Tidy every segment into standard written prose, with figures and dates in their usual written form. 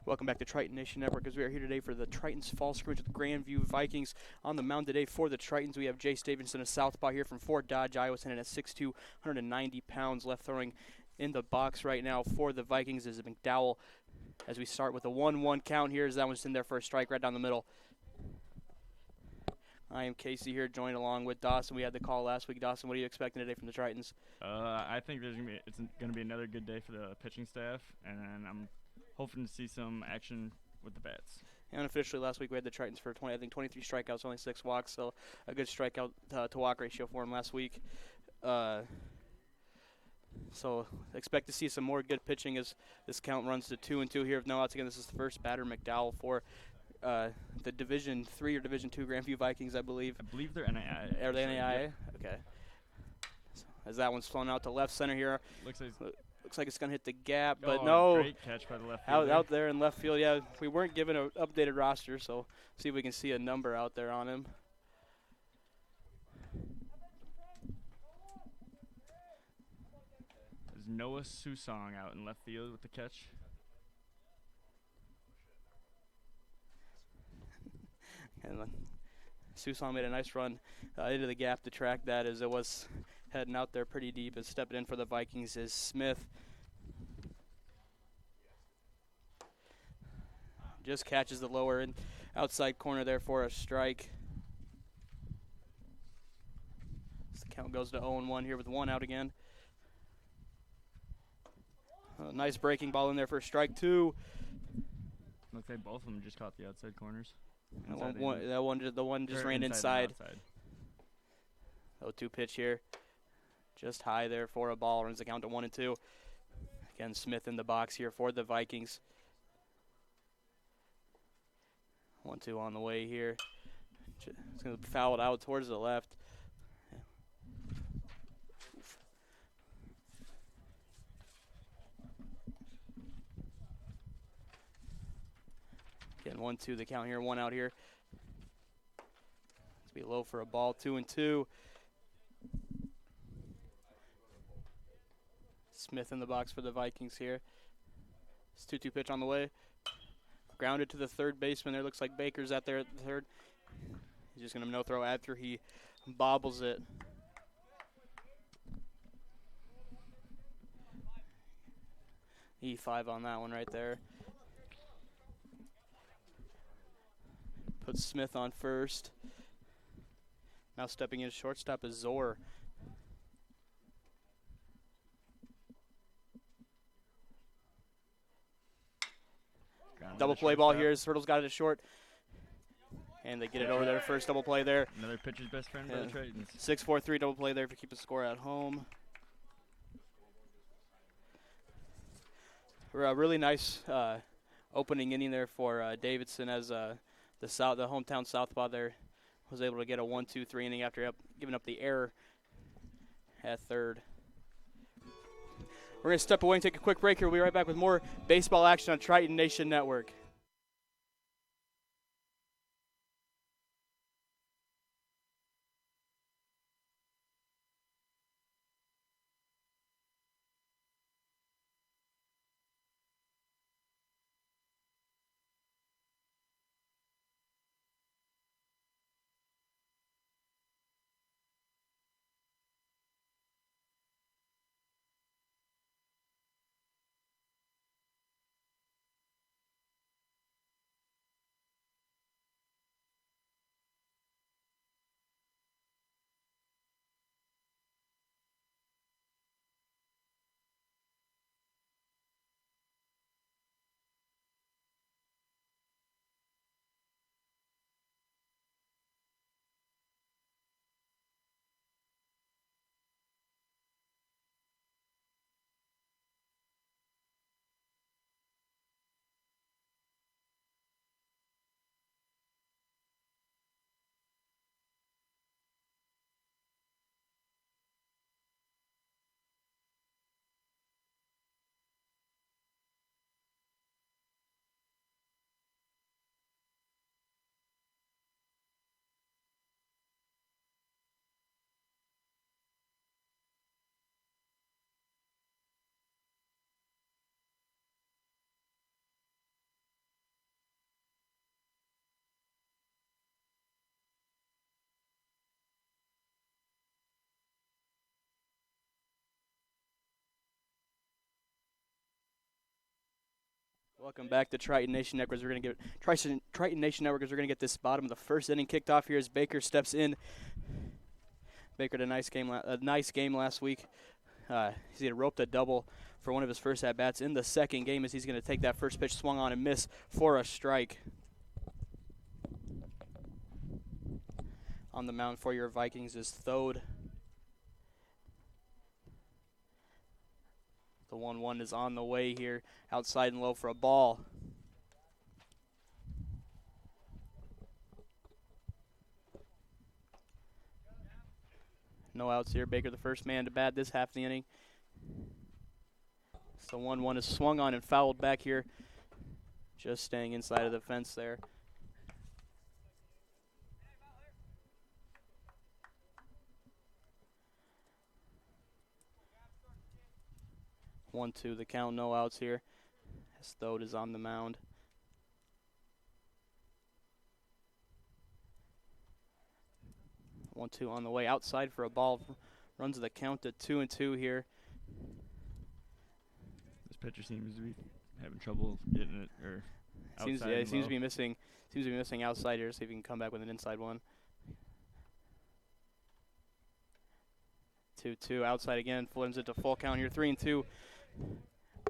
Welcome back to Triton Nation Network as we are here today for the Tritons Fall Scrimmage with Grandview Vikings. On the mound today for the Tritons, we have Jay Stevenson, a southpaw here from Fort Dodge, Iowa, standing at 6'2", 190 pounds, left throwing in the box right now for the Vikings is McDowell. As we start with a 1-1 count here, as that one's in there for a strike right down the middle. I am Casey here, joined along with Dawson. We had the call last week. Dawson, what are you expecting today from the Tritons? I think it's going to be another good day for the pitching staff, and I'm hoping to see some action with the bats. And unofficially, last week we had the Tritons for 23 strikeouts, only 6 walks, so a good strikeout to walk ratio for him last week. So expect to see some more good pitching as this count runs to 2-2 here with no outs. Again, this is the first batter, McDowell, for the Division III or Division II Grandview Vikings, I believe. I believe they're NAIA. Are they NAIA? Yep. Okay. So as that one's flown out to left center here. Looks like it's going to hit the gap, but no. Great catch by the left fielder. Out there in left field, yeah. We weren't given an updated roster, so see if we can see a number out there on him. There's Noah Susong out in left field with the catch. And Susong made a nice run into the gap to track that as it was heading out there pretty deep. And stepping in for the Vikings is Smith. Just catches the lower and outside corner there for a strike. So the count goes to 0-1 here with 1 out again. Nice breaking ball in there for strike 2. Looks like both of them just caught the outside corners. The one just ran inside. 0-2 pitch here. Just high there for a ball. Runs the count to 1-2. Again, Smith in the box here for the Vikings. 1-2 on the way here. It's going to foul it out towards the left. Again, 1-2 the count here, 1 out here. It's be low for a ball, 2-2. Smith in the box for the Vikings here. It's 2-2 pitch on the way. Grounded to the third baseman there. Looks like Baker's out there at the third. He's just going to no-throw after he bobbles it. E5 on that one right there. Puts Smith on first. Now stepping in shortstop is Zor. Double play ball here as Hurdle's got it short. And they get it over there first. Double play there. Another pitcher's best friend by the Tritons. 6-4-3 double play there to keep the score at home. A really nice opening inning there for Davidson as the hometown southpaw there was able to get a 1-2-3 inning after giving up the error at third. We're going to step away and take a quick break here. We'll be right back with more baseball action on Triton Nation Network. Welcome back to Triton Nation Network. We're going to get Triton Nation Network. We're going to get this bottom of the first inning kicked off here as Baker steps in. Baker had a nice game last week. He had roped a double for one of his first at bats in the second game as he's going to take that first pitch, swung on and miss for a strike. On the mound for your Vikings is Thode. The 1-1 is on the way here, outside and low for a ball. No outs here. Baker the first man to bat this half of the inning. So 1-1 is swung on and fouled back here. Just staying inside of the fence there. One, two, the count, no outs here. As Thode is on the mound. One, two on the way outside for a ball. Runs the count to 2-2 here. This pitcher seems to be having trouble getting it or outside. He seems to be missing outside here. See if he can come back with an inside one. 2-2 outside again. Flims it to full count here. 3-2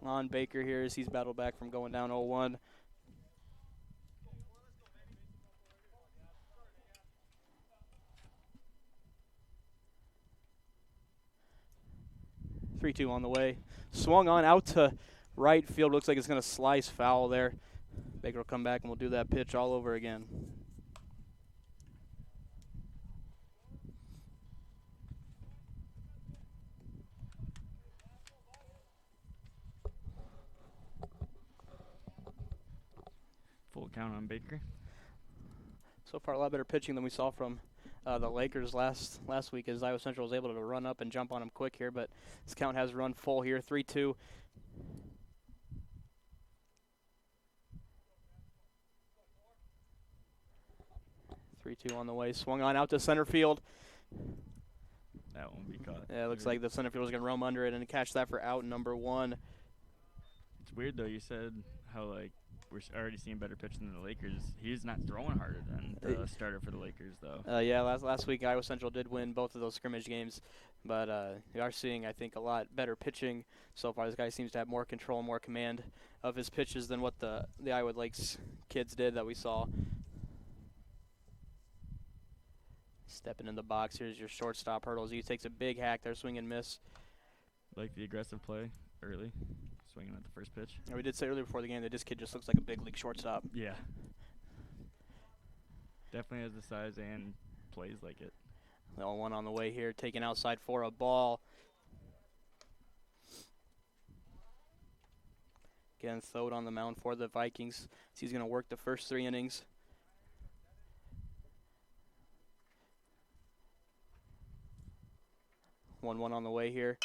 on Baker here as he's battled back from going down 0-1. Three-two on the way. Swung on out to right field. Looks like it's going to slice foul there. Baker will come back and we'll do that pitch all over again. Full count on Baker. So far, a lot better pitching than we saw from the Lakers last week as Iowa Central was able to run up and jump on them quick here, but this count has run full here, 3-2. On the way, swung on out to center field. That won't be caught. Yeah, it looks like the center fielder's going to roam under it and catch that for out number 1. It's weird, though. You said how, like, we're already seeing better pitch than the Lakers. He's not throwing harder than the starter for the Lakers, though. Yeah, last week Iowa Central did win both of those scrimmage games, but we are seeing, I think, a lot better pitching so far. This guy seems to have more control and more command of his pitches than what the Iowa Lakes kids did that we saw. Stepping in the box, here's your shortstop, Hurdles. He takes a big hack there, swing and miss. Like the aggressive play early, swinging at the first pitch. Yeah, we did say earlier before the game that this kid just looks like a big league shortstop. Yeah. Definitely has the size and plays like it. 0-1 on the way here, taken outside for a ball. Again, Thode on the mound for the Vikings. So he's going to work the first 3 innings. One on the way here.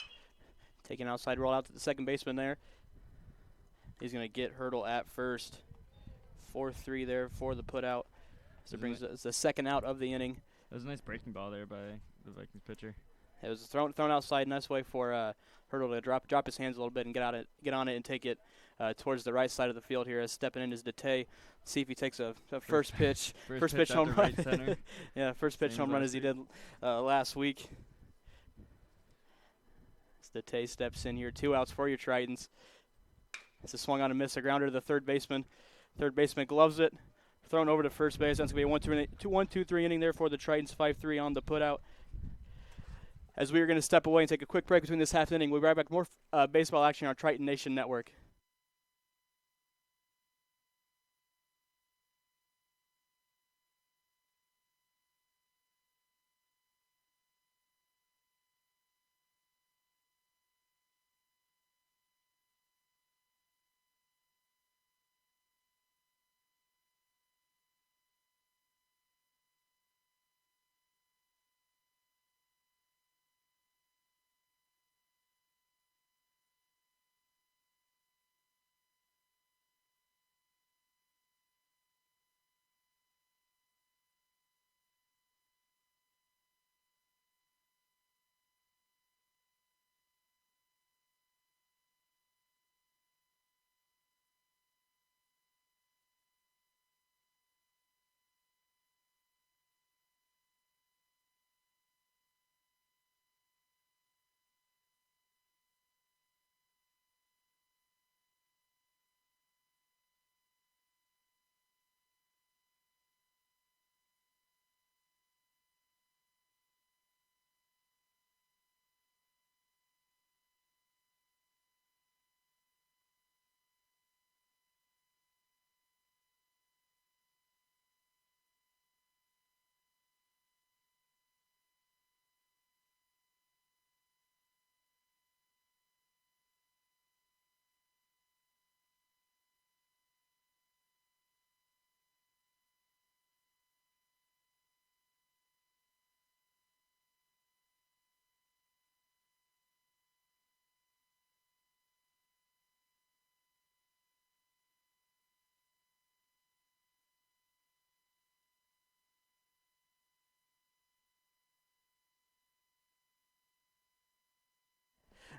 Taking outside roll out to the second baseman there. He's going to get Hurdle at first. 4-3 there for the putout. So it brings us the second out of the inning. That was a nice breaking ball there by the Vikings pitcher. It was thrown outside. Nice way for Hurdle to drop his hands a little bit and get on it and take it towards the right side of the field here. As stepping in is Dete. See if he takes a first pitch. First pitch home run. Right center. Yeah, first pitch home run as he did last week. Dete steps in here. 2 outs for your Tritons. It's a swung on and miss. A grounder to the third baseman. Third baseman gloves it. Thrown over to first base. That's going to be a 1-2-3 inning there for the Tritons. 5-3 on the putout. As we are going to step away and take a quick break between this half inning, we'll be right back with more baseball action on our Triton Nation Network.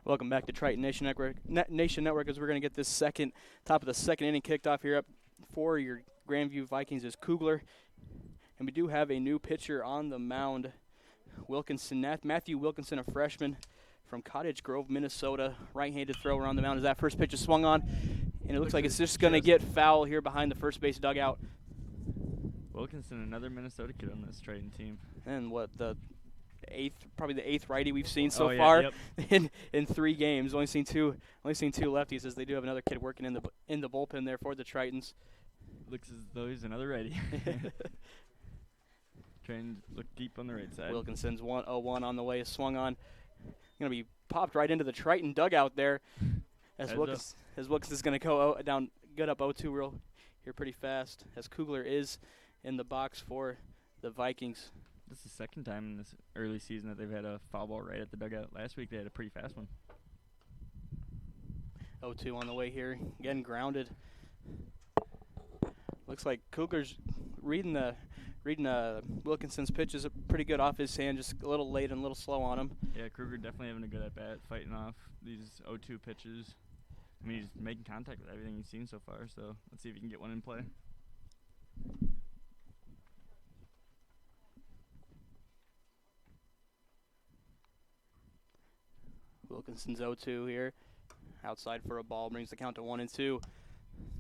Welcome back to Triton Nation Network. Nation Network, as we're going to get this top of the second inning kicked off here. Up for your Grandview Vikings is Kugler. And we do have a new pitcher on the mound, Matthew Wilkinson, a freshman from Cottage Grove, Minnesota. Right-handed thrower on the mound as that first pitch is swung on. And it looks like it's just going to get foul here behind the first base dugout. Wilkinson, another Minnesota kid on this Triton team. And probably the eighth righty we've seen so far in 3 games. Only seen two lefties, as they do have another kid working in the bullpen there for the Tritons. Looks as though he's another righty. Trying to look deep on the right side. Wilkinson's 1-0-1 on the way, is swung on. Going to be popped right into the Triton dugout there. As Wilkinson's going to go down good up 0-2 real here pretty fast, as Kugler is in the box for the Vikings. This is the second time in this early season that they've had a foul ball right at the dugout. Last week they had a pretty fast one. 0-2 on the way here, again grounded. Looks like Kugler's reading Wilkinson's pitches pretty good off his hand, just a little late and a little slow on him. Yeah, Kruger definitely having a good at bat, fighting off these 0-2 pitches. I mean, he's making contact with everything he's seen so far, so let's see if he can get one in play. Wilkinson's 0-2 here. Outside for a ball, brings the count to 1-2.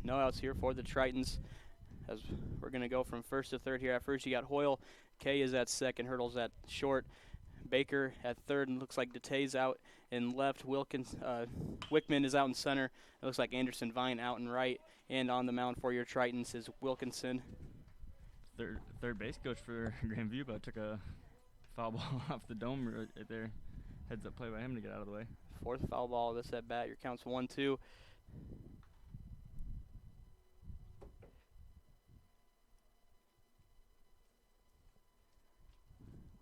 No outs here for the Tritons, as we're going to go from first to third here. At first, you got Hoyle. Kay is at second. Hurdle's at short. Baker at third, and looks like DeTay's out in left. Wickman is out in center. It looks like Anderson Vine out in right. And on the mound for your Tritons is Wilkinson. Third base coach for Grandview, but took a foul ball off the dome right there. Heads up play by him to get out of the way. 4th foul ball of this at bat. Your count's 1-2.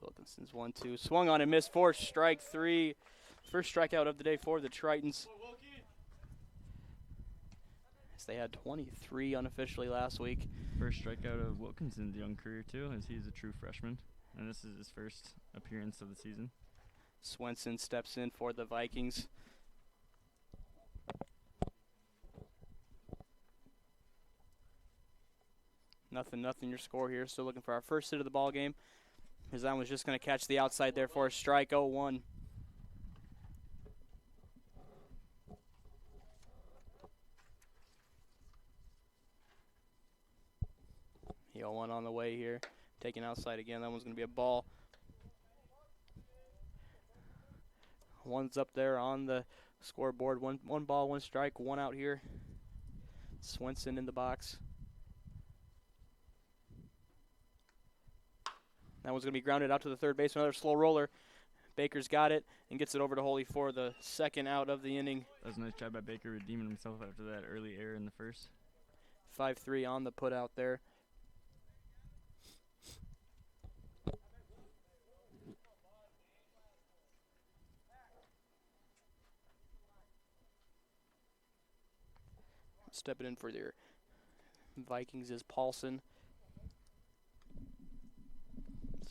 Wilkinson's 1-2. Swung on and missed for strike 3. First strikeout of the day for the Tritons. As they had 23 unofficially last week. First strikeout of Wilkinson's young career, too, as he's a true freshman. And this is his first appearance of the season. Swenson steps in for the Vikings. Nothing your score here. Still looking for our first hit of the ball game. Hizan was just going to catch the outside there for a strike. 0-1. The 0-1 on the way here. Taking outside again. That one's going to be a ball. One's up there on the scoreboard. One ball, 1 strike, 1 out here. Swenson in the box. That one's going to be grounded out to the third base. Another slow roller. Baker's got it and gets it over to Holy for the second out of the inning. That was a nice job by Baker redeeming himself after that early error in the first. 5-3 on the put out there. Stepping in for their Vikings is Paulson.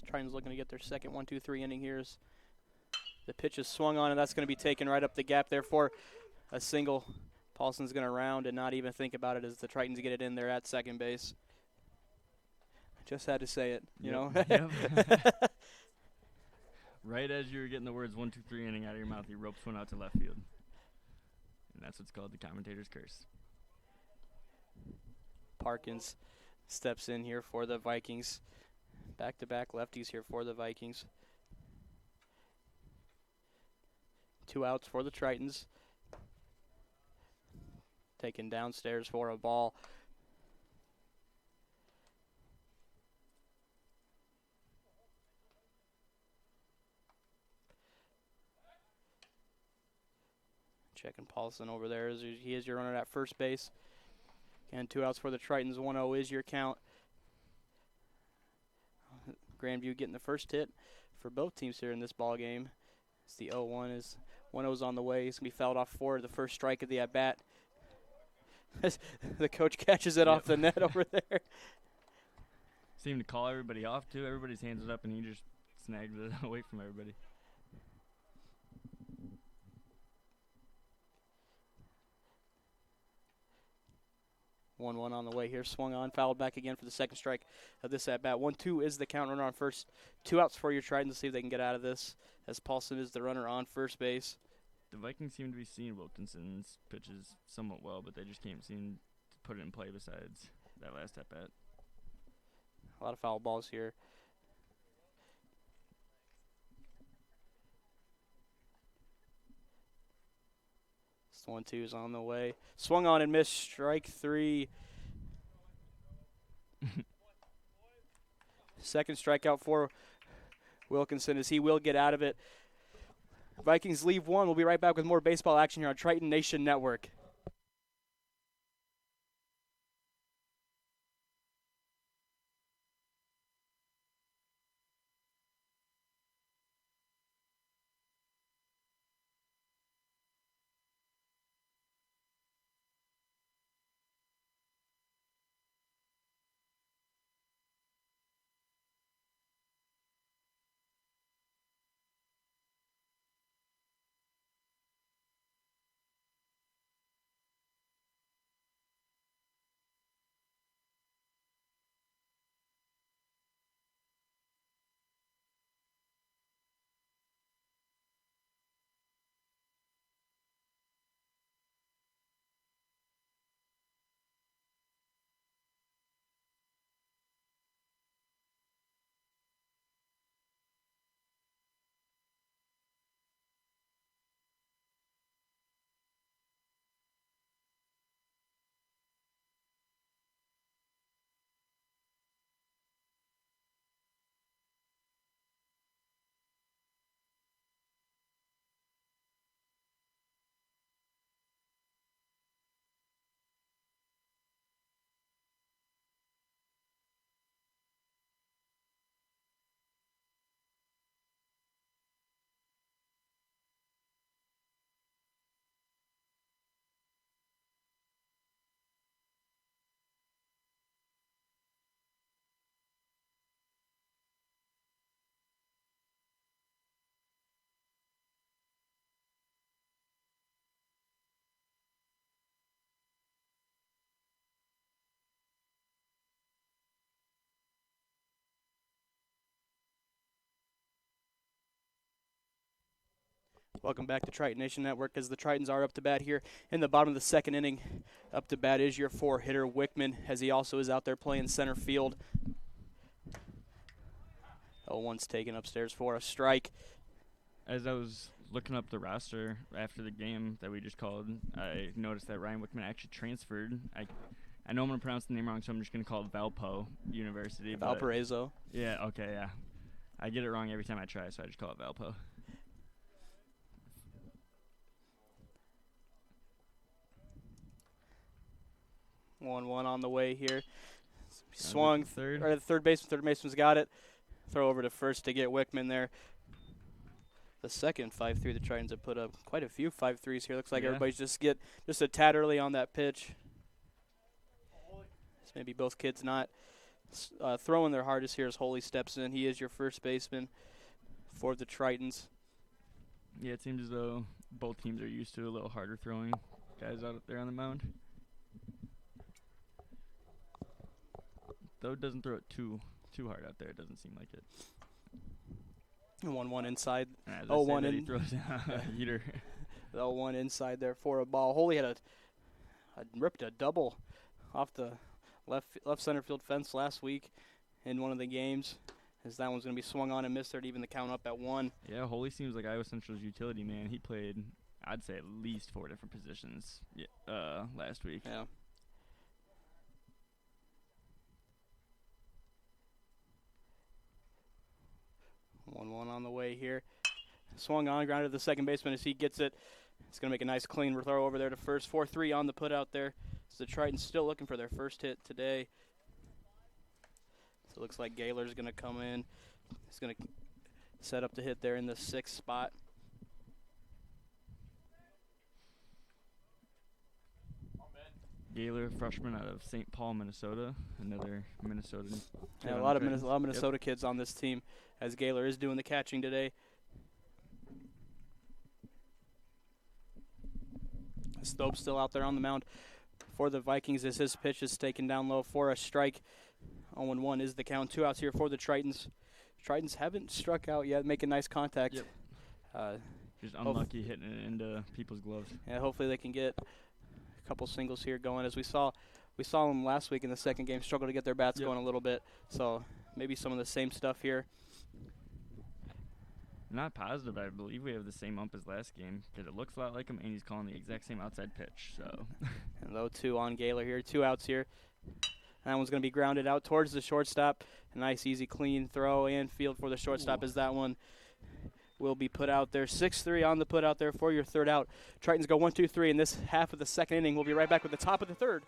Tritons looking to get their second 1-2-3 inning here. The pitch is swung on, and that's going to be taken right up the gap there for a single. Paulson's going to round and not even think about it as the Tritons get it in there at second base. Just had to say it, you know. Yep. Right as you were getting the words 1-2-3 inning out of your mouth, he ropes one out to left field. And that's what's called the commentator's curse. Parkins steps in here for the Vikings. Back-to-back lefties here for the Vikings. 2 outs for the Tritons. Taken downstairs for a ball. Checking Paulson over there as he is your runner at first base. And 2 outs for the Tritons. 1-0 is your count. Grandview getting the first hit for both teams here in this ball game. It's the 0-1 is 1-0's on the way. He's gonna be fouled off for the first strike of the at bat. The coach catches it off the net over there. Seemed to call everybody off too. Everybody's hands it up, and he just snagged it away from everybody. 1-1 on the way here. Swung on, fouled back again for the second strike of this at bat. 1-2 is the count. Runner on first. 2 outs for your Tritons to see if they can get out of this, as Paulson is the runner on first base. The Vikings seem to be seeing Wilkinson's pitches somewhat well, but they just can't seem to put it in play besides that last at bat. A lot of foul balls here. This 1-2 is on the way. Swung on and missed. Strike 3. Second strikeout for Wilkinson, as he will get out of it. Vikings leave 1. We'll be right back with more baseball action here on Triton Nation Network. Welcome back to Triton Nation Network, as the Tritons are up to bat here in the bottom of the second inning. Up to bat is your 4-hitter, Wickman, as he also is out there playing center field. 0-1's taken upstairs for a strike. As I was looking up the roster after the game that we just called, I noticed that Ryan Wickman actually transferred. I know I'm going to pronounce the name wrong, so I'm just going to call it Valpo University. Valparaiso. Yeah, okay, yeah. I get it wrong every time I try, so I just call it Valpo. One on the way here. Swung third. Or the third baseman. Third baseman's got it. Throw over to first to get Wickman there. The second 5-3. The Tritons have put up quite a few 5-3s here. Looks like everybody's just a tad early on that pitch. So maybe both kids not throwing their hardest here as Holy steps in. He is your first baseman for the Tritons. Yeah, it seems as though both teams are used to a little harder throwing guys out there on the mound. Though it doesn't throw it too hard out there. It doesn't seem like it. 1-1 inside. 0-1 in. He throws a heater. The 0-1 inside there for a ball. Holy had ripped a double off the left center field fence last week in one of the games, as that one's going to be swung on and missed there to even the count up at 1. Yeah, Holy seems like Iowa Central's utility man. He played, I'd say, at least 4 different positions last week. Yeah. One on the way here. Swung on, grounded to the second baseman as he gets it. It's going to make a nice clean throw over there to first. 4-3 on the put out there. So the Tritons still looking for their first hit today. So it looks like Gaylor's going to come in. He's going to set up the hit there in the 6th spot. Gaylor, freshman out of St. Paul, Minnesota. Another Minnesotan. Yeah, a lot of Minnesota kids on this team, as Gaylor is doing the catching today. Stope's still out there on the mound for the Vikings as his pitch is taken down low for a strike. 0-1 is the count. 2 outs here for the Tritons. Tritons haven't struck out yet, making nice contact. Yep. Just unlucky hitting it into people's gloves. Yeah, hopefully they can get a couple singles here going. As we saw them last week in the second game struggle to get their bats going a little bit. So maybe some of the same stuff here. Not positive. I believe we have the same ump as last game because it looks a lot like him, and he's calling the exact same outside pitch. So. And 0-2 on Gaylor here. 2 outs here. That one's going to be grounded out towards the shortstop. A nice, easy, clean throw and field for the shortstop as that one will be put out there. 6-3 on the put out there for your third out. Tritons go 1-2-3 in this half of the second inning. We'll be right back with the top of the third.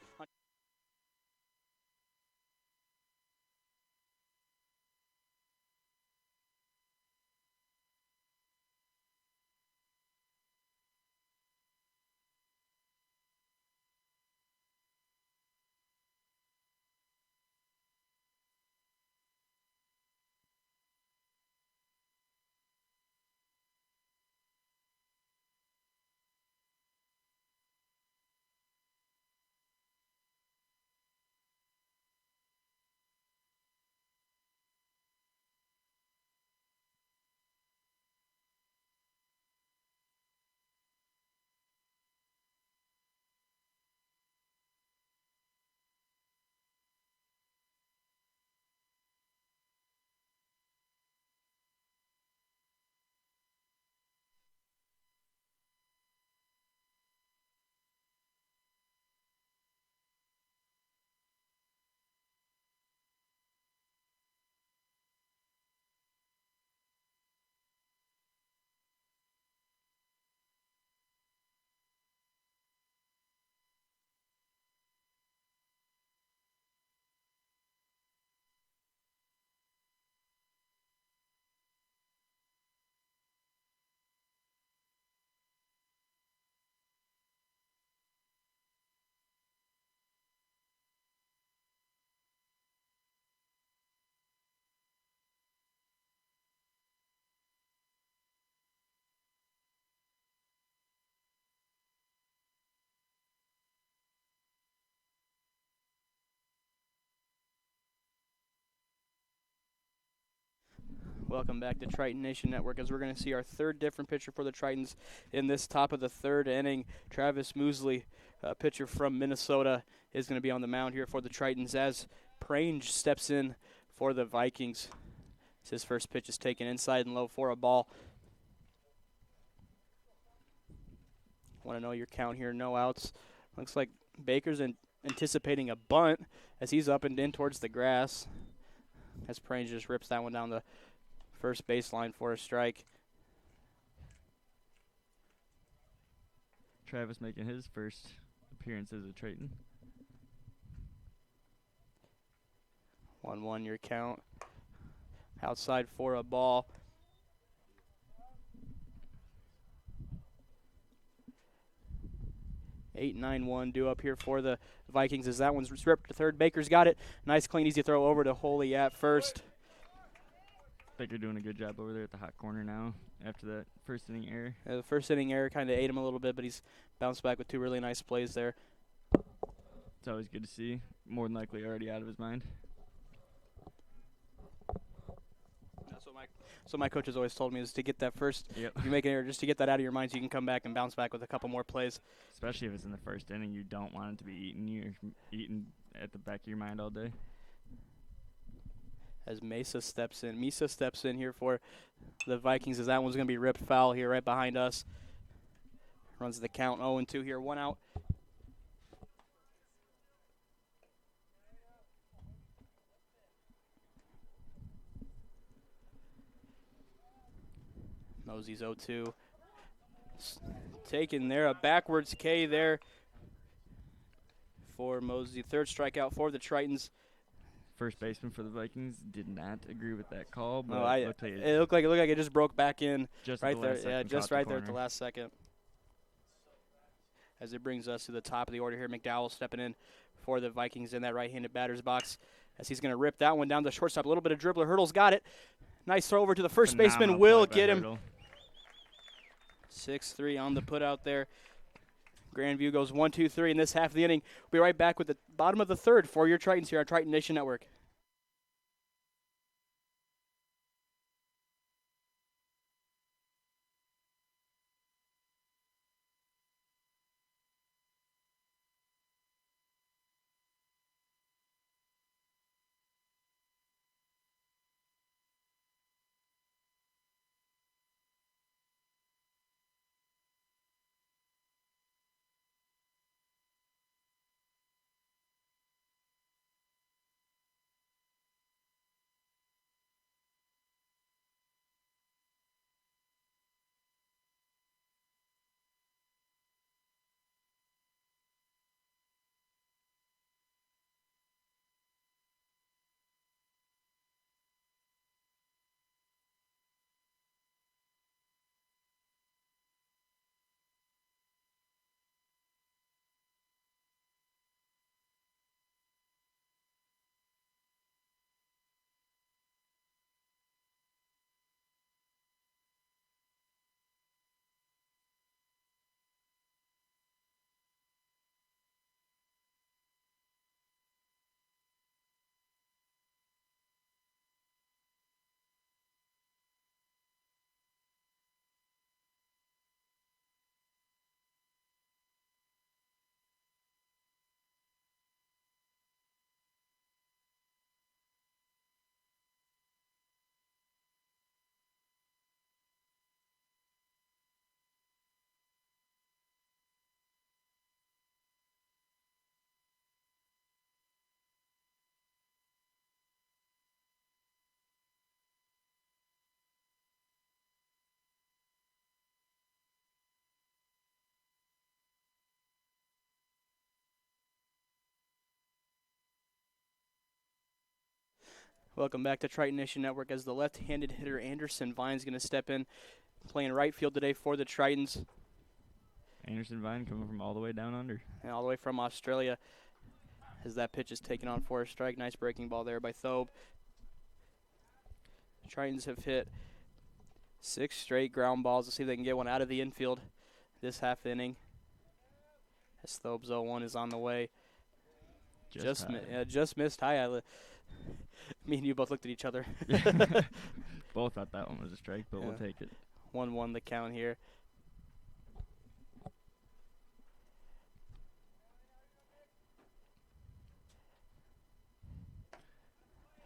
Welcome back to Triton Nation Network as we're going to see our third different pitcher for the Tritons in this top of the third inning. Travis Moosley, a pitcher from Minnesota, is going to be on the mound here for the Tritons as Prange steps in for the Vikings. His first pitch is taken inside and low for a ball. Want to know your count here, no outs. Looks like Baker's anticipating a bunt as he's up and in towards the grass. As Prange just rips that one down the first baseline for a strike. Travis making his first appearance as a Triton. 1-1 your count. Outside for a ball. Eight, 9-1 due up here for the Vikings as that one's ripped to third. Baker's got it. Nice, clean, easy throw over to Holy at first. Baker doing a good job over there at the hot corner now after that first inning error. The first inning error kind of ate him a little bit, but he's bounced back with 2 really nice plays there. It's always good to see. More than likely already out of his mind. So my coach has always told me is to get that first. Yep. If you make an error, just to get that out of your mind so you can come back and bounce back with a couple more plays. Especially if it's in the first inning, you don't want it to be eaten at the back of your mind all day. As Mesa steps in here for the Vikings as that one's going to be ripped foul here right behind us. Runs the count 0-2 here, 1 out. Mosey's 0-2. Taken there, a backwards K there for Mosey. Third strikeout for the Tritons. First baseman for the Vikings did not agree with that call, but it looked like it just broke back in just right there. Yeah, just right there at the last second. As it brings us to the top of the order here, McDowell stepping in for the Vikings in that right-handed batter's box as he's going to rip that one down the shortstop. A little bit of dribbler. Hurdle's got it. Nice throw over to the first baseman. Will get him. 6-3 on the put out there. Grandview goes 1-2-3 in this half of the inning. We'll be right back with the bottom of the third for your Tritons here on Triton Nation Network. Welcome back to Triton Nation Network as the left-handed hitter Anderson Vine's going to step in, playing right field today for the Tritons. Anderson Vine coming from all the way down under. And all the way from Australia as that pitch is taken on for a strike. Nice breaking ball there by Thobe. Tritons have hit 6 straight ground balls. Let's see if they can get one out of the infield this half inning. As Thobe's 0-1 is on the way. Just missed high. Me and you both looked at each other. Both thought that one was a strike, but we'll take it. 1-1 the count here.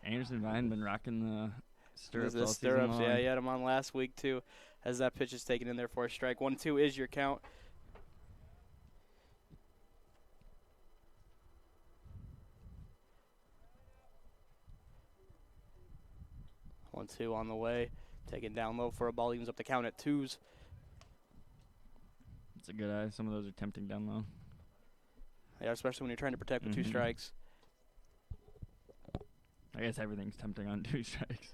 Anderson Vine been rocking the stirrups all season stirrups, long. yeah, you had him on last week too, as that pitch is taken in there for a strike. 1-2 is your count. One, two on the way. Taken down low for a ball. Evens up the count at 2s. It's a good eye. Some of those are tempting down low. Yeah, especially when you're trying to protect with 2 strikes. I guess everything's tempting on 2 strikes.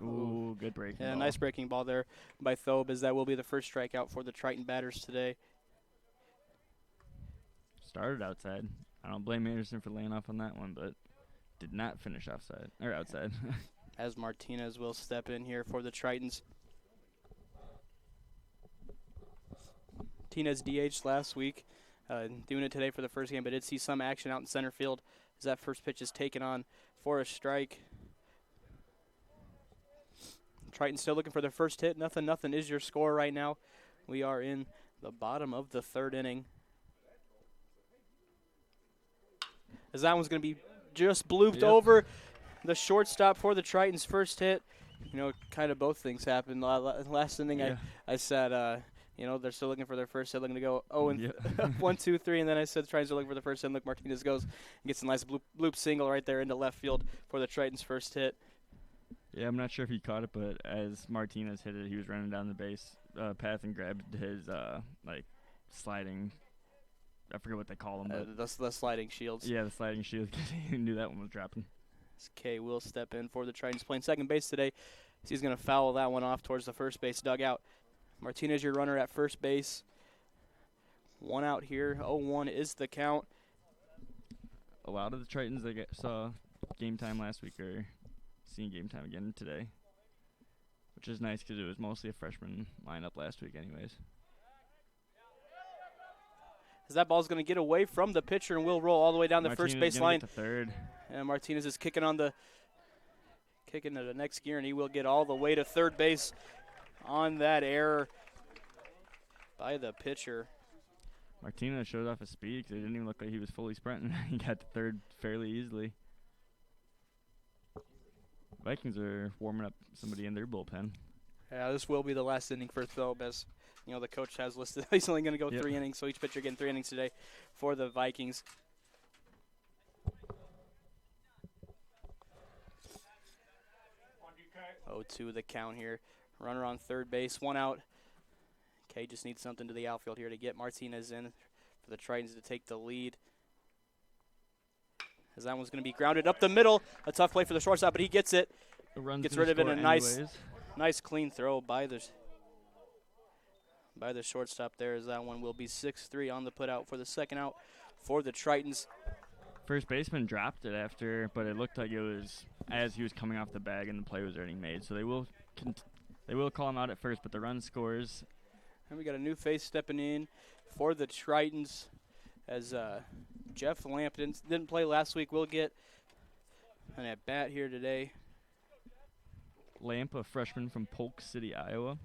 Ooh, good breaking ball. Nice breaking ball there by Thobe, as that will be the first strikeout for the Triton batters today. Started outside. I don't blame Anderson for laying off on that one, but did not finish outside. As Martinez will step in here for the Tritons. Martinez DH'd last week, doing it today for the first game, but did see some action out in center field as that first pitch is taken on for a strike. Triton still looking for their first hit. Nothing is your score right now. We are in the bottom of the 3rd inning. As that one's going to be just blooped over the shortstop for the Tritons' first hit. You know, kind of both things happened. Last inning, I said, they're still looking for their first hit, looking to go 1, 2, 3, and then I said the Tritons are looking for the first hit. Look, Martinez goes and gets a nice bloop single right there into left field for the Tritons' first hit. Yeah, I'm not sure if he caught it, but as Martinez hit it, he was running down the base path and grabbed his sliding. I forget what they call them. The sliding shields. Yeah, the sliding shield. He knew that one was dropping. Kay will step in for the Tritons, playing second base today. So he's going to foul that one off towards the first base dugout. Martinez, your runner at first base. 1 out here. 0-1 is the count. A lot of the Tritons that saw game time last week are seeing game time again today, which is nice because it was mostly a freshman lineup last week anyways. As that ball's going to get away from the pitcher and will roll all the way down the first base line. Get to third. And Martinez is kicking into the next gear, and he will get all the way to third base on that error by the pitcher. Martinez showed off his speed because it didn't even look like he was fully sprinting. He got to third fairly easily. Vikings are warming up somebody in their bullpen. Yeah, this will be the last inning for Thobe, as you know the coach has listed. He's only going to go 3 innings, so each pitcher getting 3 innings today for the Vikings. 0-2 the count here. Runner on third base, 1 out. Okay, just needs something to the outfield here to get Martinez in for the Tritons to take the lead. As that one's going to be grounded up the middle. A tough play for the shortstop, but he gets it. Gets rid of it in a nice clean throw by the shortstop there, as that one will be 6-3 on the putout for the second out for the Tritons. First baseman dropped it after, but it looked like it was as he was coming off the bag and the play was already made. So they will call him out at first, but the run scores. And we got a new face stepping in for the Tritons, as Jeff Lamp didn't play last week. We'll get an at bat here today. Lamp, a freshman from Polk City, Iowa.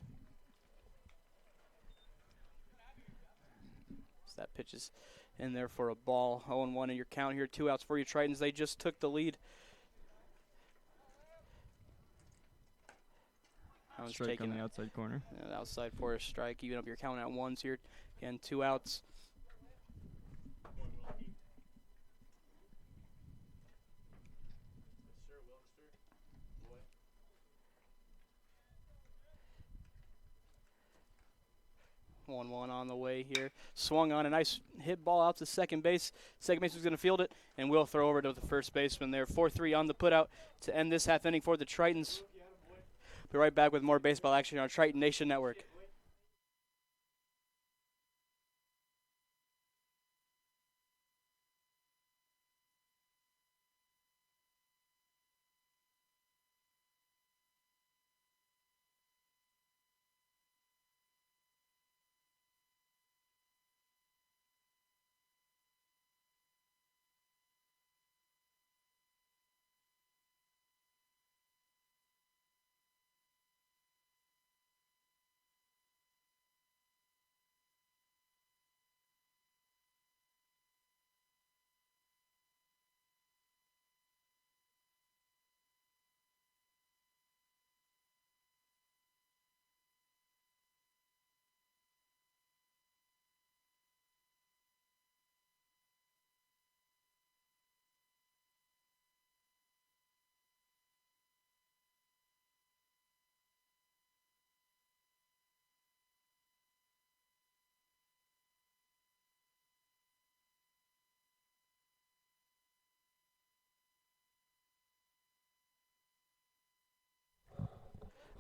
So that pitch is in there for a ball. 0-1 in your count here. 2 outs for your Tritons. They just took the lead. Strike on the outside corner. Yeah, outside for a strike. Even up your count at 1s here. Again, 2 outs. One on the way here. Swung on a nice hit ball out to second base. Second baseman's going to field it, and we'll throw over to the first baseman there. 4-3 on the putout to end this half inning for the Tritons. Be right back with more baseball action on our Triton Nation Network.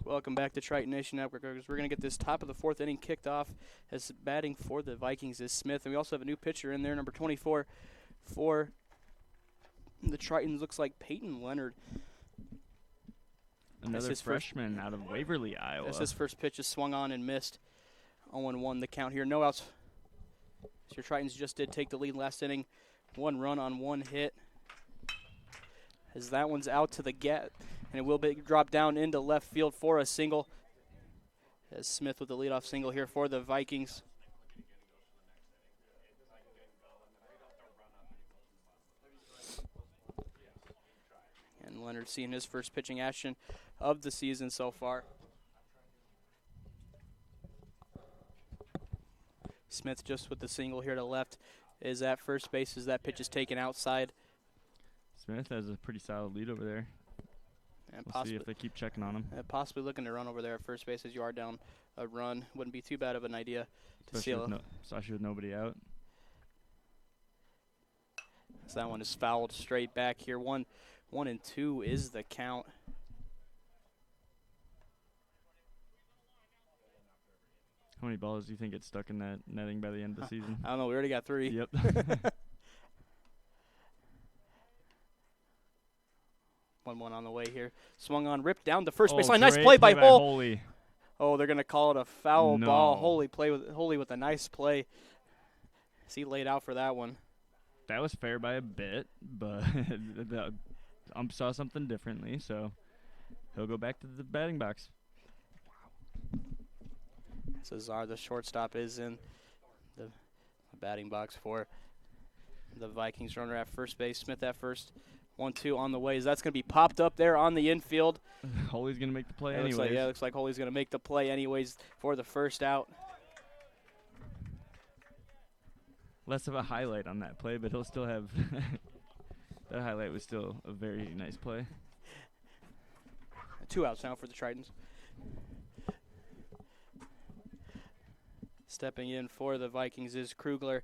Welcome back to Triton Nation Network. We're going to get this top of the 4th inning kicked off, as batting for the Vikings is Smith. And we also have a new pitcher in there, number 24 for the Tritons. Looks like Peyton Leonard. Another freshman out of Waverly, Iowa. That's his first pitch is swung on and missed. 0-1 the count here. No outs. So your Tritons just did take the lead last inning. 1 run on 1 hit. As that one's out to the gap. And it will be dropped down into left field for a single. As Smith with the leadoff single here for the Vikings. And Leonard seeing his first pitching action of the season so far. Smith just with the single here to left is at first base as that pitch is taken outside. Smith has a pretty solid lead over there. And we'll see if they keep checking on him. Possibly looking to run over there at first base as you are down a run. Wouldn't be too bad of an idea to seal it. Especially with nobody out. So that one is fouled straight back here. 1-2 is the count. How many balls do you think get stuck in that netting by the end of the season? I don't know. We already got 3. Yep. 1-1 on the way here. Swung on, ripped down the first baseline. Nice Great play by Hull. Holy. Oh, they're going to call it a foul ball. No. Holy with a nice play. He laid out for that one. That was fair by a bit, but the ump saw something differently, so he'll go back to the batting box. Cesar, the shortstop, is in the batting box for the Vikings. Runner at first base. Smith at first. 1-2 on the way. That's going to be popped up there on the infield. Holy's going to make the play anyways. Looks like Holy's going to make the play anyways for the first out. Less of a highlight on that play, but he'll still have that highlight was still a very nice play. 2 outs now for the Tritons. Stepping in for the Vikings is Krugler.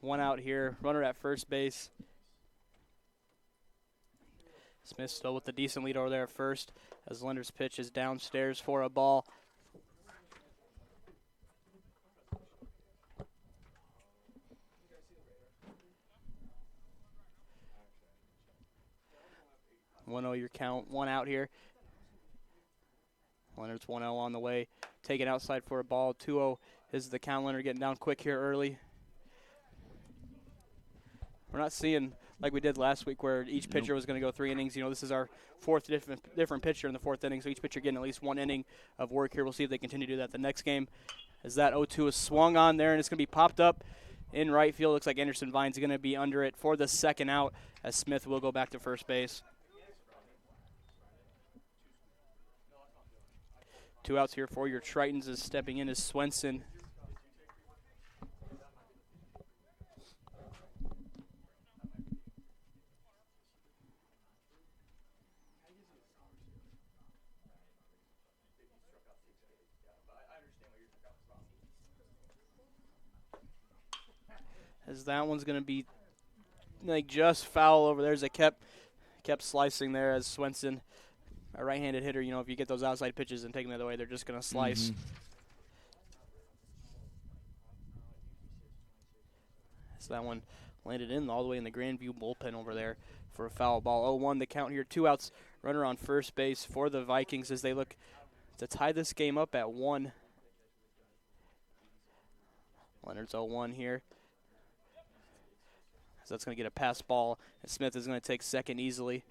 1 out here. Runner at first base. Smith still with the decent lead over there at first as Leonard's pitch is downstairs for a ball. Your count. 1 out here. Leonard's 1-0 on the way. Taken outside for a ball. 2-0 is the count. Leonard getting down quick here early. We're not seeing like we did last week where each pitcher was going to go 3 innings. This is our 4th different pitcher in the 4th inning, so each pitcher getting at least 1 inning of work here. We'll see if they continue to do that the next game. As that 0-2 is swung on there, and it's going to be popped up in right field. Looks like Anderson Vine's going to be under it for the second out as Smith will go back to first base. 2 outs here for your Tritons as stepping in is Swenson. As that one's going to be like just foul over there as they kept slicing there as Swenson, a right-handed hitter, if you get those outside pitches and take them the other way, they're just going to slice. So that one landed in all the way in the Grandview bullpen over there for a foul ball. 0-1 the count here. 2 outs, runner on first base for the Vikings as they look to tie this game up at 1. Leonard's 0-1 here. So that's going to get a pass ball, and Smith is going to take second easily.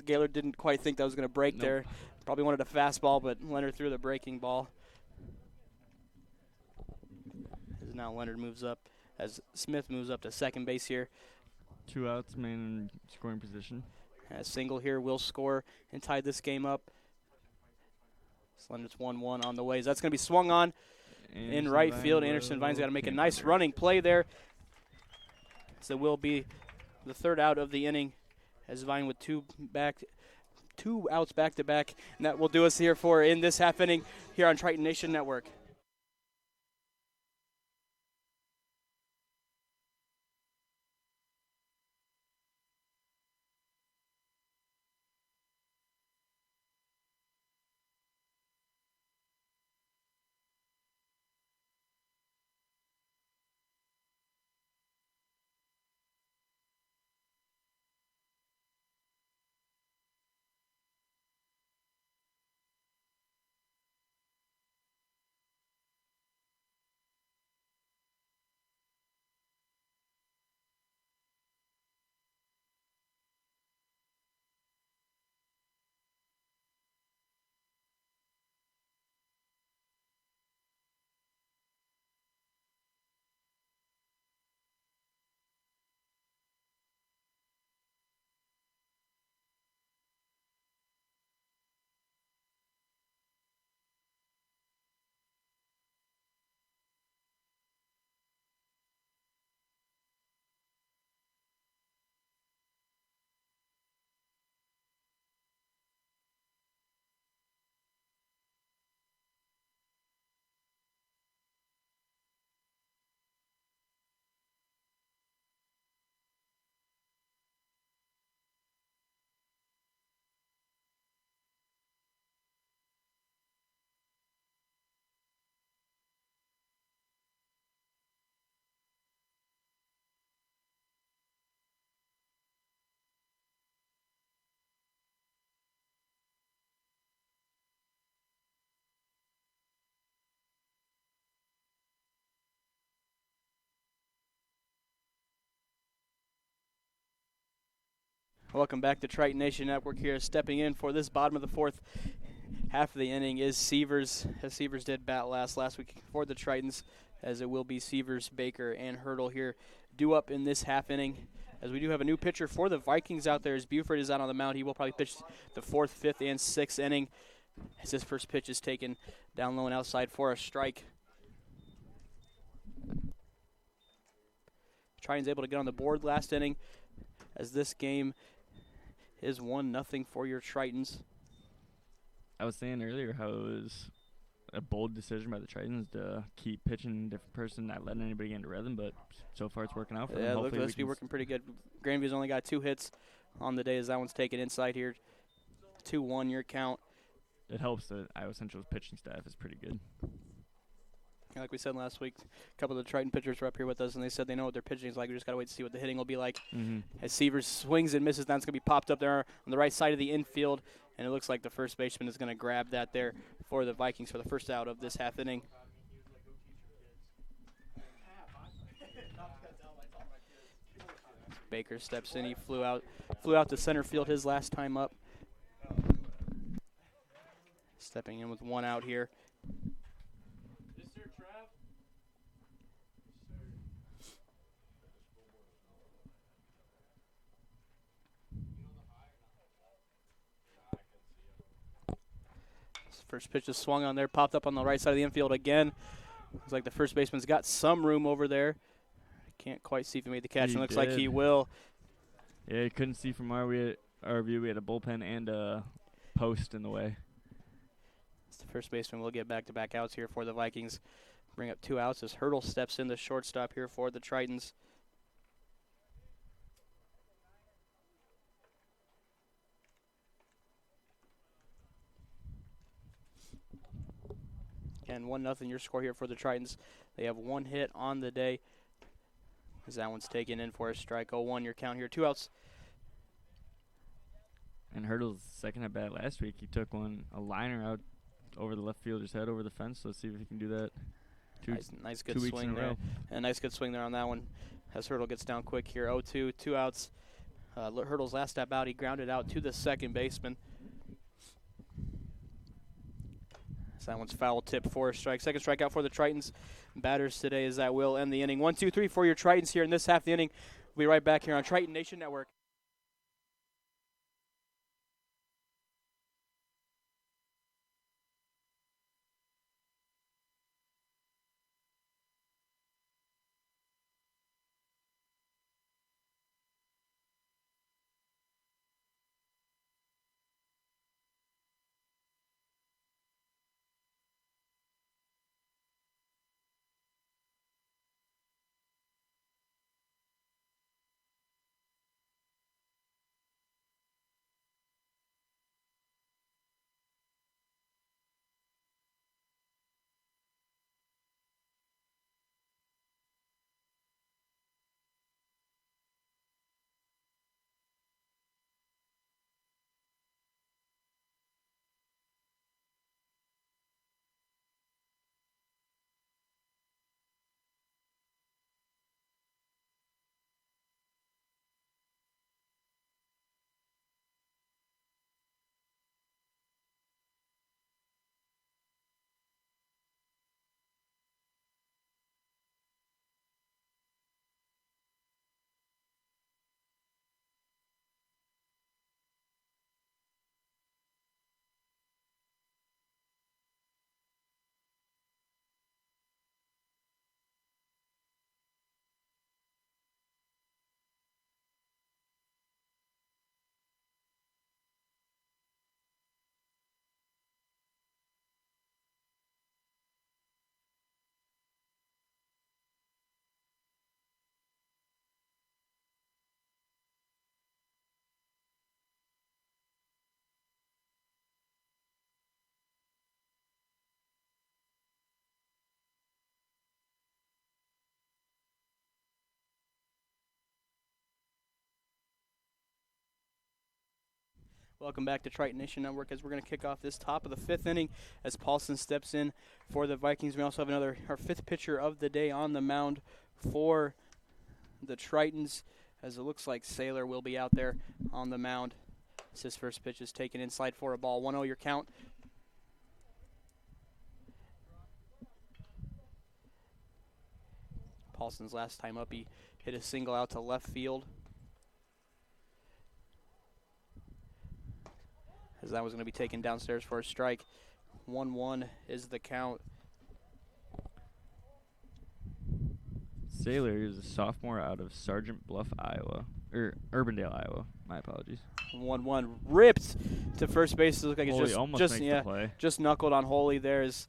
Gaylord didn't quite think that was going to break there. Probably wanted a fastball, but Leonard threw the breaking ball. As now Leonard moves up, as Smith moves up to second base here. 2 outs, man in scoring position. A single here will score and tie this game up. So Leonard's 1-1 on the way. That's going to be swung on in right field. Anderson Vine's got to make a nice running play there. So it will be the 3rd out of the inning as Vine with 2 outs back-to-back. And that will do us here for in this half inning here on Triton Nation Network. Welcome back to Triton Nation Network here. Stepping in for this bottom of the fourth half of the inning is Severs, as Severs did bat last week for the Tritons, as it will be Severs, Baker, and Hurdle here due up in this half inning. As we do have a new pitcher for the Vikings out there, as Buford is out on the mound. He will probably pitch the 4th, 5th, and 6th inning, as his first pitch is taken down low and outside for a strike. Tritons able to get on the board last inning, as this game is 1-0 for your Tritons. I was saying earlier how it was a bold decision by the Tritons to keep pitching a different person, not letting anybody get into rhythm, but so far it's working out for them. Yeah, Hopefully looks to be working pretty good. Grandview's only got 2 hits on the day, as that one's taken inside here. 2-1 your count. It helps that Iowa Central's pitching staff is pretty good. Like we said last week, a couple of the Triton pitchers were up here with us, and they said they know what their pitching is like. We just got to wait to see what the hitting will be like. As Severs swings and misses, that's going to be popped up there on the right side of the infield, and it looks like the first baseman is going to grab that there for the Vikings for the first out of this half inning. Baker steps in. He flew out to center field his last time up. Stepping in with 1 out here. First pitch is swung on there, popped up on the right side of the infield again. Looks like the first baseman's got some room over there. Can't quite see if he made the catch, and looks like he will. Yeah, you couldn't see from our view. We had a bullpen and a post in the way. The first baseman will get back-to-back outs here for the Vikings. Bring up 2 outs as Hurdle steps in the shortstop here for the Tritons. And 1-0 your score here for the Tritons. They have 1 hit on the day, as that one's taken in for a strike. 0-1 your count here. 2 outs. And Hurdle's second at bat last week, he took a liner out over the left fielder's head over the fence. Let's see if he can do that. Nice good swing there. A nice good swing there on that one, as Hurdle gets down quick here. 0-2, 2 outs. Hurdle's last step out, he grounded out to the second baseman. So that one's foul tip for a strike. Second strikeout for the Tritons. Batters today, as that will end the inning. 1, 2, 3 for your Tritons here in this half of the inning. We'll be right back here on Triton Nation Network. Welcome back to Triton Nation Network, as we're going to kick off this top of the 5th inning as Paulson steps in for the Vikings. We also have our 5th pitcher of the day on the mound for the Tritons. as it looks like Saylor will be out there on the mound. As his first pitch is taken inside for a ball. 1-0 your count. Paulson's last time up, he hit a single out to left field. As that was going to be taken downstairs for a strike. 1-1 is the count. Saylor is a sophomore out of Sergeant Bluff, Iowa. Or Urbandale, Iowa. My apologies. 1-1 ripped to first base. It looks like it's Holy almost makes the play. Just knuckled on Holy. That's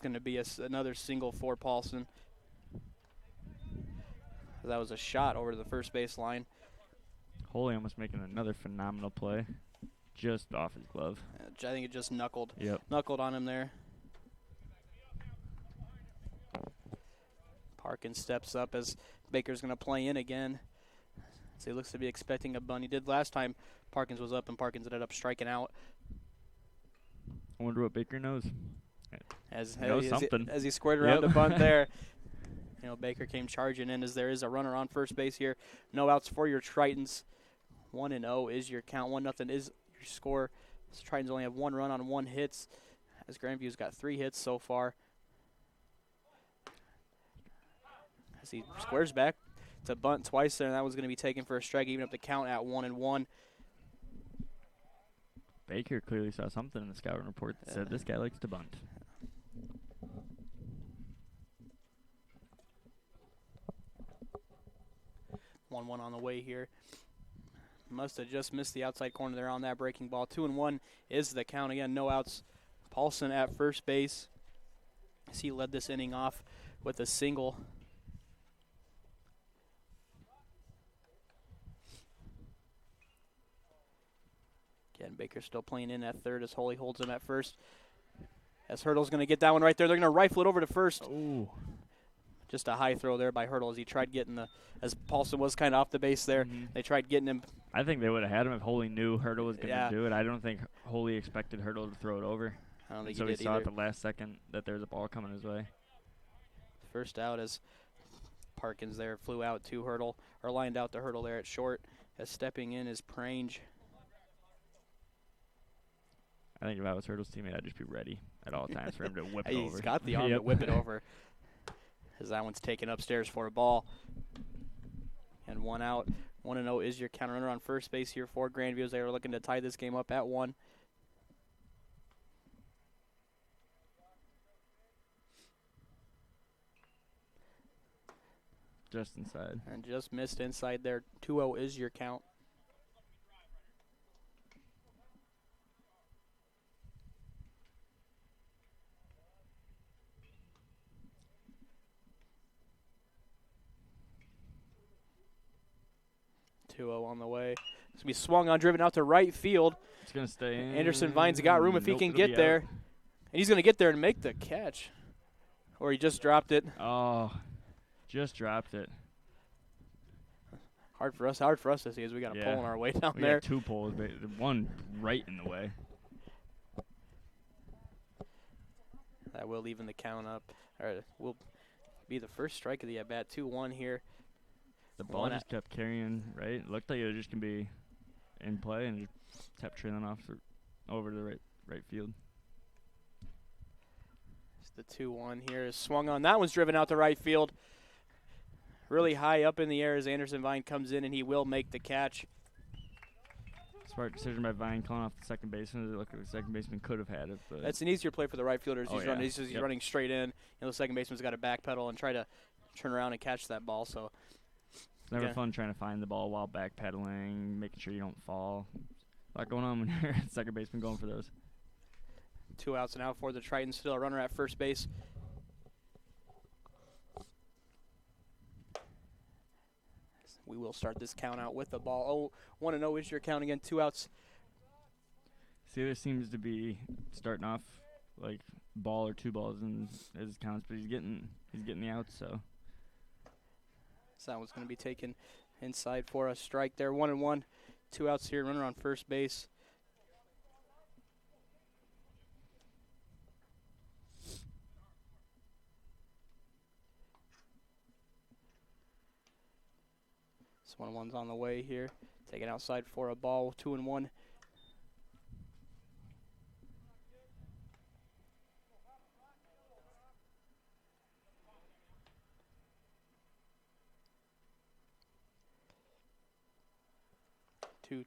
going to be another single for Paulson. That was a shot over to the first base line. Holy almost making another phenomenal play, just off his glove. I think it just knuckled. Yep. Knuckled on him there. Parkins steps up as Baker's going to play in again. So he looks to be expecting a bunt. He did last time Parkins was up, and Parkins ended up striking out. I wonder what Baker knows. As he squared around the bunt there. You know, Baker came charging in as there is a runner on first base here. No outs for your Tritons. 1-0 is your count. 1-0 is your score. The Tritons only have 1 run on 1 hits, as Grandview's got 3 hits so far. As he squares back to bunt twice there, and that was going to be taken for a strike, even up the count at 1-1. Baker clearly saw something in the scouting report that said this guy likes to bunt. One on the way here. Must have just missed the outside corner there on that breaking ball. 2-1 is the count. Again, no outs. Paulson at first base, as he led this inning off with a single. Again, Baker still playing in at third as Holy holds him at first. As Hurdle's going to get that one right there. They're going to rifle it over to first. Ooh. Just a high throw there by Hurdle as he tried getting as Paulson was kind of off the base there. Mm-hmm. They tried getting him. I think they would have had him if Holy knew Hurdle was going to do it. I don't think Holy expected Hurdle to throw it over. I don't think so he did saw either. at the last second that there was a ball coming his way. First out as Parkins there flew out to Hurdle, or lined out to Hurdle there at short. As stepping in is Prange. I think if I was Hurdle's teammate, I'd just be ready at all times for him to whip it over. He's got the arm to whip it over. As that one's taken upstairs for a ball. And 1 out. 1-0 is your counter runner on first base here for Grandview as they are looking to tie this game up at 1. Just inside. And just missed inside there. 2-0 is your count. On the way. It's going to be swung on, driven out to right field. It's going to stay in. Anderson Vine's got room if he can get there. And he's going to get there and make the catch. Or he just dropped it. Oh, just dropped it. Hard for us to see as we got a pole in our way down there. We got 2 poles, but one right in the way. That will even the count up. Or will be the first strike of the at-bat. 2-1 here. The ball just kept carrying, right? It looked like it was just going to be in play and just kept trailing off over to the right field. It's the 2-1 here. Is swung on. That one's driven out to right field. Really high up in the air as Anderson Vine comes in, and he will make the catch. Smart decision by Vine calling off the second baseman. It looked like the second baseman could have had it. But that's an easier play for the right fielder. He's running straight in. You know, the second baseman's got to backpedal and try to turn around and catch that ball. So it's never fun trying to find the ball while backpedaling, making sure you don't fall. A lot going on when you're a second baseman going for those. 2 outs and out for the Tritons. Still a runner at first base. We will start this count out with the ball. 1-0 is your count again. 2 outs. Saylor seems to be starting off like ball or 2 balls in his counts, but he's getting the outs. So that one's going to be taken inside for a strike there. 1-1. 2 outs here. Runner on first base. This 1-1's on the way here. Taken outside for a ball, 2-1.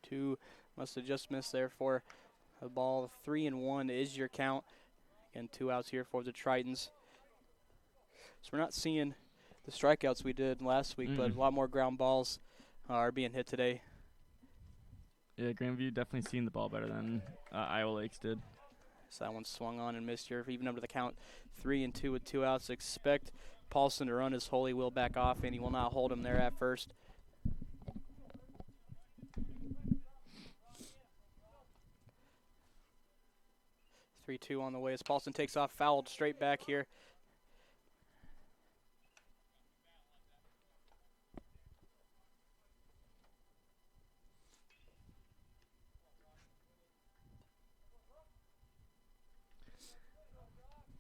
Two must have just missed there for a ball. 3-1 is your count. Again, 2 outs here for the Tritons. So we're not seeing the strikeouts we did last week, but a lot more ground balls are being hit today. Yeah, Grandview definitely seen the ball better than Iowa Lakes did. So that one swung on and missed here. Even up to the count, 3-2 with 2 outs. Expect Paulson to run his holy will back off, and he will not hold him there at first. Three-two on the way as Paulson takes off, fouled straight back here.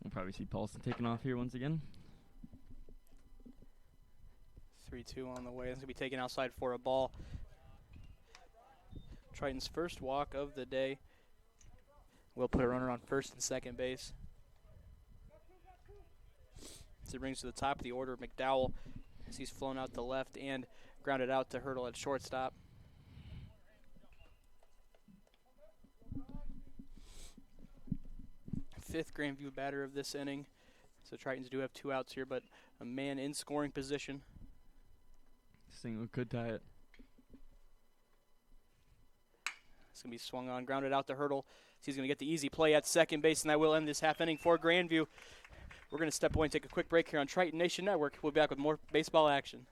We'll probably see Paulson taking off here once again. 3-2 on the way. It's going to be taken outside for a ball. Triton's first walk of the day. We'll put a runner on first and second base. So it brings to the top of the order McDowell as he's flown out to left and grounded out to Hurdle at shortstop. Fifth Grandview batter of this inning. So Tritons do have 2 outs here, but a man in scoring position. Single could tie it. It's going to be swung on, grounded out to Hurdle. He's going to get the easy play at second base, and that will end this half inning for Grandview. We're going to step away and take a quick break here on Triton Nation Network. We'll be back with more baseball action.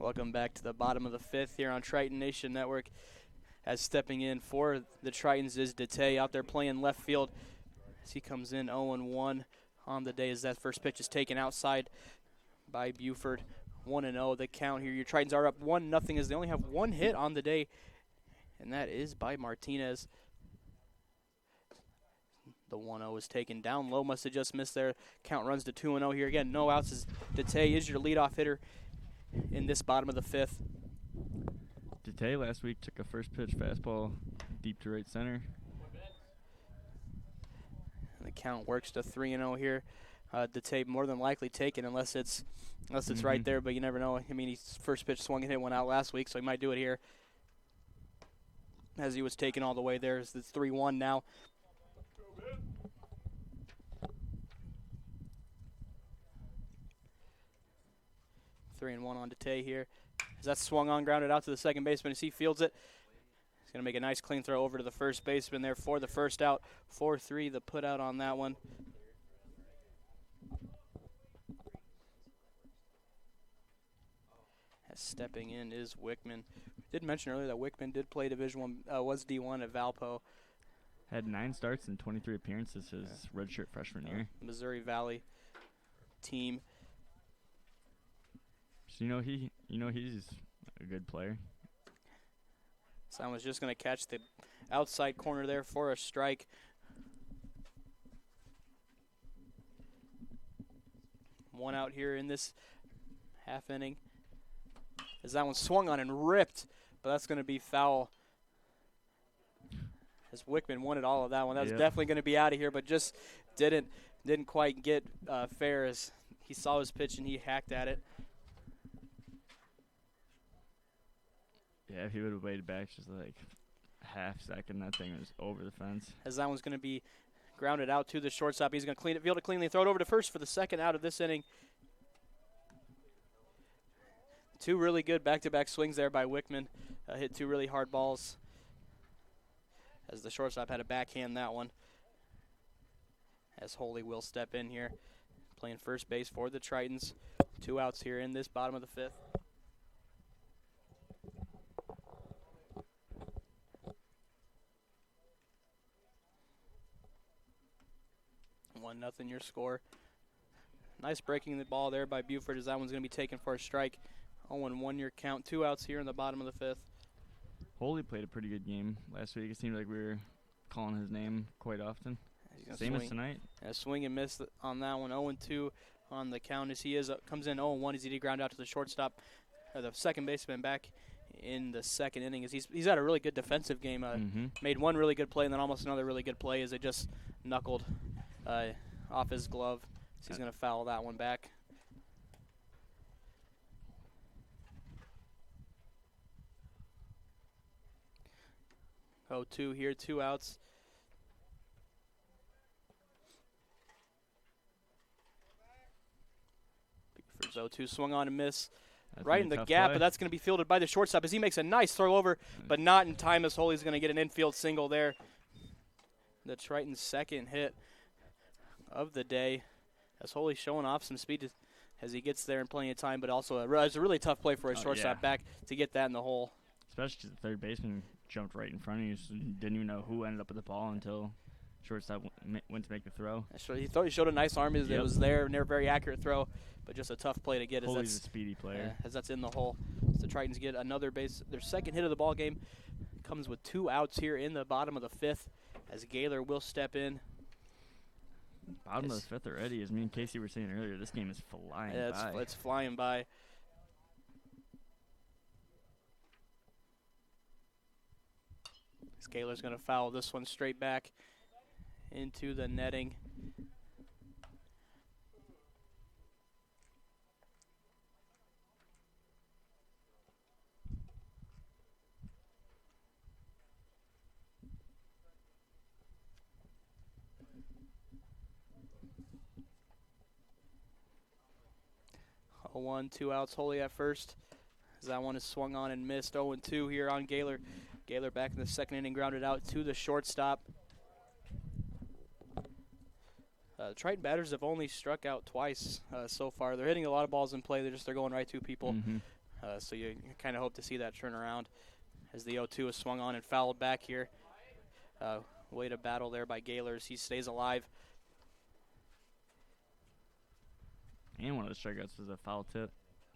Welcome back to the bottom of the fifth here on Triton Nation Network. As stepping in for the Tritons is Dete out there playing left field. As he comes in 0-1 on the day as that first pitch is taken outside by Buford. 1-0 the count here. Your Tritons are up 1-0 as they only have 1 hit on the day, and that is by Martinez. The 1-0 is taken down low. Must have just missed there. Count runs to 2-0 here. Again, no outs as Dete is your leadoff hitter in this bottom of the fifth. Dete last week took a first pitch fastball deep to right center. And the count works to 3-0 here. Dete more than likely taken unless it's right there, but you never know. I mean, his first pitch swung and hit one out last week, so he might do it here. As he was taken all the way there, it's 3-1 now. Three and 1 on Dete here. As that's swung on, grounded out to the second baseman as he fields it. He's going to make a nice clean throw over to the first baseman there for the first out. 4-3 the put out on that one. As Stepping in is Wickman. Did mention earlier that Wickman did play Division I, was D1 at Valpo. Had 9 starts and 23 appearances his redshirt freshman year. Missouri Valley team. So he's a good player. Someone's just going to catch the outside corner there for a strike. One out here in this half inning. As that one swung on and ripped, but that's going to be foul. As Wickman wanted all of that one. That was definitely going to be out of here, but just didn't quite get fair as he saw his pitch and he hacked at it. Yeah, if he would have waited back just like half second, that thing was over the fence. As that one's going to be grounded out to the shortstop. He's going to be able to cleanly throw it over to first for the second out of this inning. 2 really good back-to-back swings there by Wickman. Hit 2 really hard balls. As the shortstop had to backhand that one. As Holy will step in here, playing first base for the Tritons. 2 outs here in this bottom of the 5th. One nothing your score. Nice breaking the ball there by Buford as that one's going to be taken for a strike. 0-1 your count. 2 outs here in the bottom of the 5th. Holy played a pretty good game last week. It seemed like we were calling his name quite often. Same as tonight. Swing and miss on that one. 0-2 on the count as he comes in 0-1 as he did ground out to the shortstop. The second baseman back in the second inning as he's had a really good defensive game. Made one really good play and then almost another really good play as it just knuckled off his glove. So he's going to foul that one back. Oh, 2 here, 2 outs. Buford's 0-2 swung on and miss. Right in the gap, but that's going to be fielded by the shortstop as he makes a nice throw over, but not in time as Holy's going to get an infield single there. The Triton's second hit of the day as Holy's showing off some speed as he gets there in plenty of time, but also it's a really tough play for a shortstop back to get that in the hole. Especially because the third baseman jumped right in front of you, so you didn't even know who ended up with the ball until shortstop went to make the throw. He showed a nice arm as it was there, never very accurate throw, but just a tough play to get. Holy's a speedy player. As that's in the hole. So the Tritons get another base. Their second hit of the ball game comes with 2 outs here in the bottom of the 5th as Gaylor will step in. Bottom of the 5th already, as me and Casey were saying earlier, this game is flying by. It's flying by. Gaylor's going to foul this one straight back into the netting. A 1, 2 outs, Holy at first. As that one is swung on and missed. 0-2 here on Gaylor. Gaylor back in the second inning, grounded out to the shortstop. Triton batters have only struck out twice so far. They're hitting a lot of balls in play. They're going right to people. So you kind of hope to see that turn around as the 0-2 is swung on and fouled back here. Way to battle there by Gaylor as he stays alive. And one of the strikeouts was a foul tip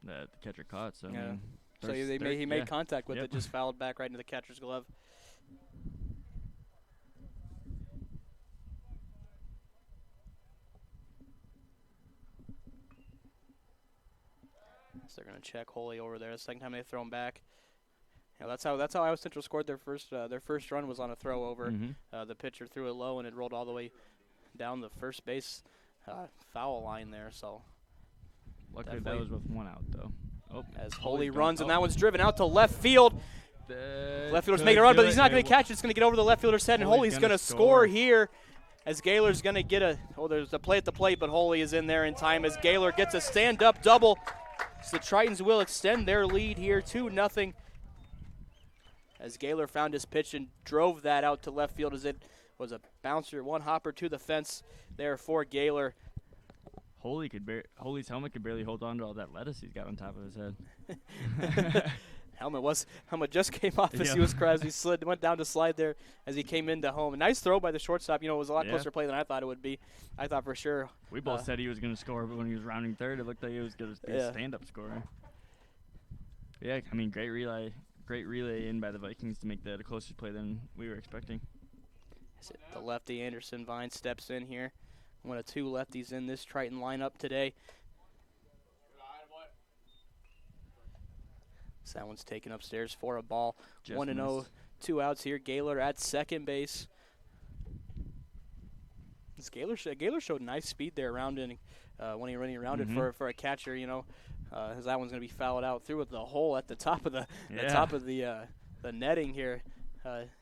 that the catcher caught. So, I mean, so he made contact with it, just fouled back right into the catcher's glove. So they're going to check Holy over there. The second time they throw him back. That's how Iowa Central scored their first run was on a throw over. The pitcher threw it low and it rolled all the way down the first base foul line there. So luckily that was with 1 out though. Oh, as Holy runs and that one's driven out to left field. Left fielder's making a run, but he's not going to catch it. It's going to get over the left fielder's head, and Holy's going to score here. As Gaylor's going to get there's a play at the plate, but Holy is in there in time as Gaylor gets a stand-up double. So the Tritons will extend their lead here 2-0. As Gaylor found his pitch and drove that out to left field as it was a bouncer, one hopper to the fence there for Gaylor. Holy's helmet could barely hold on to all that lettuce he's got on top of his head. Helmet just came off as he went down to slide there as he came into home. A nice throw by the shortstop. It was a lot closer play than I thought it would be. I thought for sure. We both said he was going to score, but when he was rounding third, it looked like he was going to be a stand-up scorer. Yeah, I mean, great relay in by the Vikings to make that a closer play than we were expecting. The lefty Anderson Vine steps in here. One of two lefties in this Triton lineup today. So that one's taken upstairs for a ball. 1-0, 2 outs here. Gaylor at second base. Gaylor showed nice speed there rounding when he running around it for a catcher. As that one's going to be fouled out through the hole at the top of the netting here.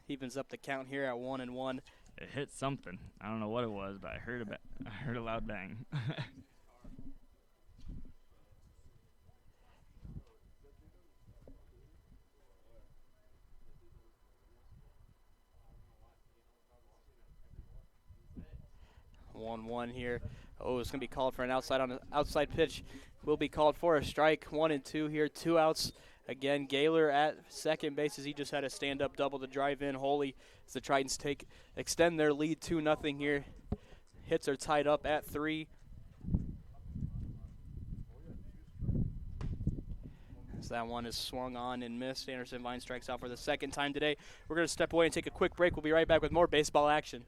Evens up the count here at 1-1. It hit something. I don't know what it was, but I heard a loud bang. 1-1 here. Oh, it's going to be called for an outside pitch. Will be called for a strike. 1-2 here. 2 outs. Again, Gaylor at second base as he just had a stand-up double to drive in Holy as the Tritons extend their lead 2-0 here. Hits are tied up at 3. As that one is swung on and missed. Anderson Vine strikes out for the second time today. We're going to step away and take a quick break. We'll be right back with more baseball action.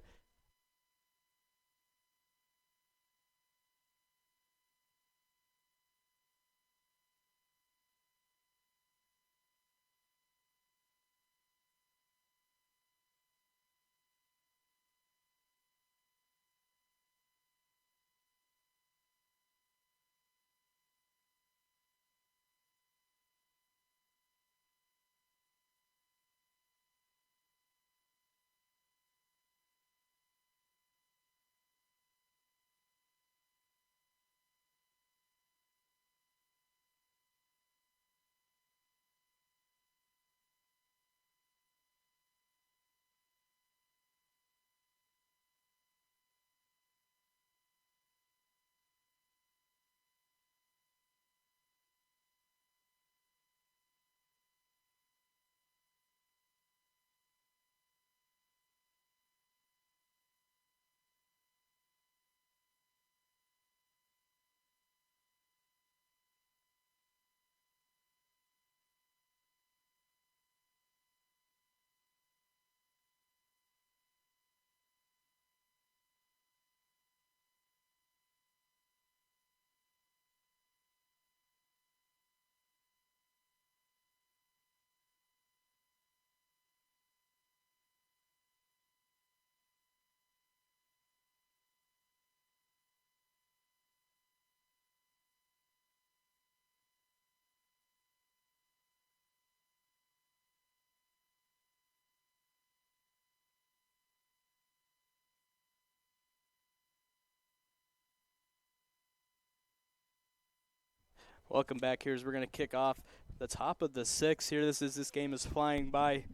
Welcome back here as we're going to kick off the top of the 6th here. This game is flying by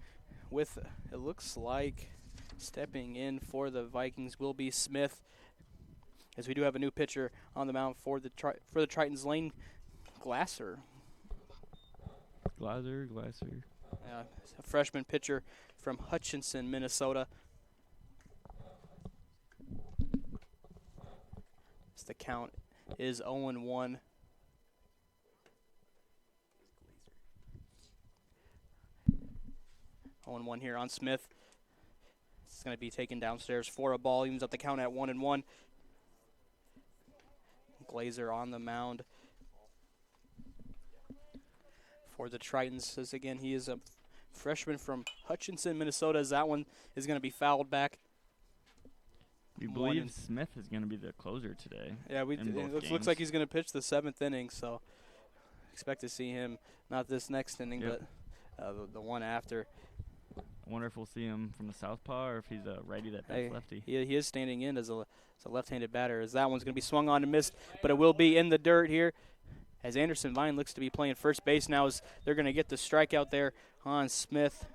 with, it looks like, stepping in for the Vikings will be Smith, as we do have a new pitcher on the mound for the Tritons, Lane Glasser. Glasser. A freshman pitcher from Hutchinson, Minnesota. As the count is 0-1. 0-1 here on Smith. It's going to be taken downstairs for a ball. Evens up the count at 1-1. Glazer on the mound for the Tritons. As again, he is a freshman from Hutchinson, Minnesota. As that one is going to be fouled back. We believe Smith is going to be the closer today. Yeah, it looks like he's going to pitch the 7th inning, so expect to see him not this next inning, but the one after. I wonder if we'll see him from the southpaw or if he's a righty that bats lefty. He is standing in as a left-handed batter, as that one's going to be swung on and missed, but it will be in the dirt here as Anderson Vine looks to be playing first base now, as they're going to get the strikeout there on Smith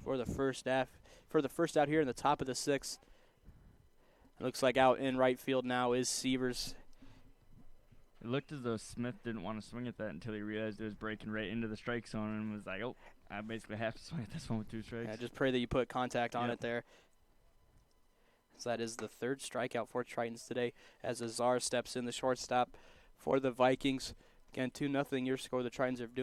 for the first out here in the top of the 6th. It looks like out in right field now is Sievers. It looked as though Smith didn't want to swing at that until he realized it was breaking right into the strike zone and was like, oh, I basically have to swing at this one with 2 strikes. Yeah, just pray that you put contact on it there. So that is the 3rd strikeout for Tritons today as Azar steps in, the shortstop for the Vikings. Again, 2-0 your score. The Tritons have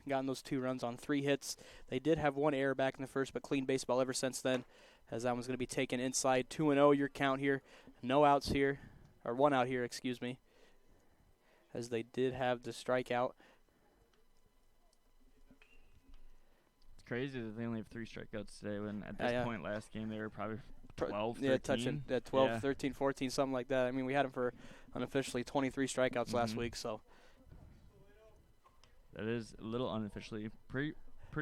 gotten those 2 runs on 3 hits. They did have 1 error back in the first, but clean baseball ever since then, as that one's going to be taken inside. 2-0 your count here. No outs here, or 1 out here, excuse me, as they did have the strikeout. It's crazy that they only have 3 strikeouts today when at this point last game they were probably 12, 13. Yeah, touching 12, 13, 14, something like that. I mean, we had them for unofficially 23 strikeouts last week, so. That is a little unofficially. Pretty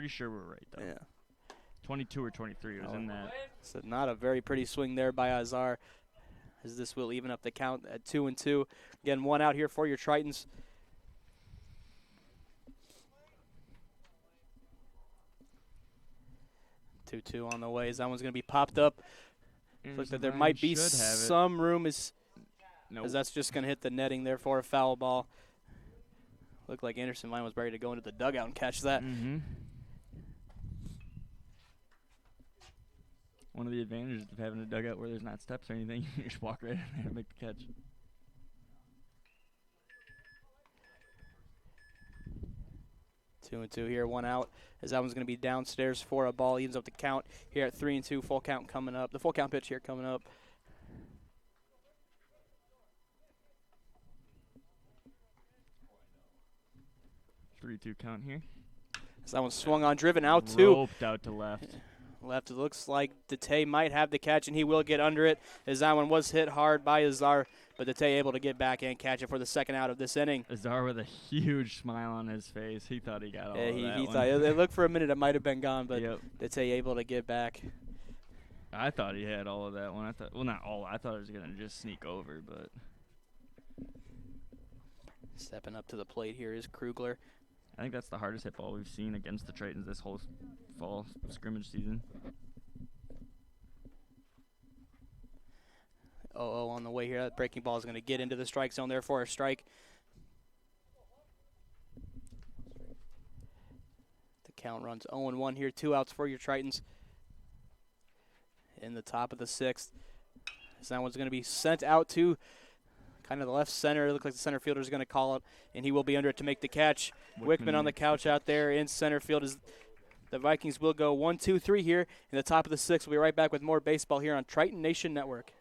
sure we're right, though. Yeah. 22 or 23 was in that. So not a very pretty swing there by Azar, as this will even up the count at 2-2. Again, 1 out here for your Tritons. Two on the way, as that one's going to be popped up. Looks like there might be some room, as that's just going to hit the netting there for a foul ball. Looked like Anderson Vine was ready to go into the dugout and catch that. One of the advantages of having a dugout where there's not steps or anything, you just walk right in there and make the catch. Two and two here, 1 out, as that one's going to be downstairs for a ball. Evens up the count here at 3-2. Full count coming up. The full count pitch here coming up. Three-two count here. So that one swung on, driven out too. Roped out to left. Left, it looks like Dete might have the catch, and he will get under it, as that one was hit hard by Azar, but Dete able to get back and catch it for the 2nd out of this inning. Azar with a huge smile on his face. He thought he got all of that he one. thought it looked for a minute it might have been gone, but Dete able to get back. I thought he had all of that one. Well, not all. I thought it was going to just sneak over, but. Stepping up to the plate here is Krugler. I think that's the hardest hit ball we've seen against the Tritons this whole fall scrimmage season. 0-0 on the way here. That breaking ball is going to get into the strike zone there for a strike. The count runs 0-1 here. 2 outs for your Tritons. In the top of the 6th. So that one's going to be sent out to kind of the left center. It looks like the center fielder is going to call it, and he will be under it to make the catch. Wickman on the couch out there in center field. Is the Vikings will go 1-2-3 here in the top of the 6th. We'll be right back with more baseball here on Triton Nation Network.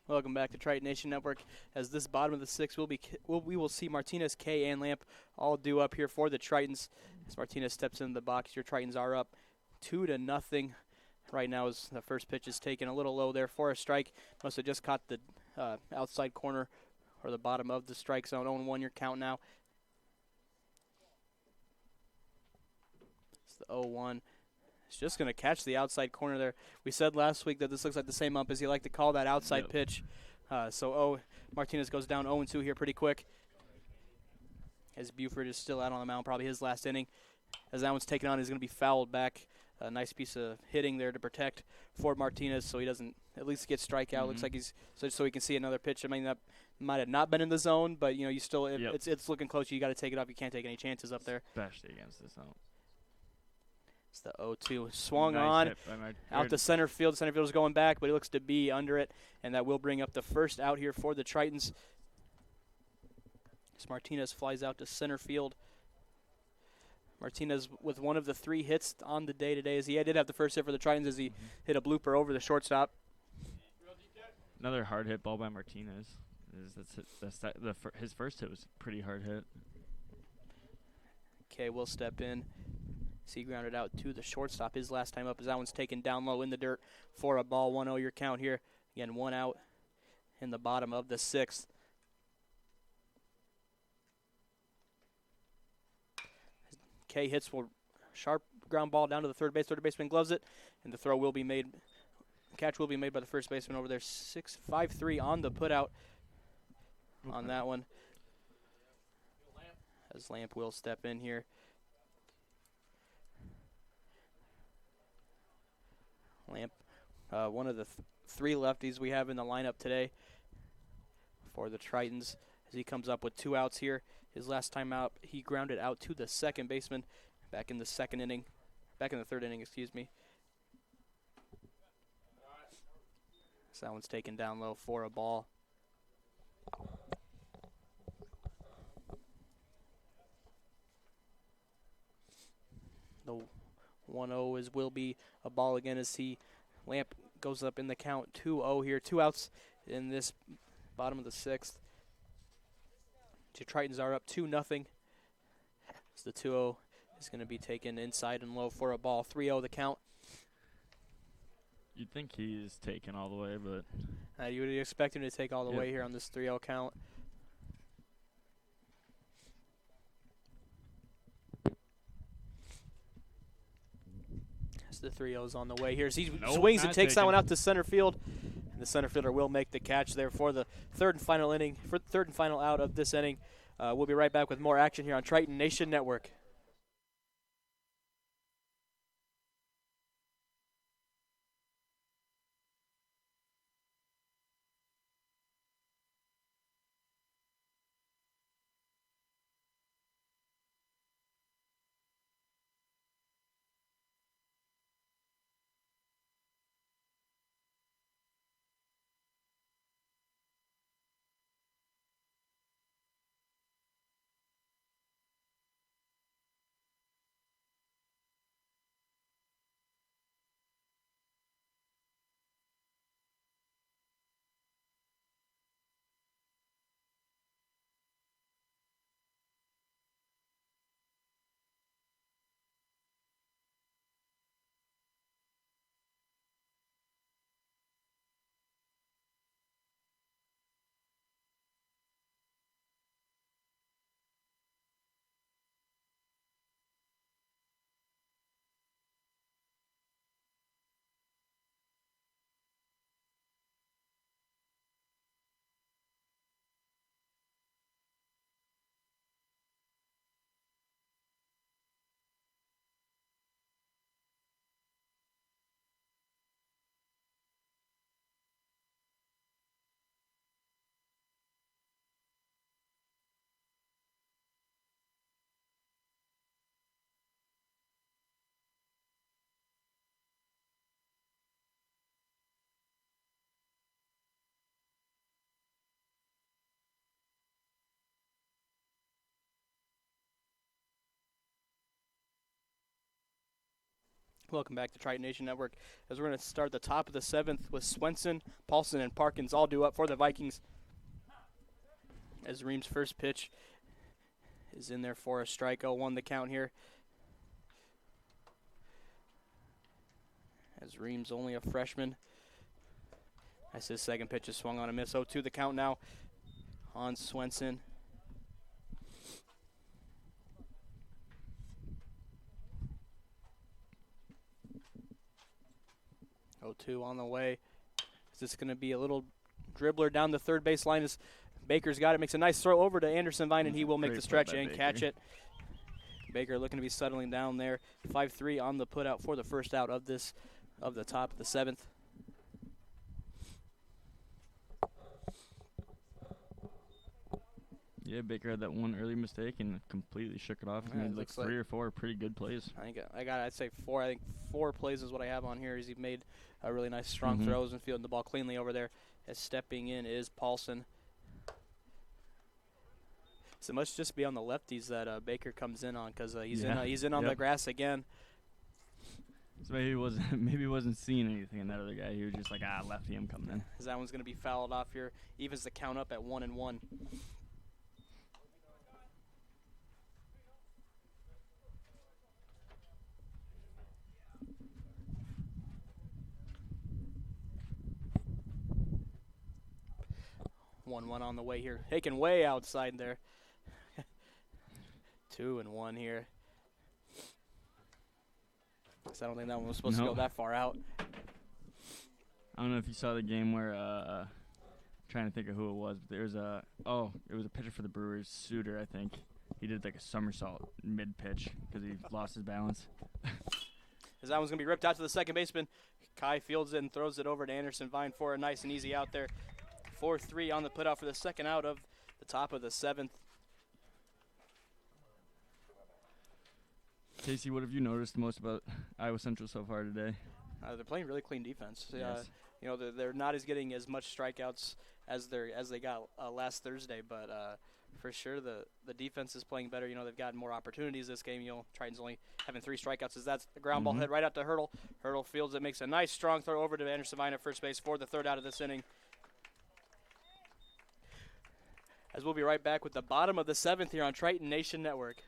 Welcome back to Triton Nation Network. As this bottom of the 6th, we will see Martinez, K, and Lamp all due up here for the Tritons. As Martinez steps into the box, your Tritons are up 2-0 right now. As the first pitch is taken a little low there for a strike. Must have just caught the outside corner or the bottom of the strike zone. 0-1 your count now. the 0-1. He's just going to catch the outside corner there. We said last week that this looks like the same ump as he liked to call that outside pitch. Martinez goes down 0-2 here pretty quick. As Buford is still out on the mound, probably his last inning. As that one's taken on, he's going to be fouled back. A nice piece of hitting there to protect Ford Martinez so he doesn't at least get strikeout. Looks like he's so he can see another pitch. I mean, that might have not been in the zone, but you still it's looking close. You got to take it off. You can't take any chances up there. Especially against this zone. It's the 0-2 swung Nice on hit by out to center field. Center field is going back, but he looks to be under it, and that will bring up the first out here for the Tritons. As Martinez flies out to center field. Martinez with one of the 3 hits on the day today, as he did have the first hit for the Tritons as he hit a blooper over the shortstop. Another hard hit ball by Martinez. His first hit was a pretty hard hit. Okay, we'll step in. He grounded out to the shortstop his last time up as that one's taken down low in the dirt for a ball. 1-0 your count here. Again, 1 out in the bottom of the 6th. K hits will sharp ground ball down to the third base. Third baseman gloves it, and the throw will be made. Catch will be made by the first baseman over there. 5-3 on the putout on that one. As Lamp will step in here. Lamp, one of the 3 lefties we have in the lineup today for the Tritons. As he comes up with 2 outs here. His last time out, he grounded out to the second baseman back in the third inning, excuse me. So that one's taken down low for a ball. The 1-0 will be a ball again as Lamp goes up in the count 2-0 here. 2 outs in this bottom of the 6th. The Tritons are up 2-0. As the 2-0 is going to be taken inside and low for a ball. 3-0 the count. You'd think he's taken all the way, but You would expect him to take all the way here on this 3-0 count. As the 3-0's on the way here. As he swings and takes that one out to center field. And the center fielder will make the catch there for the third and final out of this inning. We'll be right back with more action here on Triton Nation Network. Welcome back to Triton Nation Network as we're going to start the top of the 7th with Swenson, Paulson, and Parkins all due up for the Vikings. As Reams' first pitch is in there for a strike. 0-1 the count here. As Reams only a freshman. As his second pitch is swung on a miss. 0-2 the count now on Swenson. 0-2 on the way. Is this going to be a little dribbler down the third base line? As Baker's got it, makes a nice throw over to Anderson Vine, and he will make the stretch and catch it. Baker looking to be settling down there. 5-3 on the putout for the first out of the top of the seventh. Yeah, Baker had that one early mistake and completely shook it off. He made like 3 or 4 pretty good plays. I'd say 4. I think 4 plays is what I have on here. Is he made a really nice strong throws and fielding the ball cleanly over there. As stepping in is Paulson. So it must just be on the lefties that Baker comes in on, because he's in on the grass again. So maybe he wasn't seeing anything in that other guy. He was just like, lefty, I'm coming in. As that one's going to be fouled off here. Evens the count up at 1-1. One on the way here, taken way outside there. 2-1 here. I don't think that one was supposed to go that far out. I don't know if you saw the game where trying to think of who it was, but there's it was a pitcher for the Brewers, Suter, I think. He did like a somersault mid-pitch because he lost his balance. As that one's going to be ripped out to the second baseman. Kai fields it and throws it over to Anderson Vine for a nice and easy out there. 4-3 on the putout for the second out of the top of the seventh. Casey, what have you noticed the most about Iowa Central so far today? They're playing really clean defense. Yes. They're not getting as much strikeouts as they got last Thursday, but for sure the defense is playing better. They've gotten more opportunities this game. Triton's only having 3 strikeouts. As that's the ground ball hit right out to Hurdle. Hurdle fields it, makes a nice strong throw over to Anderson Vine at first base for the third out of this inning. As we'll be right back with the bottom of the seventh here on Triton Nation Network.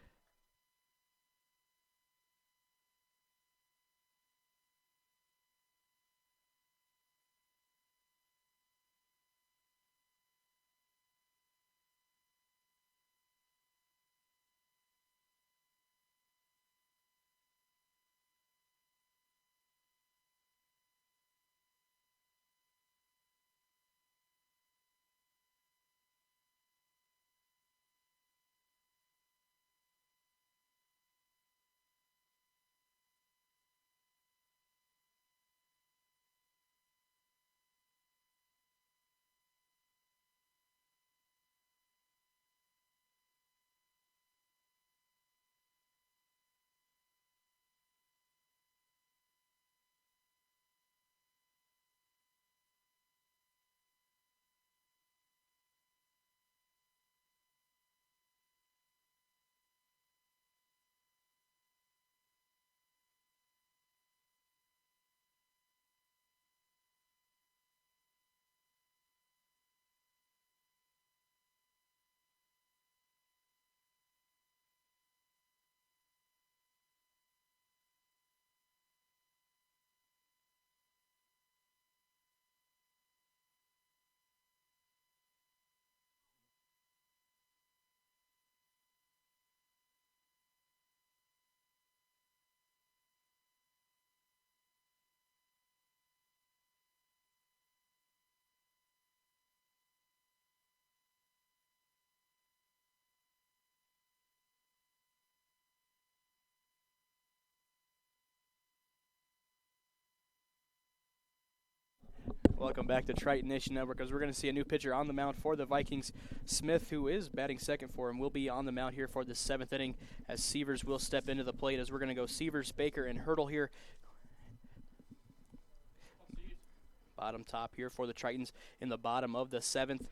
Welcome back to Triton Nation Network, as we're going to see a new pitcher on the mound for the Vikings. Smith, who is batting second for him, will be on the mound here for the seventh inning, as Severs will step into the plate. As we're going to go Severs, Baker, and Hurdle here. Bottom top here for the Tritons in the bottom of the seventh.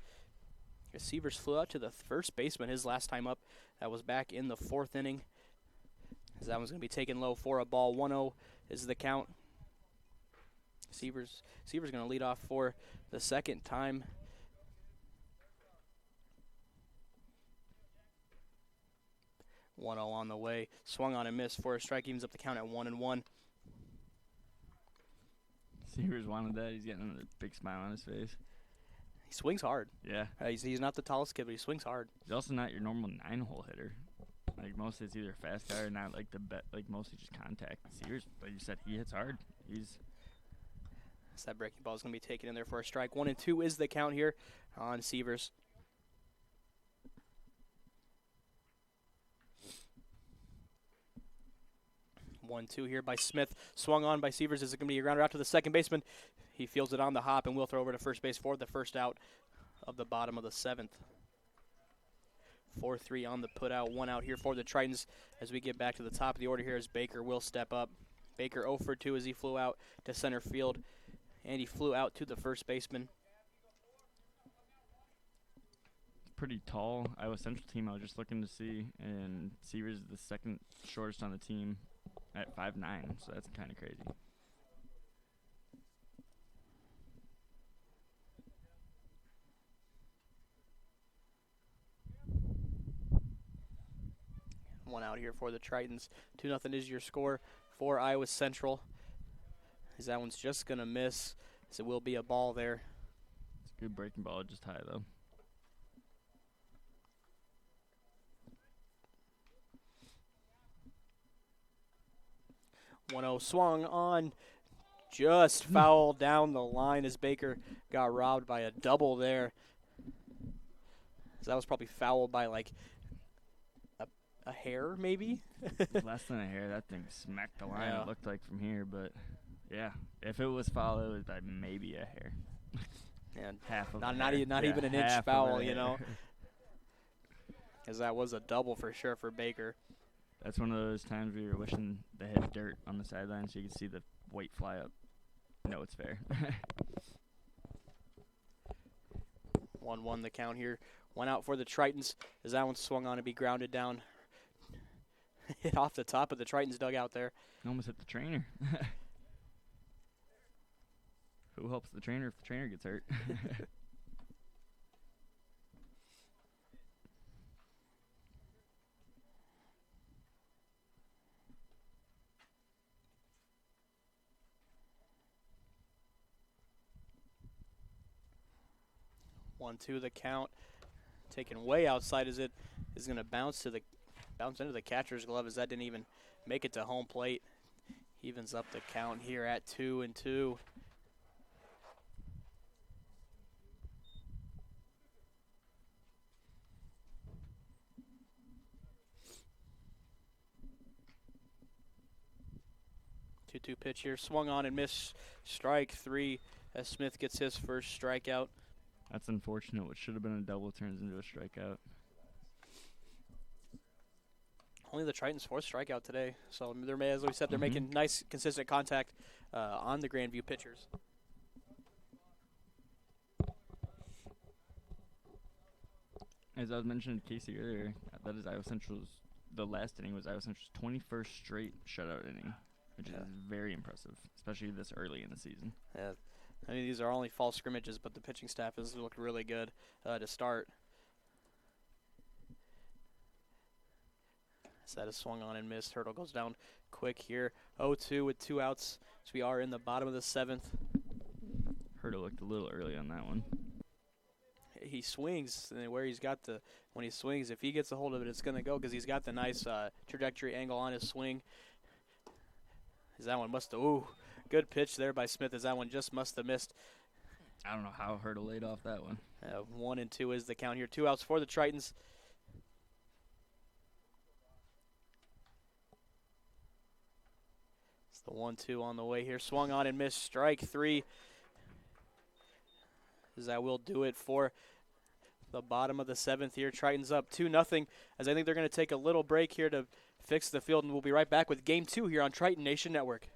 As Severs flew out to the first baseman his last time up. That was back in the fourth inning. As that one's going to be taken low for a ball. 1-0 is the count. Severs going to lead off for the second time. (1-0) on the way. Swung on and missed for a strike. Evens up the count at 1-1. Severs wanted that. He's getting a big smile on his face. He swings hard. Yeah. He's not the tallest kid, but he swings hard. He's also not your normal 9-hole hitter. Like mostly it's either a fast guy or not mostly just contact. Severs, like you said, he hits hard. So that breaking ball is going to be taken in there for a strike. 1-2 is the count here on Sievers. 1-2 here by Smith. Swung on by Sievers. Is it going to be a grounder out to the second baseman? He fields it on the hop and will throw over to first base for the first out of the bottom of the 7th. 4-3 on the put out. 1 out here for the Tritons as we get back to the top of the order here as Baker will step up. Baker 0 for 2 as he flew out to center field. And he flew out to the first baseman. Pretty tall Iowa Central team I was just looking to see, and Sievers is the second shortest on the team at 5'9", so that's kind of crazy. One out here for the Tritons. 2-0 is your score for Iowa Central. As that one's just going to miss, as it will be a ball there. It's a good breaking ball, just high though. One-0 swung on, just foul down the line as Baker got robbed by a double there. So that was probably fouled by like a hair, maybe? Less than a hair. That thing smacked the line, Yeah. it looked like from here, but yeah, if it was foul, it was by maybe a hair. And Half of not even an inch foul, you know, as that was a double for sure for Baker. That's one of those times where you're wishing they had dirt on the sideline so you could see the weight fly up. No, it's fair. 1-1 the count here. 1 out for the Tritons as that one swung on to be grounded down. Hit off the top of the Tritons dugout there. Almost hit the trainer. Who helps the trainer if the trainer gets hurt? 1-2 the count. Taken way outside as it is going to bounce into the catcher's glove as that didn't even make it to home plate. Evens up the count here at 2-2. Two pitch here, swung on and missed. Strike 3 as Smith gets his first strikeout. That's unfortunate. What should have been a double turns into a strikeout. Only the Tritons' 4th strikeout today. So they're, as we said, they're making nice, consistent contact on the Grandview pitchers. As I was mentioning to Casey earlier, that is Iowa Central's. The last inning was Iowa Central's 21st straight shutout inning, which is very impressive, especially this early in the season. Yeah. I mean, these are only fall scrimmages, but the pitching staff has looked really good to start. So that is swung on and missed. Hurdle goes down quick here. 0-2 with 2 outs. So we are in the bottom of the 7th. Hurdle looked a little early on that one. He swings, and where he's got the, when he swings, if he gets a hold of it, it's going to go because he's got the nice trajectory angle on his swing. As that one must have, good pitch there by Smith as that one just must have missed. I don't know how Hurdle laid off that one. 1-2 is the count here. 2 outs for the Tritons. It's the 1-2 on the way here. Swung on and missed. Strike 3. As that will do it for the bottom of the 7th here. Tritons up 2-0 as I think they're going to take a little break here to fix the field, and we'll be right back with Game 2 here on Triton Nation Network.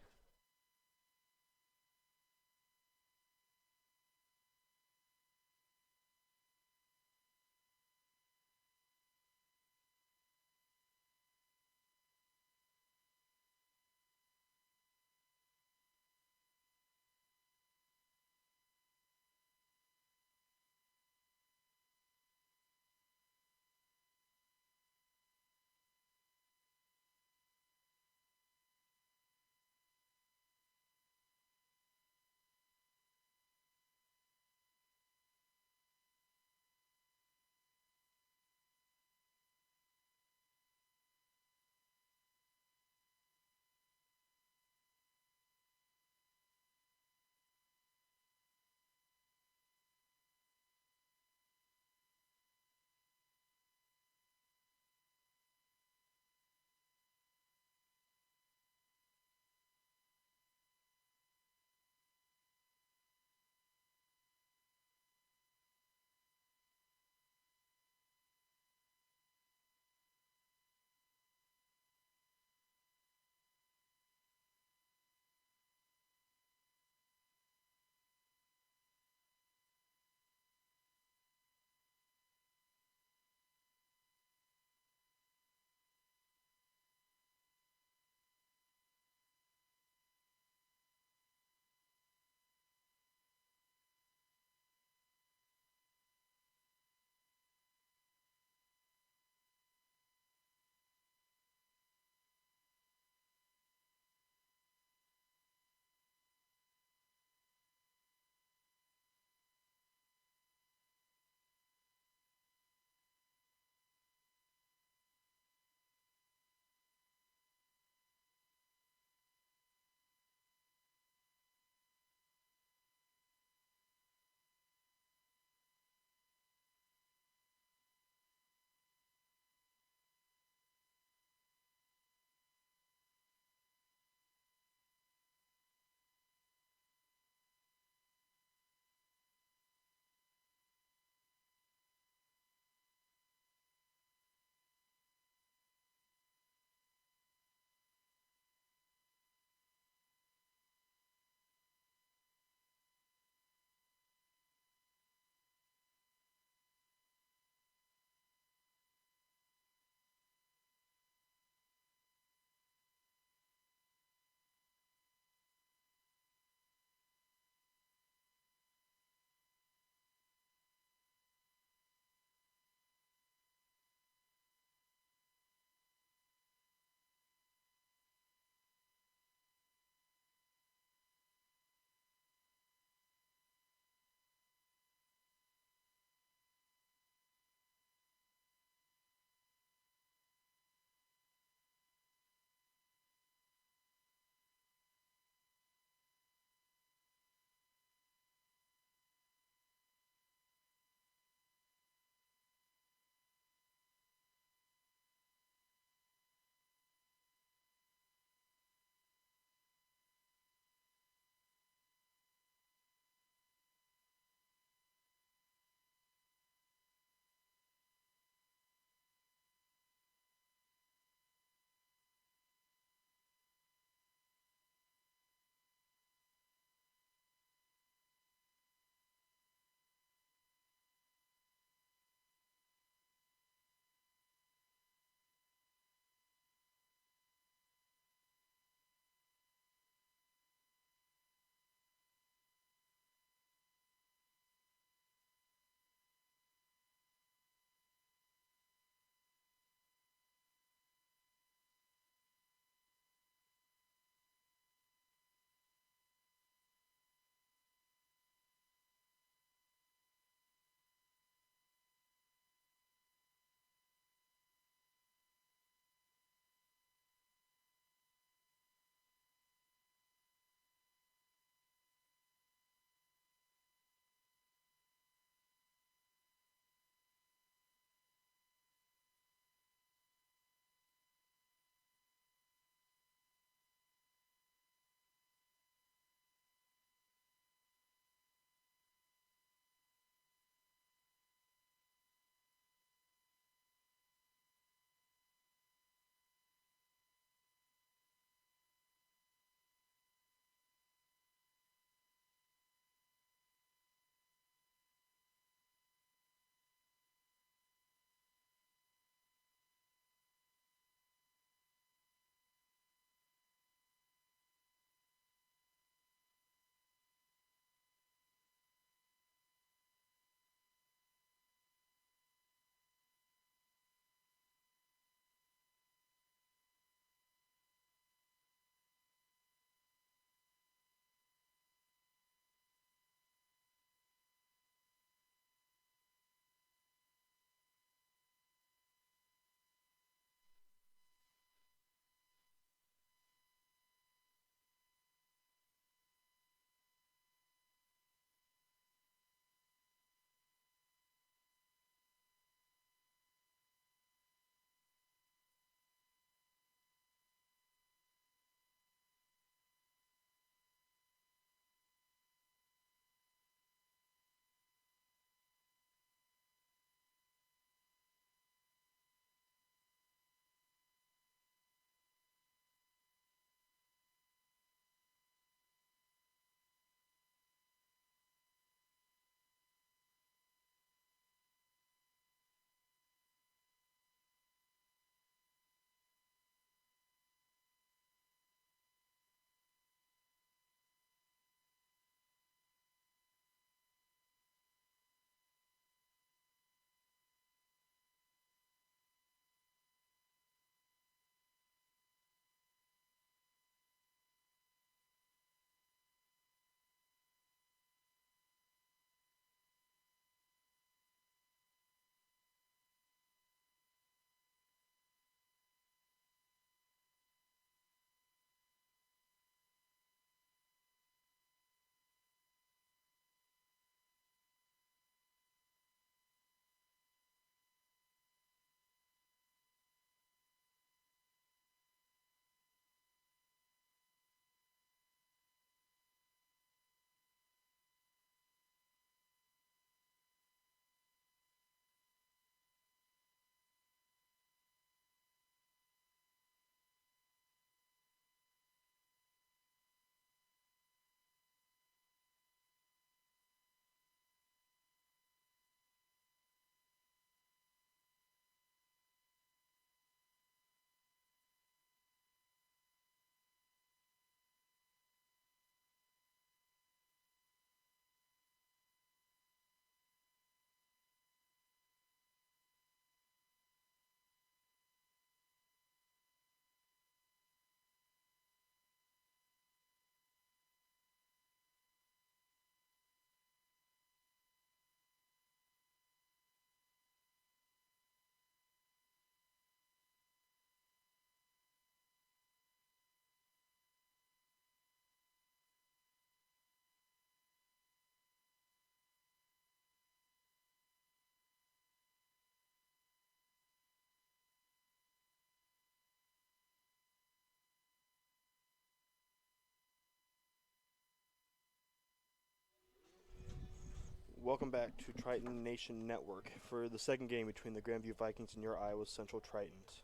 Welcome back to Triton Nation Network for the second game between the Grandview Vikings and your Iowa Central Tritons.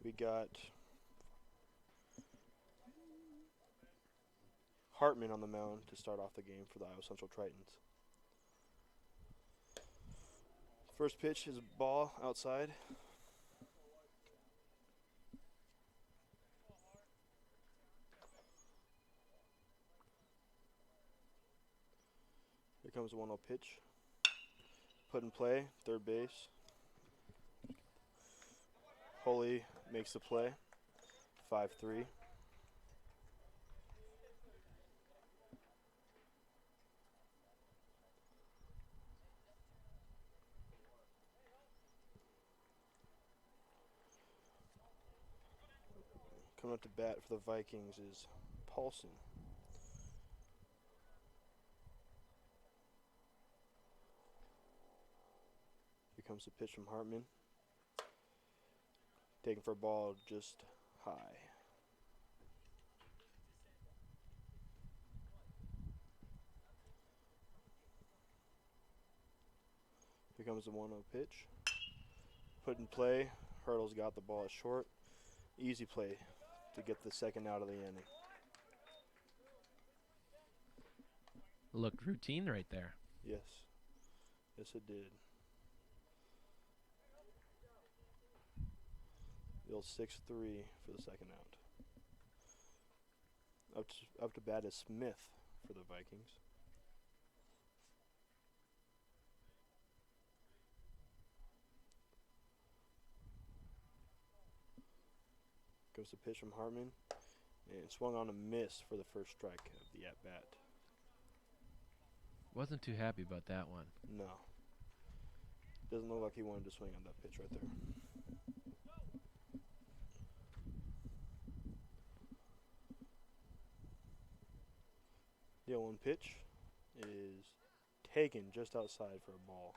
We got Hartman on the mound to start off the game for the Iowa Central Tritons. First pitch is a ball outside. Here comes a 1-0 pitch. Put in play, third base. Holy makes the play, 5-3. Coming up to bat for the Vikings is Paulson. Here comes the pitch from Hartman. Taken for a ball just high. Here comes the 1-0 pitch. Put in play. Hurdle's got the ball at short. Easy play to get the second out of the inning. Looked routine right there. Yes. Yes, it did. The old 6-3 for the second out. Up to bat is Smith for the Vikings. Goes the pitch from Hartman, and swung on a miss for the first strike of the at-bat. Wasn't too happy about that one. No. Doesn't look like he wanted to swing on that pitch right there. The 0-1 pitch is taken just outside for a ball.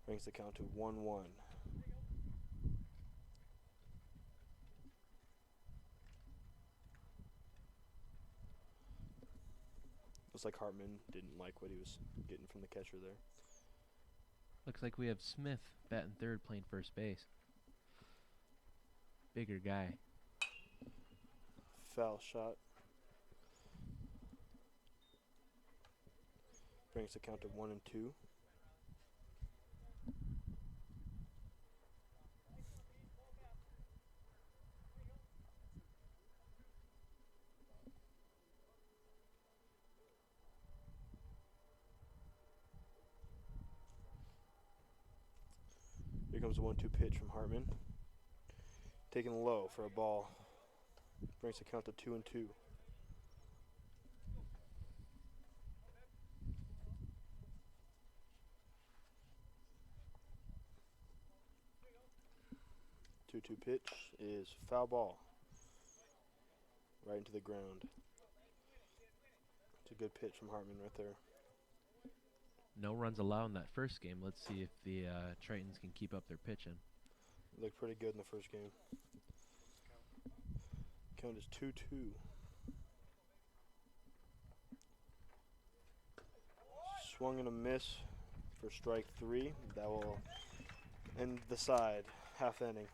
Brings the count to 1-1. Looks like Hartman didn't like what he was getting from the catcher there. Looks like we have Smith batting third, playing first base. Bigger guy. Foul shot. Brings the count to 1-2. Here comes a 1-2 pitch from Hartman. Taken low for a ball. Brings the count to 2-2. Two pitch is foul ball. Right into the ground. It's a good pitch from Hartman right there. No runs allowed in that first game. Let's see if the Tritons can keep up their pitching. Looked pretty good in the first game. Count is 2-2. Swung and a miss for strike 3. That will end the side, half inning.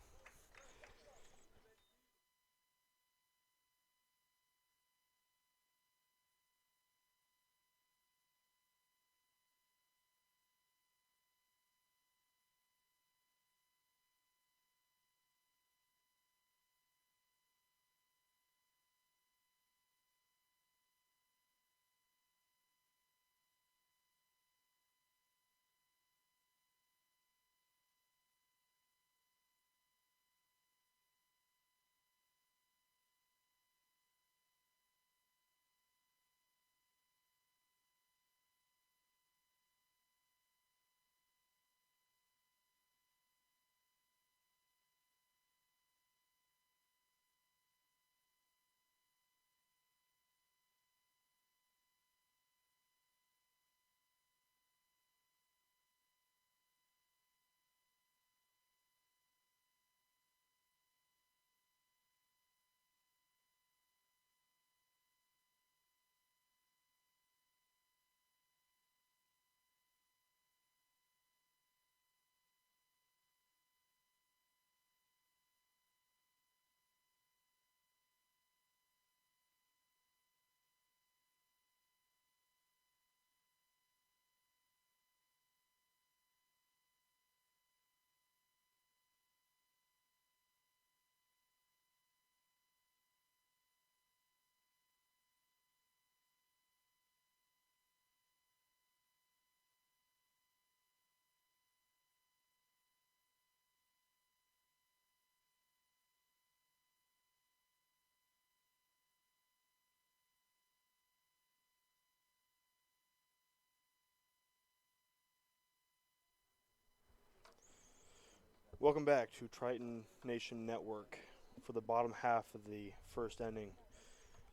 Welcome back to Triton Nation Network for the bottom half of the first inning.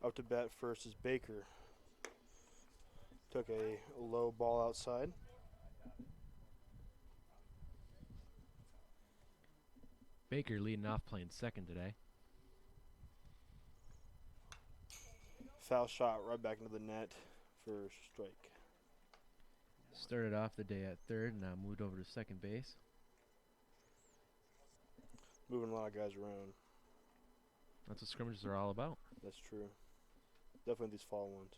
Up to bat first is Baker. Took a low ball outside. Baker leading off playing second today. Foul shot right back into the net for strike. Started off the day at third, now moved over to second base. Moving a lot of guys around. That's what scrimmages are all about. That's true. Definitely these fall ones.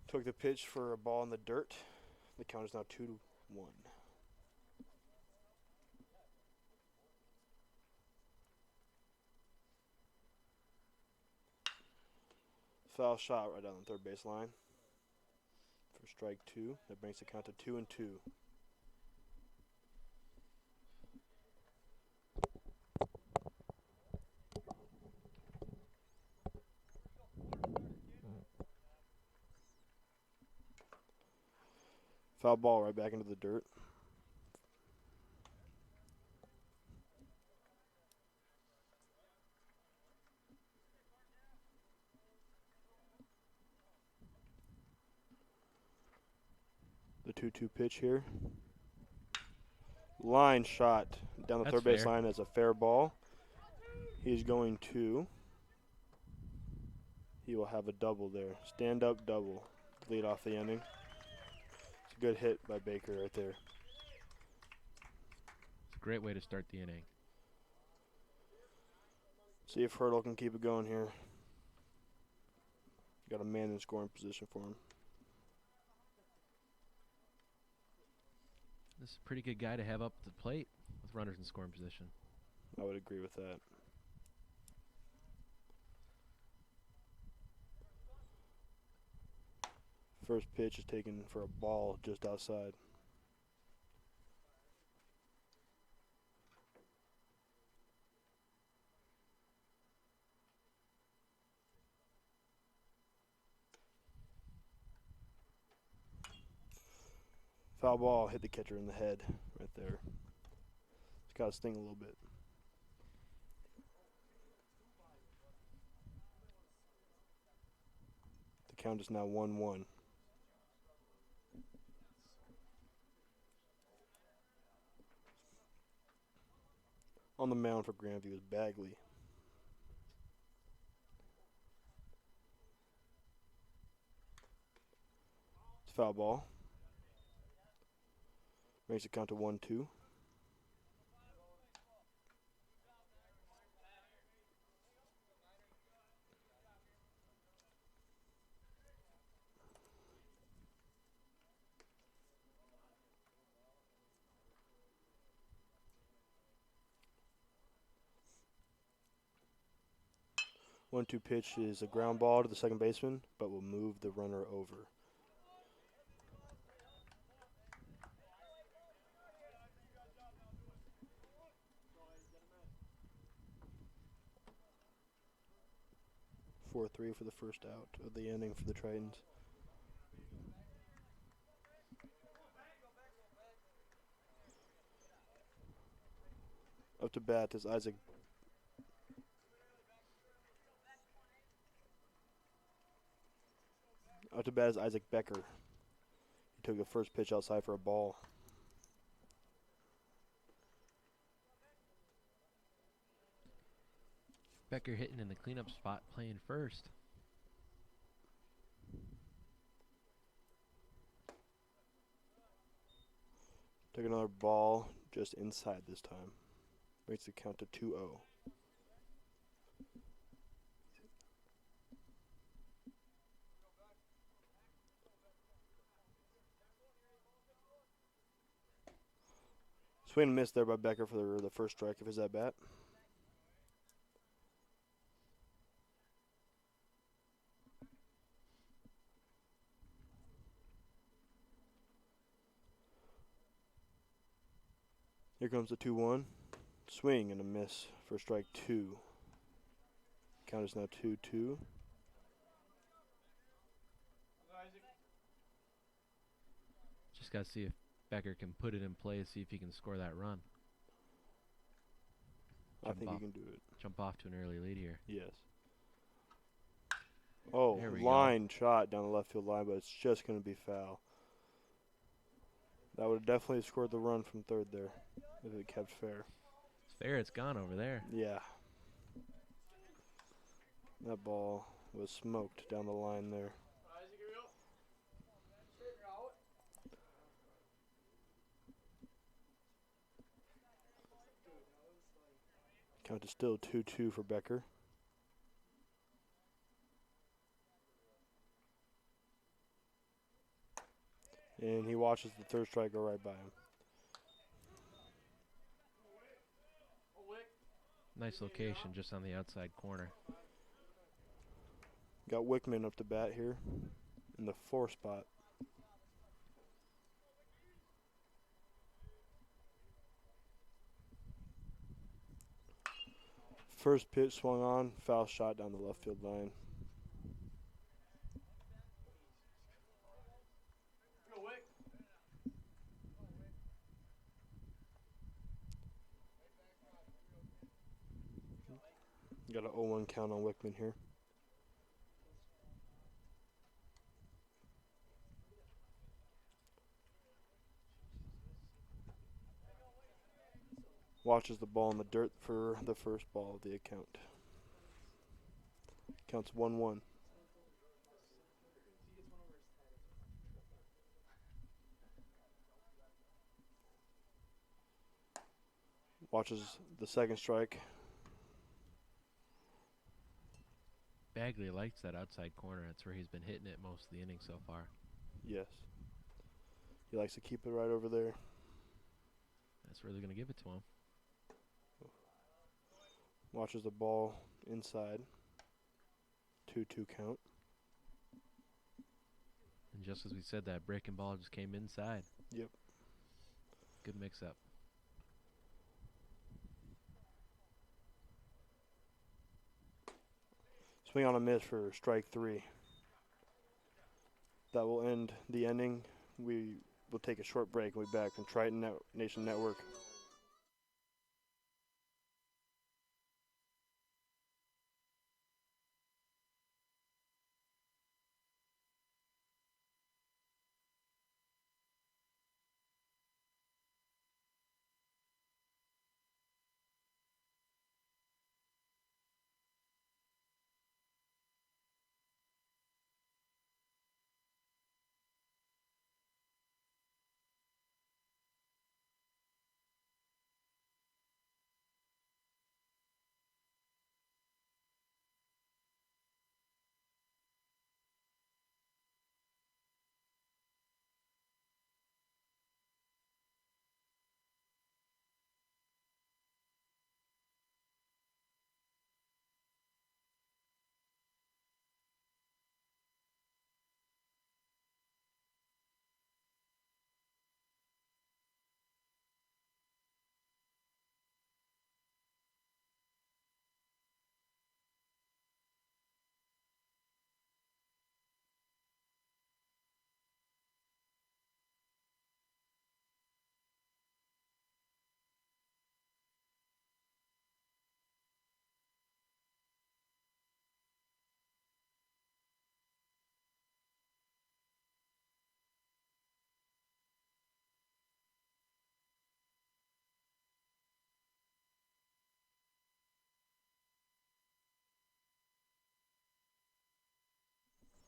Took the pitch for a ball in the dirt. The count is now 2-1. Foul shot right down the third base line for strike 2. That brings the count to 2-2. Foul ball right back into the dirt. The 2-2 pitch here. Line shot down the That's third base fair. line as a fair ball. He's going to. He will have a double there. Stand up double to lead off the inning. It's a good hit by Baker right there. It's a great way to start the inning. See if Hurdle can keep it going here. Got a man in scoring position for him. This is a pretty good guy to have up at the plate with runners in scoring position. I would agree with that. First pitch is taken for a ball just outside. Foul ball hit the catcher in the head right there. It's got to sting a little bit. The count is now 1-1. On the mound for Grandview is Bagley. It's foul ball. Makes it count to 1-2. One-two pitch is a ground ball to the second baseman, but will move the runner over. (4-3) for the first out of the inning for the Tritons. Up to bat is Isaac. Up to bat is Isaac Becker. He took the first pitch outside for a ball. Becker hitting in the cleanup spot, playing first. Took another ball just inside this time. Makes the count to 2-0. Swing and miss there by Becker for the first strike of his at bat. Here comes the 2-1. Swing and a miss for strike 2. Count is now 2-2. Just got to see if Becker can put it in play, see if he can score that run. I think he can do it. Jump off to an early lead here. Yes. Oh, There we line shot down the left field line, but it's just going to be foul. That would have definitely scored the run from third there if it kept fair. It's fair. It's gone over there. Yeah. That ball was smoked down the line there. Count is still 2-2 for Becker. And he watches the third strike go right by him. Nice location just on the outside corner. Got Wickman up to bat here in the 4 spot. First pitch swung on, foul shot down the left field line. Got an 0-1 count on Wickman here. Watches the ball in the dirt for the first ball of the account. Counts 1-1. Watches the second strike. Bagley likes that outside corner. That's where he's been hitting it most of the inning so far. Yes. He likes to keep it right over there. That's where they're going to give it to him. Watches the ball inside. 2-2 count. And just as we said, that breaking ball just came inside. Yep. Good mix-up. Swing on a miss for strike 3. That will end the inning. We will take a short break and we'll be back from Triton Nation Network.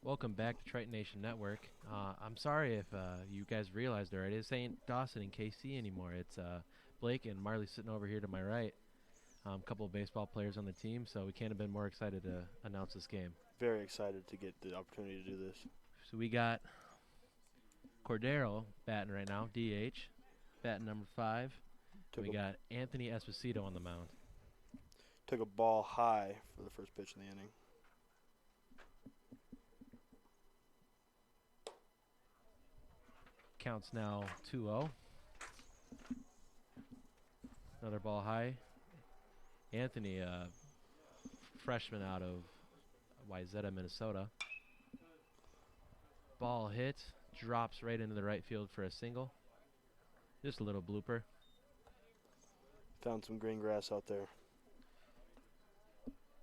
Welcome back to Triton Nation Network. I'm sorry if you guys realized already, this ain't Dawson and KC anymore. It's Blake and Marley sitting over here to my right. A couple of baseball players on the team, so we can't have been more excited to announce this game. Very excited to get the opportunity to do this. So we got Cordero batting right now, DH, batting number 5. We got Anthony Esposito on the mound. Took a ball high for the first pitch in the inning. Counts now 2-0. Another ball high. Anthony, freshman out of Wayzata, Minnesota. Ball hit, drops right into the right field for a single. Just a little blooper. Found some green grass out there.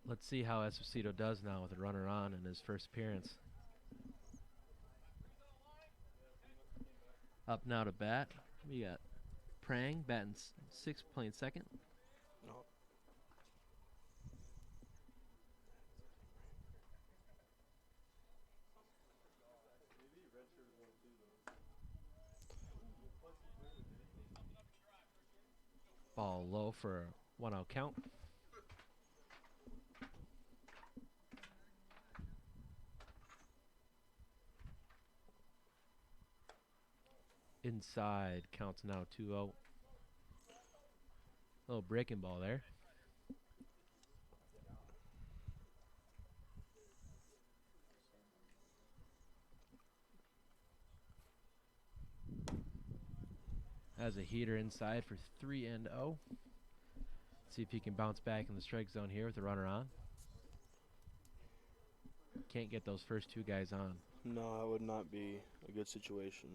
Let's see how Esposito does now with a runner on in his first appearance. Up now to bat. We got Prang batting sixth, playing second. No. Ball low for a 1-out count. Inside, counts now 2-0. Little breaking ball there. Has a heater inside for 3-0. See if he can bounce back in the strike zone here with the runner on. Can't get those first two guys on. No, that would not be a good situation.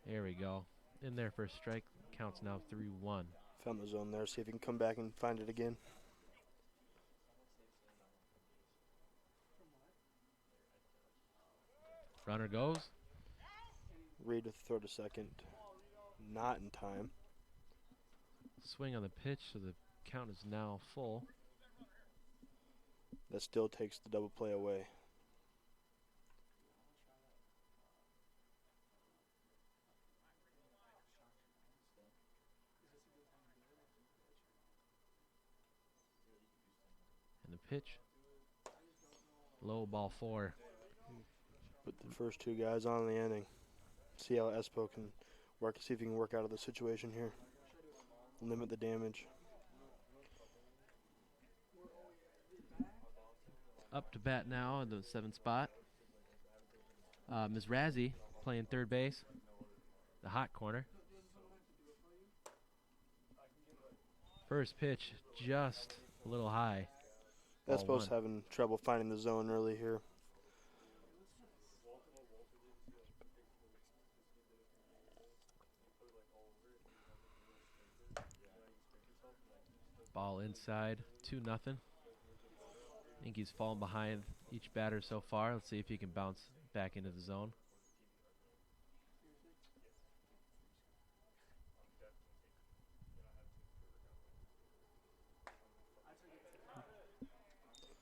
There we go. In there for a strike. Counts now 3-1. Found the zone there. See if he can come back and find it again. Runner goes. Reed to throw to second. Not in time. Swing on the pitch, so the count is now full. That still takes the double play away. And the pitch. Low, ball 4. Put the first two guys on in the inning. See how Espo can work. See if he can work out of the situation here. Limit the damage. Up to bat now in the 7th spot. Ms. Razzie playing third base. The hot corner. First pitch just a little high. Ball Espo's 1. having trouble finding the zone early here. Ball inside, 2-0. I think he's fallen behind each batter so far. Let's see if he can bounce back into the zone.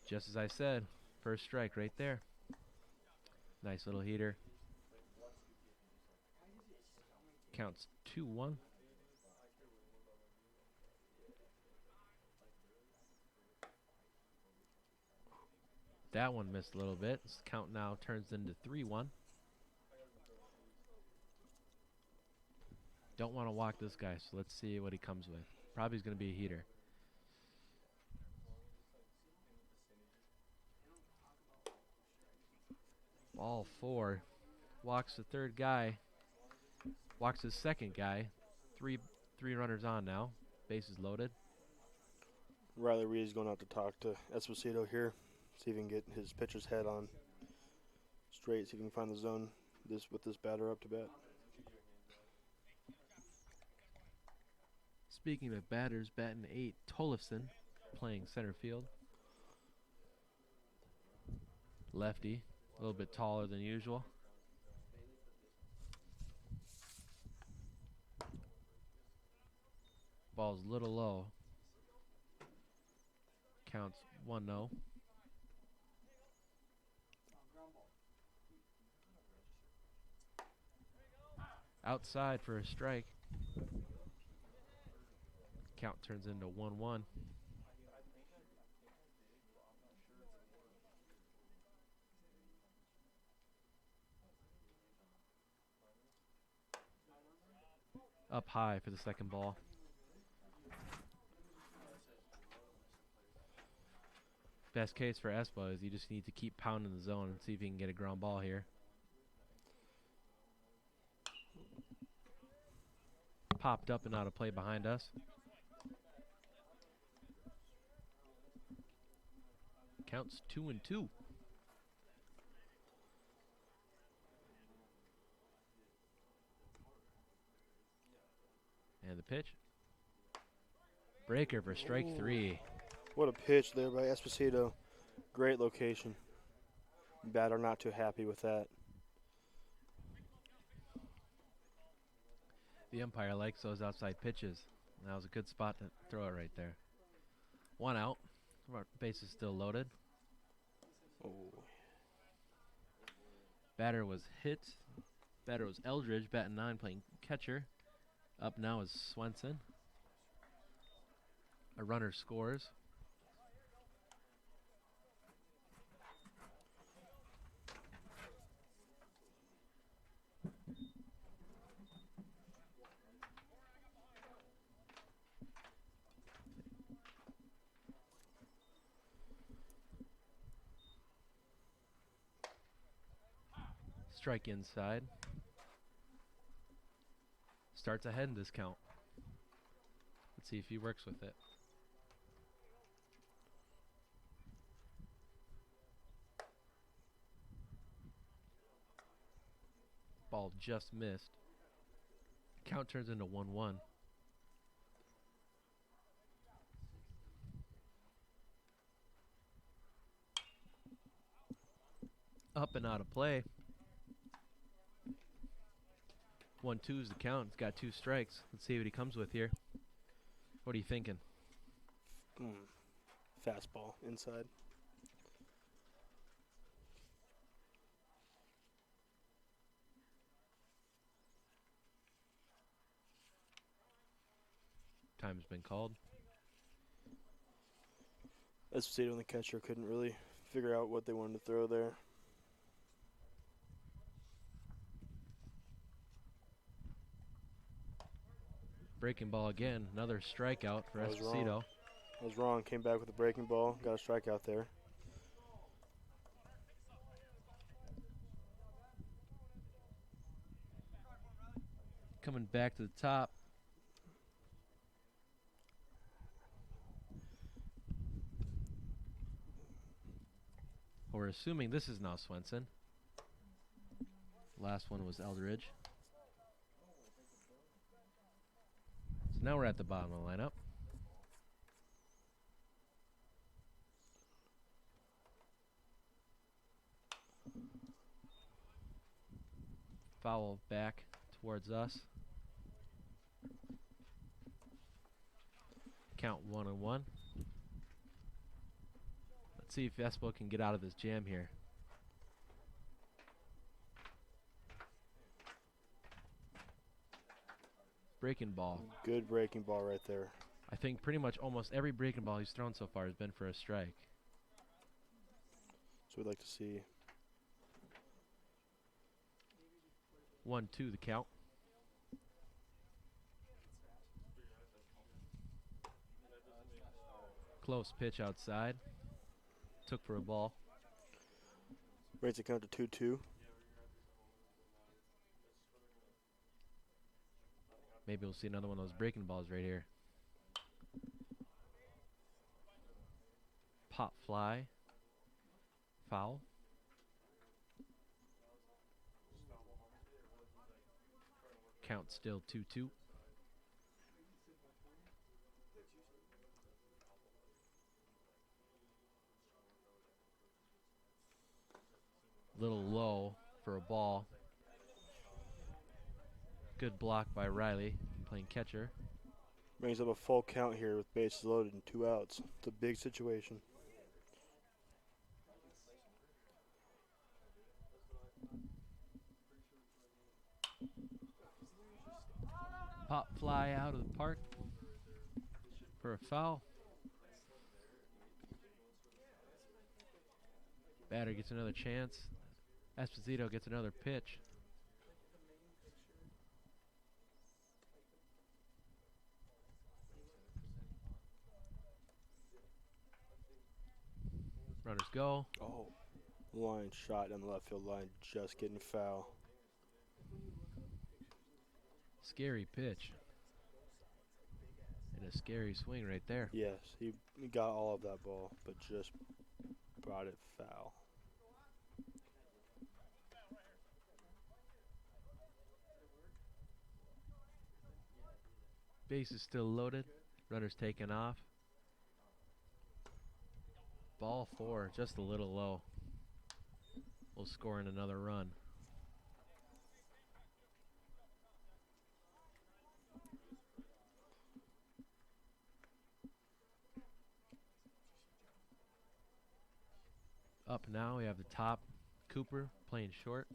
Just as I said, first strike right there. Nice little heater. Counts 2-1. That one missed a little bit. This count now turns into 3-1. Don't want to walk this guy, so let's see what he comes with. Probably is going to be a heater. Ball 4. Walks the third guy. Walks his second guy. Three runners on now. Bases loaded. Riley Reed's going out to talk to Esposito here. See if he can get his pitcher's head on straight. See if he can find the zone with this batter up to bat. Speaking of batters, batting 8, Tollefson playing center field. Lefty, a little bit taller than usual. Ball's a little low. Counts 1-0. Outside for a strike. Count turns into 1-1. Up high for the second ball. Best case for Espo is you just need to keep pounding the zone and see if you can get a ground ball here. Popped up and out of play behind us. Counts 2-2. pitch. Breaker for strike Ooh. 3. What a pitch there by Esposito. Great location. Batter not too happy with that. The umpire likes those outside pitches. That was a good spot to throw it right there. 1 out. Base is still loaded. Oh. Batter was hit. Batter was Eldridge, batting 9, playing catcher. Up now is Swenson. A runner scores. Strike inside. Starts ahead in this count. Let's see if he works with it. Ball just missed. Count turns into 1-1. Up and out of play. 1-2 is the count. He's got 2 strikes. Let's see what he comes with here. What are you thinking? Fastball inside. Time's been called. Esposito and the catcher couldn't really figure out what they wanted to throw there. Breaking ball again. Another strikeout for I was Esposito. wrong. I was wrong. Came back with a breaking ball. Got a strikeout there. Coming back to the top. We're assuming this is now Swenson. Last one was Eldridge. So now we're at the bottom of the lineup. Foul back towards us. Count 1-1. Let's see if Espo can get out of this jam here. Breaking ball. Good breaking ball right there. I think pretty much almost every breaking ball he's thrown so far has been for a strike. So we'd like to see. 1-2 the count. Close pitch outside. Took for a ball. Rates the count to 2-2. Maybe we'll see another one of those breaking balls right here. Pop fly. Foul. Count still 2-2. Little low for a ball. Good block by Riley, playing catcher. Brings up a full count here with bases loaded and 2 outs. It's a big situation. Pop fly out of the park for a foul. Batter gets another chance. Esposito gets another pitch. Runners go. Oh, line shot on the left field line, just getting foul. Scary pitch. And a scary swing right there. Yes, he got all of that ball, but just brought it foul. Bases still loaded. Runners taken off. Ball 4, just a little low. We'll score in another run. Up now, we have the top. Cooper playing short.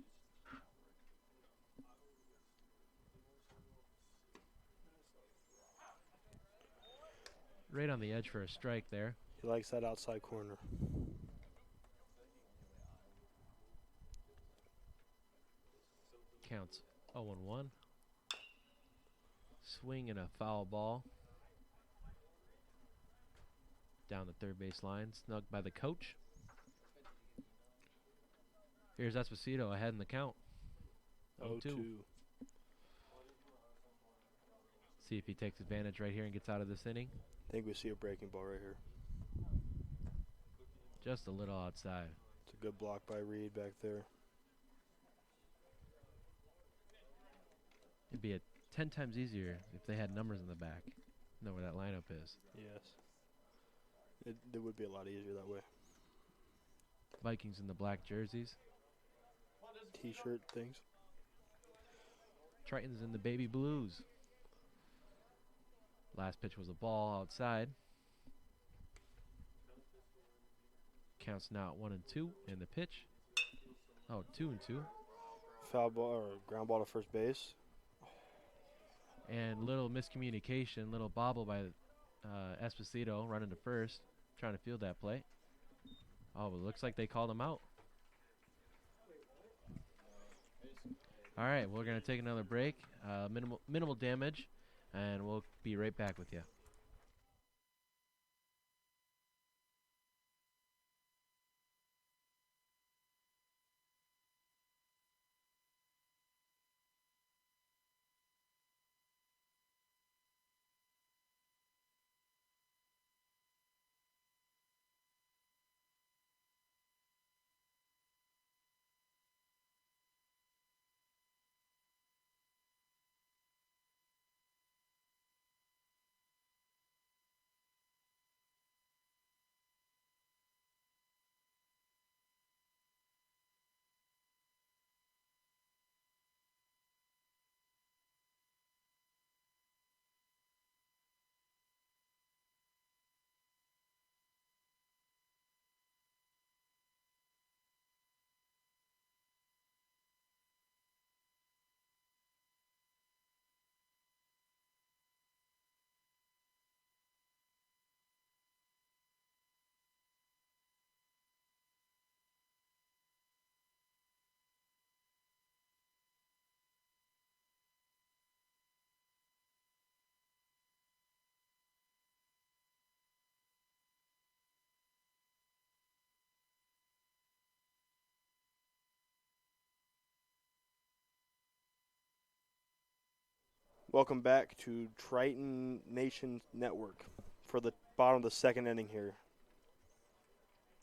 Right on the edge for a strike there. He likes that outside corner. Counts 0-1. Swing and a foul ball. Down the third base line, snugged by the coach. Here's Esposito ahead in the count. 0-2. 0-2. See if he takes advantage right here and gets out of this inning. I think we see a breaking ball right here. Just a little outside. It's a good block by Reed back there. It'd be 10 times easier if they had numbers in the back. Know where that lineup is. Yes. It would be a lot easier that way. Vikings in the black jerseys. T-shirt things. Tritons in the baby blues. Last pitch was a ball outside. Counts now at 1-2 in the pitch. Oh, 2-2. Foul ball or ground ball to first base. And little miscommunication, little bobble by Esposito running to first, trying to field that play. Oh, it looks like they called him out. All right, we're going to take another break. Minimal damage, and we'll be right back with you. Welcome back to Triton Nation Network for the bottom of the second inning here.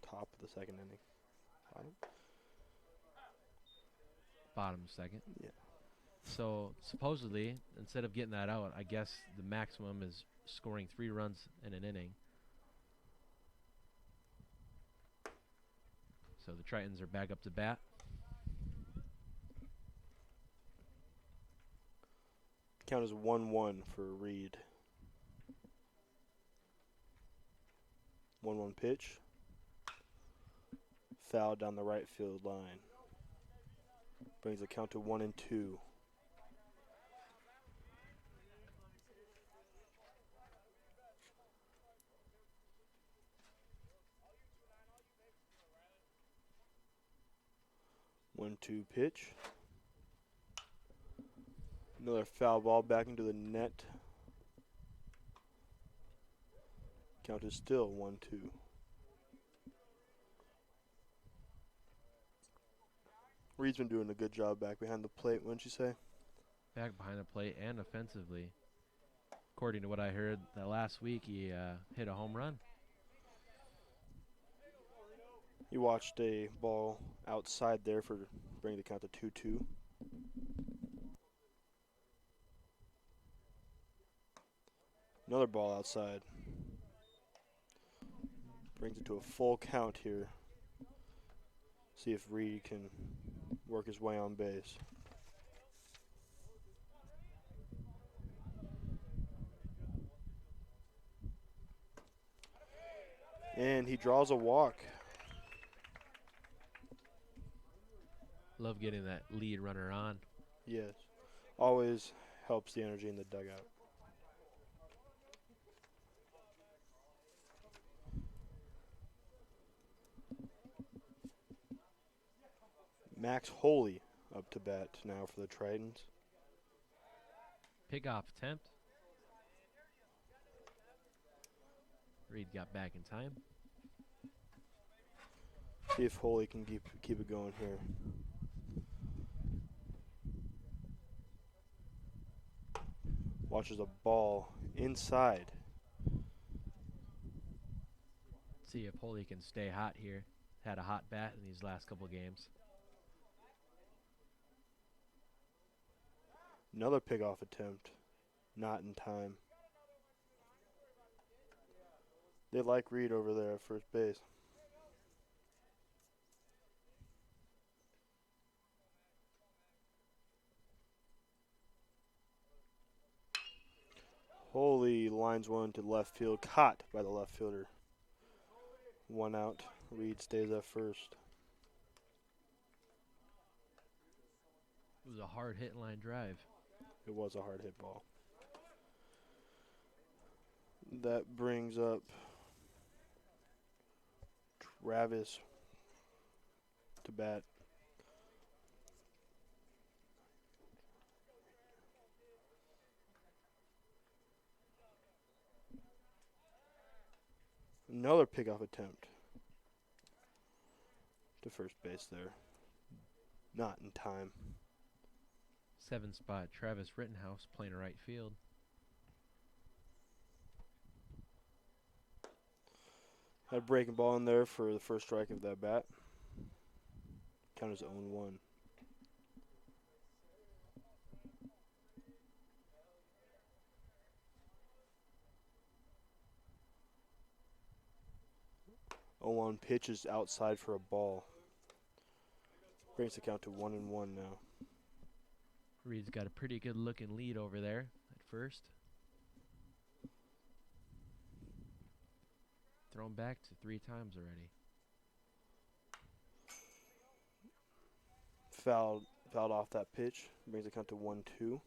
Top of the second inning. Bottom? Bottom second. Yeah. So supposedly, instead of getting that out, I guess the maximum is scoring 3 runs in an inning. So the Tritons are back up to bat. Count is 1-1 for Reed. 1-1 pitch. Foul down the right field line. Brings the count to 1-2. One-two pitch. Another foul ball back into the net. Count is still 1-2. Reed's been doing a good job back behind the plate, wouldn't you say? Back behind the plate and offensively. According to what I heard, that last week he hit a home run. He watched a ball outside there for bringing the count to 2-2. Another ball outside. Brings it to a full count here. See if Reed can work his way on base. And he draws a walk. Love getting that lead runner on. Yes. Always helps the energy in the dugout. Max Holy up to bat now for the Tritons. Pick off attempt. Reed got back in time. See if Holy can keep it going here. Watches a ball inside. See if Holy can stay hot here. Had a hot bat in these last couple games. Another pick-off attempt. Not in time. They like Reed over there at first base. Holy lines one to left field. Caught by the left fielder. One out. Reed stays at first. It was a hard hit line drive. It was a hard hit ball. That brings up Travis to bat. Another pickoff attempt to first base there. Not in time. 7 spot Travis Rittenhouse playing right field. Had a breaking ball in there for the first strike of that bat. Count as 0-1. On pitch is outside for a ball. Brings the count to 1-1 now. Reed's got a pretty good looking lead over there at first. Thrown back to 3 times already. Fouled off that pitch. Brings the count to 1-2.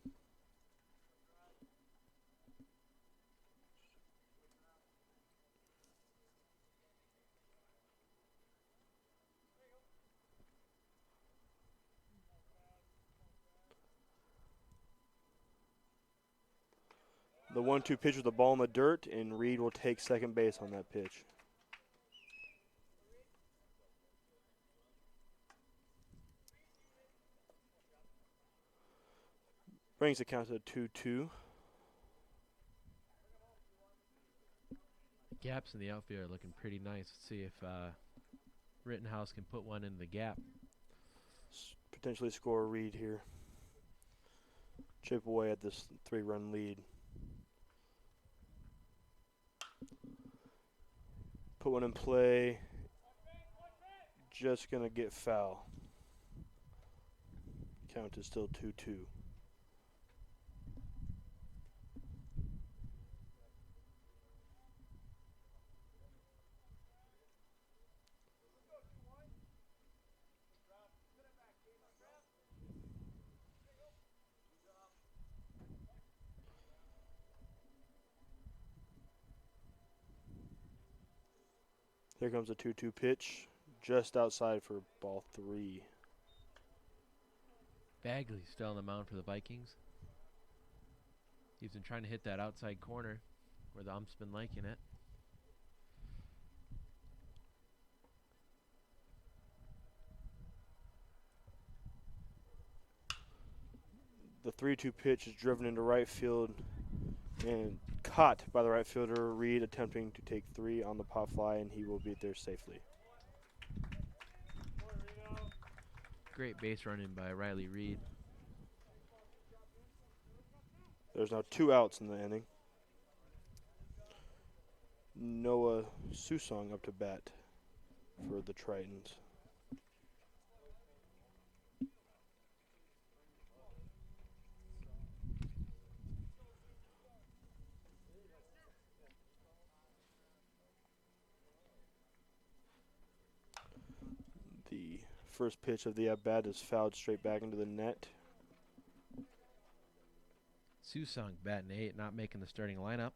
The 1-2 pitch with the ball in the dirt, and Reed will take second base on that pitch. Brings the count to 2-2. The gaps in the outfield are looking pretty nice. Let's see if Rittenhouse can put one in the gap. Potentially score a Reed here. Chip away at this 3-run lead. Put one in play. Just going to get foul. Count is still 2-2. Here comes a 2-2 pitch, just outside for ball 3. Bagley's still on the mound for the Vikings. He's been trying to hit that outside corner where the ump's been liking it. The 3-2 pitch is driven into right field and caught by the right fielder. Reed attempting to take 3 on the pop fly, and he will be there safely. Great base running by Riley Reed. There's now 2 outs in the inning. Noah Susong up to bat for the Tritons. The first pitch of the at-bat is fouled straight back into the net. Susong batting 8, not making the starting lineup.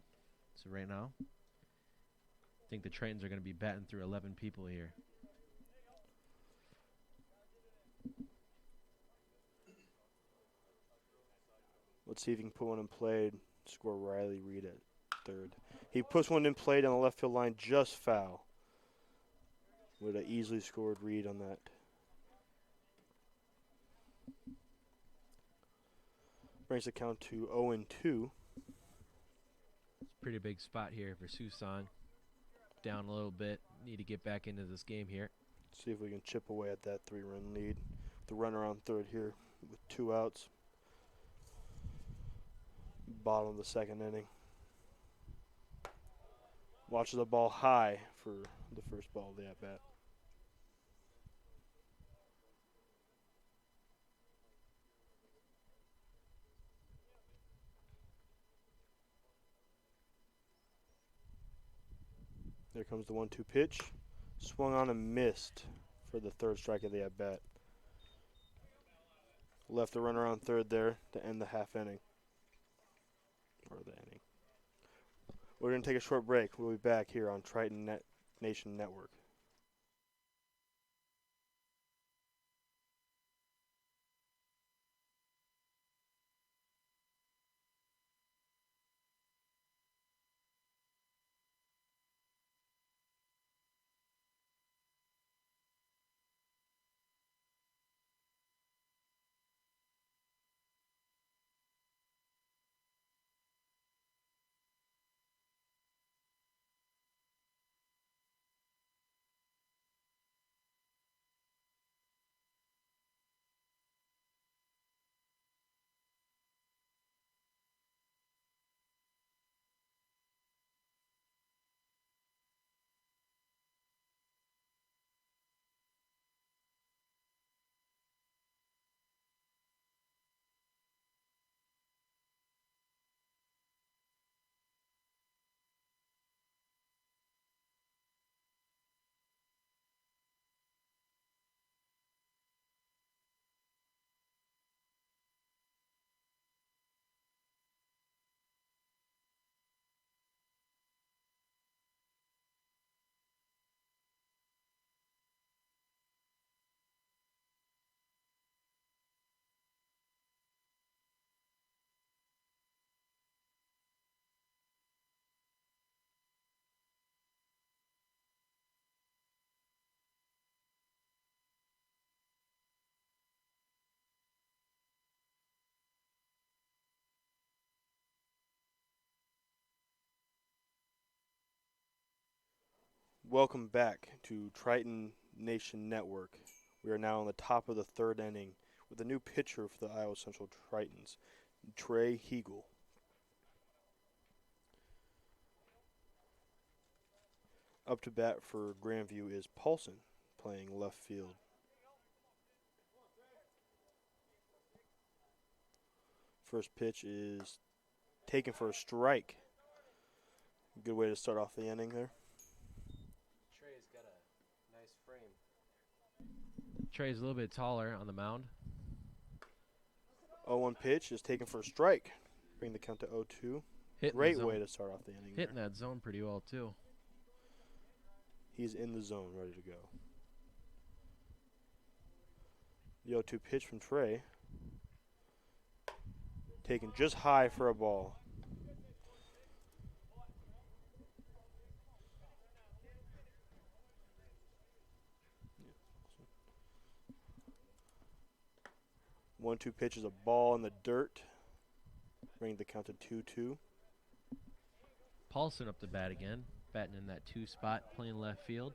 So right now, I think the Tritons are going to be batting through 11 people here. Let's see if he can put one in play. Score Riley Reed at third. He puts one in play down the left field line, just foul. Would have easily scored Reed on that. Brings the count to 0-2. It's a pretty big spot here for Susong. Down a little bit. Need to get back into this game here. See if we can chip away at that 3-run lead. The runner on third here with 2 outs. Bottom of the second inning. Watches the ball high for the first ball of the at-bat. There comes the 1-2 pitch. Swung on and missed for the third strike of the at-bat. Left the runner on third there to end the half inning. Or the inning. We're going to take a short break. We'll be back here on Triton Nation Network. Welcome back to Triton Nation Network. We are now on the top of the third inning with a new pitcher for the Iowa Central Tritons, Trey Hegel. Up to bat for Grandview is Paulson, playing left field. First pitch is taken for a strike. Good way to start off the inning there. Trey's got a nice frame. Trey's a little bit taller on the mound. 0-1 pitch is taken for a strike. Bring the count to 0-2. Great way to start off the inning. Hitting that zone pretty well, too. He's in the zone, ready to go. The 0-2 pitch from Trey. Taken just high for a ball. Yeah. 1-2 pitch is a ball in the dirt. Bringing the count to 2-2. Paulson up the bat again, batting in that 2 spot, playing left field.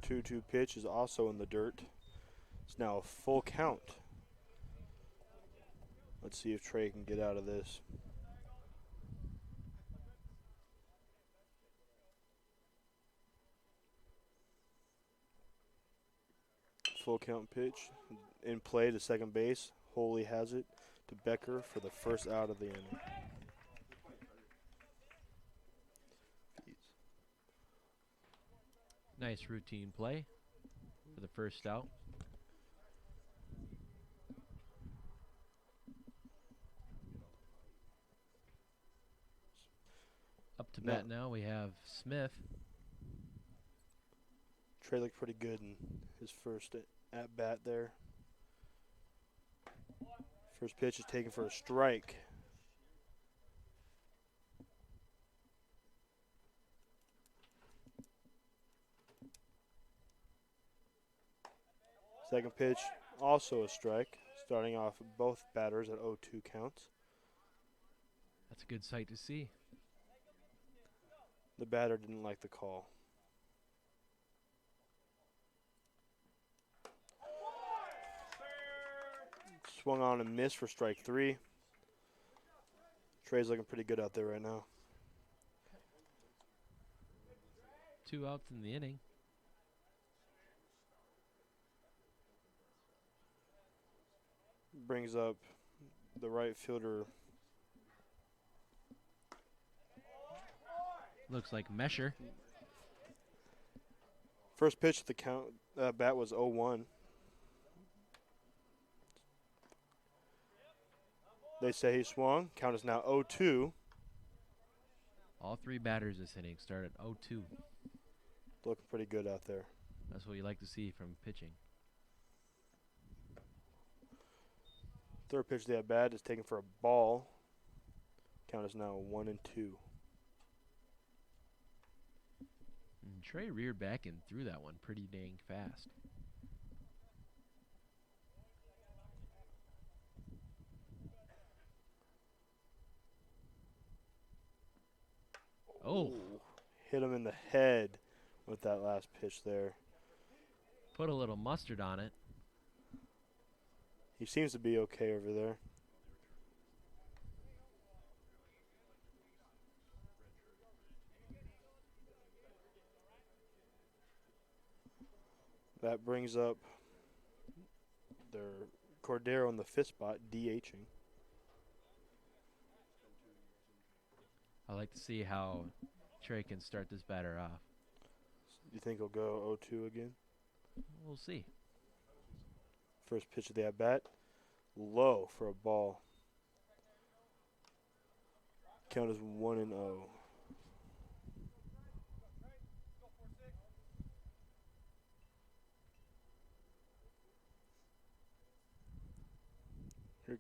2-2 pitch is also in the dirt. It's now a full count. Let's see if Trey can get out of this. Full count pitch. In play to second base. Holy has it to Becker for the first out of the inning. Nice routine play for the first out. Up to bat now we have Smith. Trey looked pretty good in his first at bat there. First pitch is taken for a strike. Second pitch, also a strike. Starting off both batters at 0-2 counts. That's a good sight to see. The batter didn't like the call. Swung on and missed for strike 3. Trey's looking pretty good out there right now. 2 outs in the inning. Brings up the right fielder. Looks like Mesher. First pitch at the count bat was 0-1. They say he swung. Count is now 0-2. All 3 batters this inning start at 0-2. Looking pretty good out there. That's what you like to see from pitching. Third pitch of the at bat is taken for a ball. Count is now 1-2. And Trey reared back and threw that one pretty dang fast. Oh, Hit him in the head with that last pitch there. put a little mustard on it. He seems to be okay over there. That brings up their Cordero in the fifth spot, DHing. I like to see how Trey can start this batter off. Do you think he'll go 0-2 again? We'll see. First pitch of the at bat, low for a ball. Count is 1-0. Here,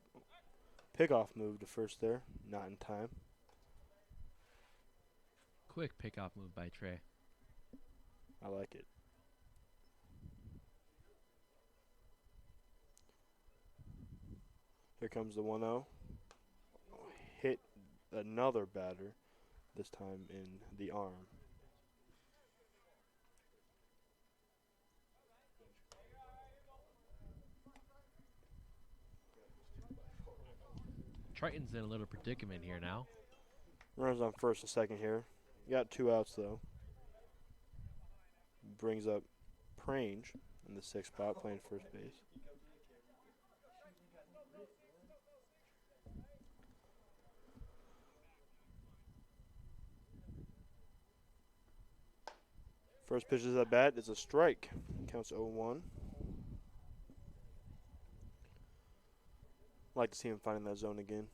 pickoff move to first there, not in time. Quick pickoff move by Trey. I like it. Here comes the 1-0. Hit another batter, this time in the arm. Triton's in a little predicament here now. Runners on first and second here. You got 2 outs though. Brings up Prange in the 6th spot playing first base. First pitch is at bat. It's a strike. Counts 0-1. Like to see him finding that zone again.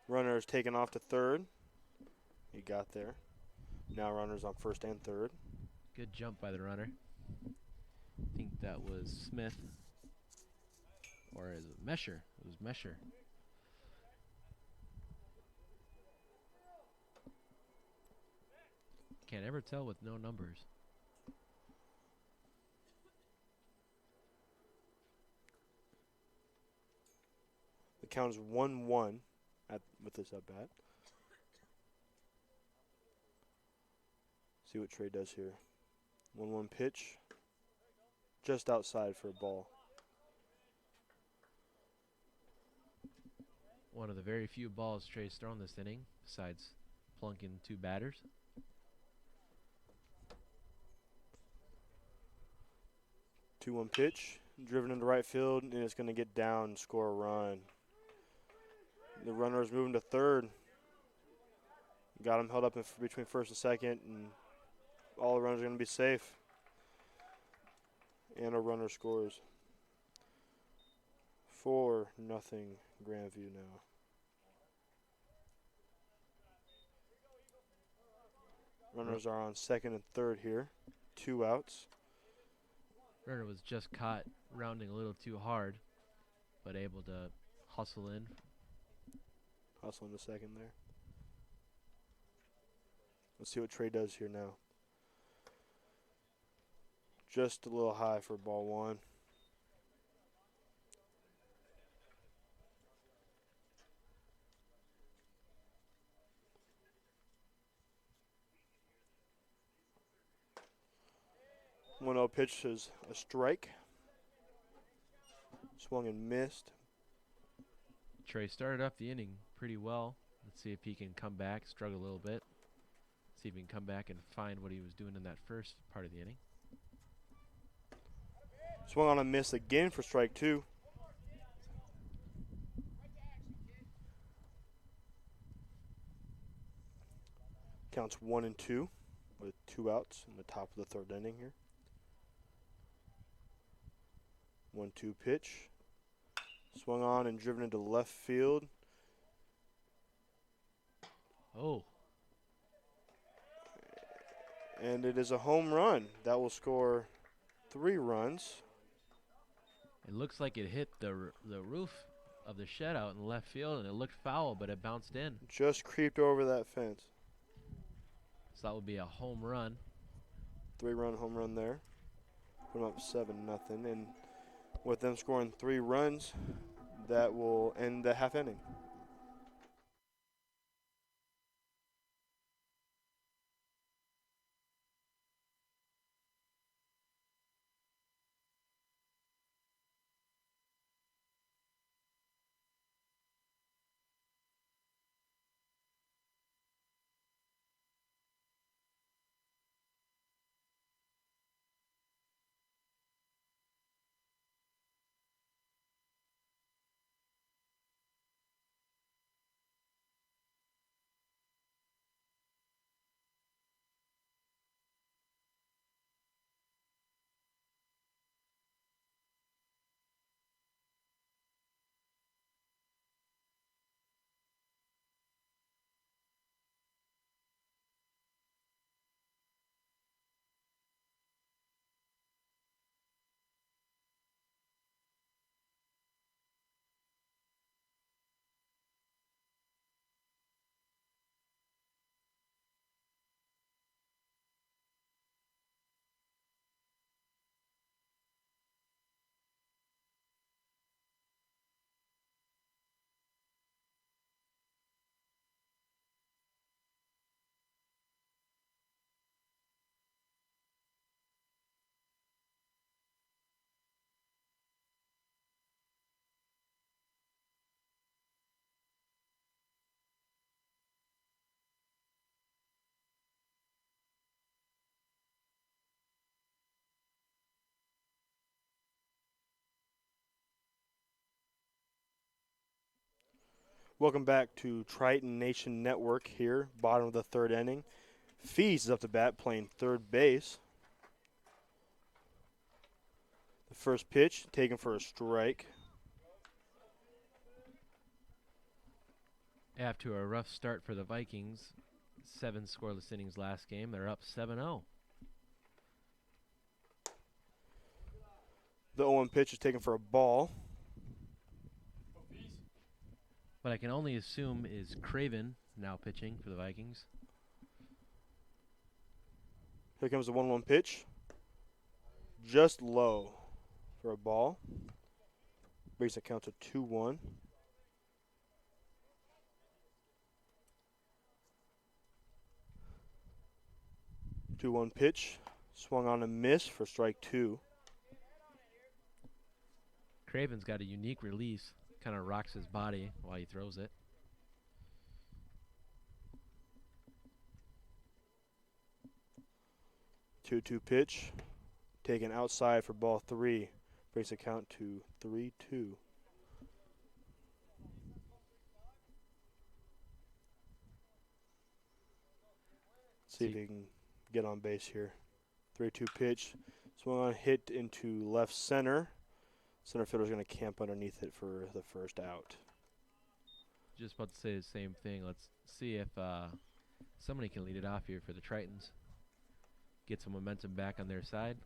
Runner is taken off to third. He got there. Now runners on first and third. Good jump by the runner. I think that was Smith. Or is it Mesher? It was Mesher. Can't ever tell with no numbers. The count is 1-1 with this at bat. See what Trey does here. 1-1 pitch. Just outside for a ball. One of the very few balls Trey's thrown this inning, besides plunking 2 batters. 2-1 pitch. Driven into right field, and it's going to get down and score a run. The runner is moving to third. Got him held up in between first and second, and all the runners are going to be safe. And a runner scores. 4-0 Grandview now. Runners are on second and third here. 2 outs. Runner was just caught rounding a little too hard, but able to hustle in. Hustle in the second there. Let's see what Trey does here now. Just a little high for ball 1. One 0 pitch is a strike. Swung and missed. Trey started off the inning pretty well. Let's see if he can come back, struggle a little bit. See if he can come back and find what he was doing in that first part of the inning. Swung on a miss again for strike 2. Counts 1-2 with 2 outs in the top of the 3rd inning here. 1-2 pitch. Swung on and driven into left field. Oh, And it is a home run. That will score 3 runs. it looks like it hit the roof of the shed out in left field, and it looked foul, but it bounced in. Just creeped over that fence. So that would be a home run. 3-run home run there. Put them up 7-0. And with them scoring 3 runs, that will end the half inning. Welcome back to Triton Nation Network here, bottom of the 3rd inning. Fees is up to bat playing 3rd base. The first pitch taken for a strike. After a rough start for the Vikings, 7 scoreless innings last game, they're up 7-0. The 0-1 pitch is taken for a ball. What I can only assume is Craven now pitching for the Vikings. Here comes the 1-1 pitch. Just low for a ball. Brings the count to 2-1. 2-1 pitch. Swung on a miss for strike 2. Craven's got a unique release. Kind of rocks his body while he throws it. Two pitch. Taken outside for ball 3. Brings the count to 3-2. See if he can get on base here. 3-2 pitch. Swung on, hit into left center. Center fielder's going to camp underneath it for the first out. Just about to say the same thing. Let's see if somebody can lead it off here for the Tritons. Get some momentum back on their side.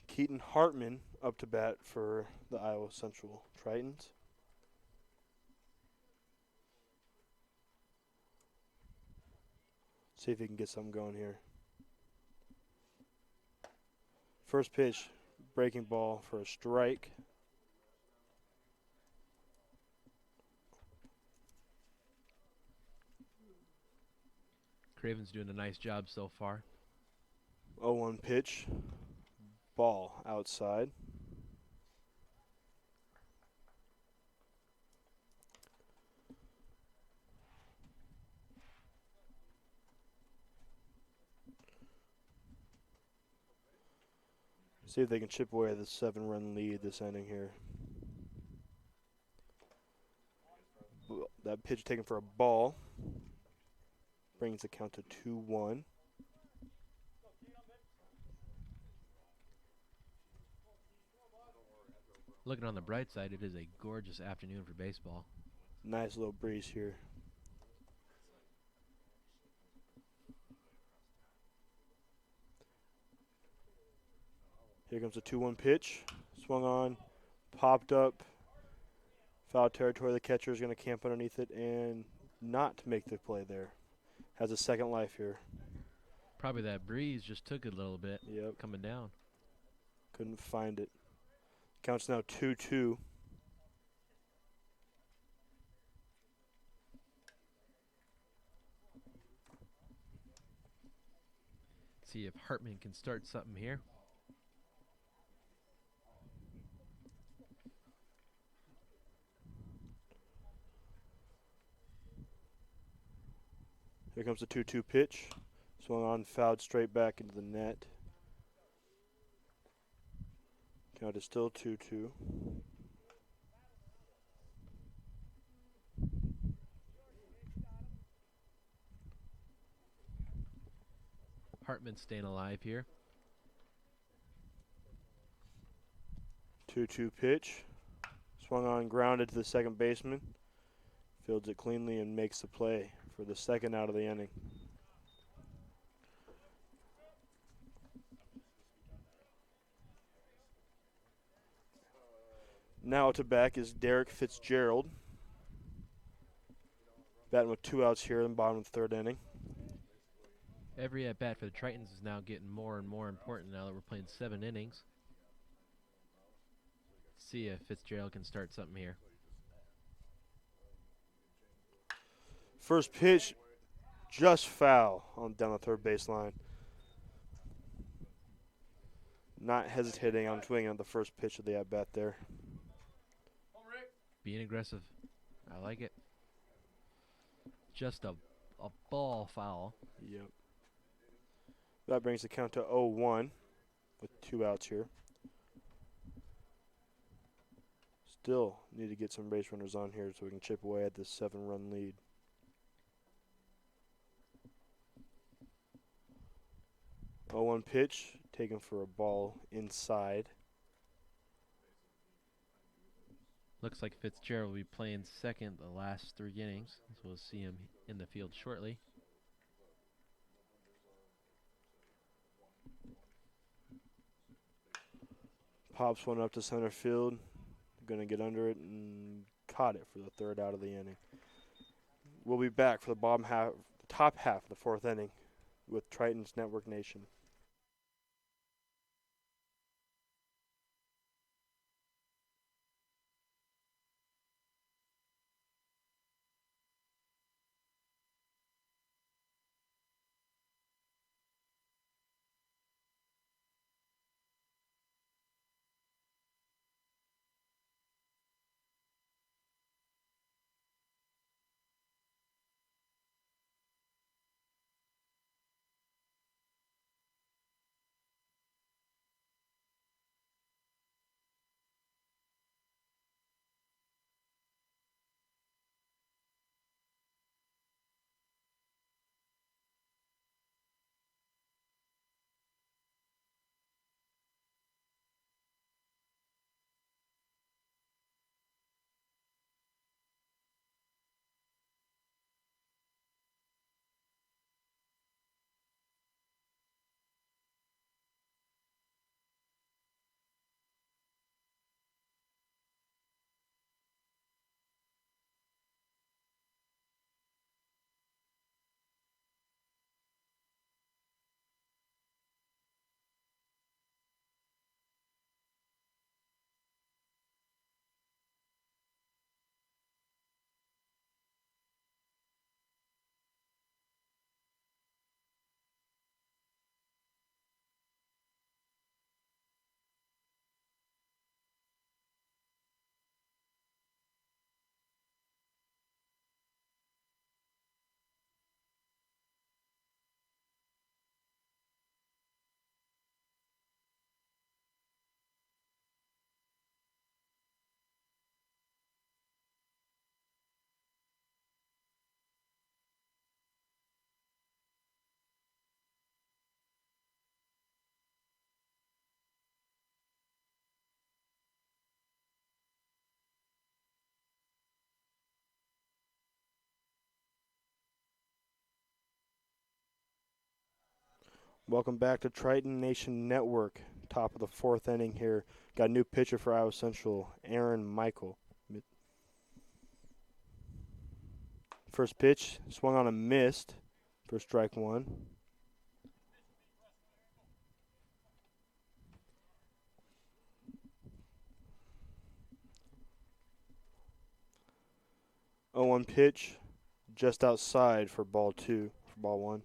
Keaton Hartman up to bat for the Iowa Central Tritons. See if he can get something going here. First pitch, breaking ball for a strike. Craven's doing a nice job so far. 0-1 pitch, ball outside. See if they can chip away at the 7-run lead this inning here. That pitch taken for a ball. Brings the count to 2-1. Looking on the bright side, it is a gorgeous afternoon for baseball. Nice little breeze here. Here comes a 2-1 pitch. Swung on, popped up. Foul territory. The catcher is going to camp underneath it and not make the play there. Has a second life here. Probably that breeze just took it a little bit. Yep. Coming down. Couldn't find it. Counts now 2-2. See if Hartman can start something here. Here comes the 2-2 pitch. Swung on, fouled straight back into the net. Count is still 2-2. Hartman staying alive here. 2-2 pitch. Swung on, grounded to the second baseman. Fields it cleanly and makes the play for the second out of the inning. Now to back is Derek Fitzgerald. Batting with 2 outs here in the bottom of the third inning. Every at-bat for the Tritons is now getting more and more important now that we're playing 7 innings. See if Fitzgerald can start something here. First pitch, just foul on down the third baseline. Not hesitating on swinging on the first pitch of the at-bat there. Being aggressive. I like it. Just a ball foul. Yep. That brings the count to 0-1 with 2 outs here. Still need to get some base runners on here so we can chip away at this 7-run lead. Oh, 1 pitch taken for a ball inside. Looks like Fitzgerald will be playing second the last 3 innings, so we'll see him in the field shortly. Pops one up to center field. Going to get under it and caught it for the third out of the inning. We'll be back for the top half of the 4th inning with Tritons Network Nation. Welcome back to Triton Nation Network. Top of the fourth inning here. Got a new pitcher for Iowa Central, Aaron Michael. First pitch, swung on and missed for strike one. Oh, 1 pitch, just outside for ball one.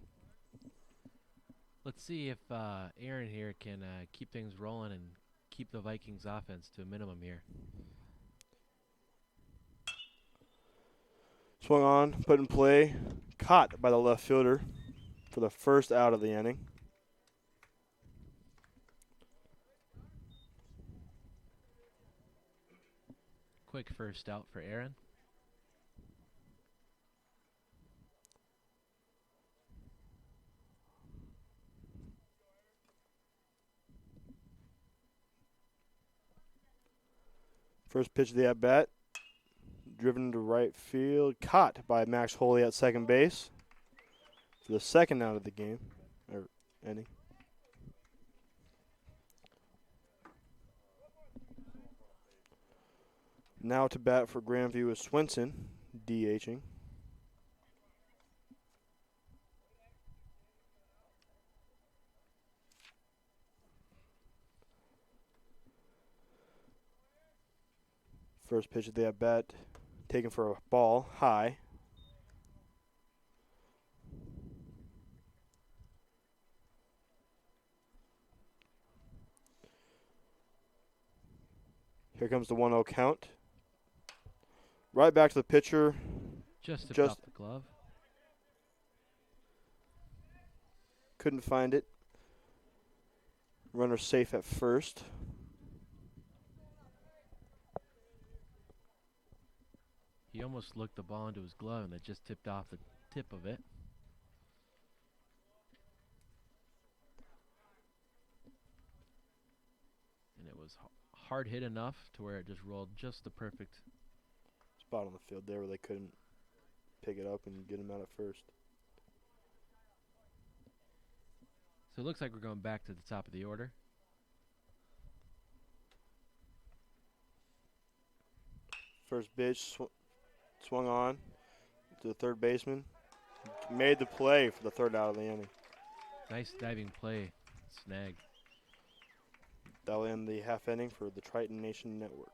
Let's see if Aaron here can keep things rolling and keep the Vikings offense to a minimum here. Swung on, put in play, caught by the left fielder for the first out of the inning. Quick first out for Aaron. First pitch of the at-bat, driven to right field, caught by Max Holy at second base for the second out of the game, or inning. Now to bat for Grandview is Swinson, DHing. First pitch of the at-bat, taken for a ball, high. Here comes the 1-0 count. Right back to the pitcher. Just tipped off the glove. Couldn't find it. Runner safe at first. He almost looked the ball into his glove and it just tipped off the tip of it. And it was hard hit enough to where it just rolled just the perfect spot on the field there where they couldn't pick it up and get him out at first. So it looks like we're going back to the top of the order. First pitch swung on to the third baseman. Made the play for the third out of the inning. Nice diving play. Snag. That will end the half inning for the Triton Nation Network.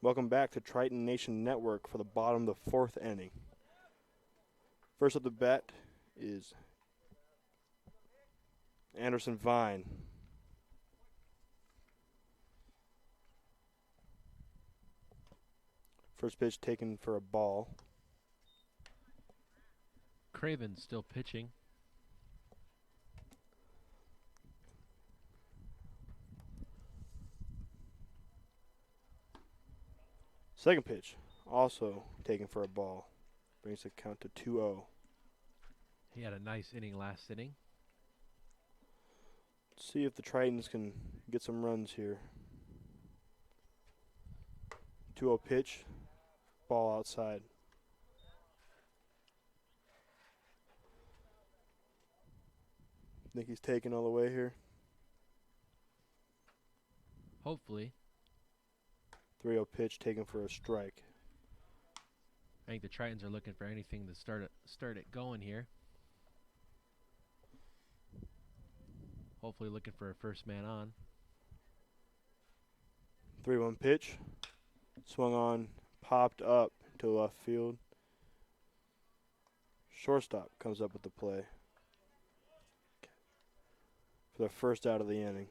Welcome back to Triton Nation Network for the bottom of the fourth inning. First up the bat is Anderson Vine. First pitch taken for a ball. Craven still pitching. Second pitch, also taken for a ball. Brings the count to 2-0. He had a nice inning last inning. Let's see if the Tritons can get some runs here. 2-0 pitch, ball outside. Think he's taking all the way here. Hopefully. 3-0 pitch taken for a strike. I think the Tritons are looking for anything to start it going here. Hopefully looking for a first man on. 3-1 pitch. Swung on, popped up to left field. Shortstop comes up with the play for the first out of the inning.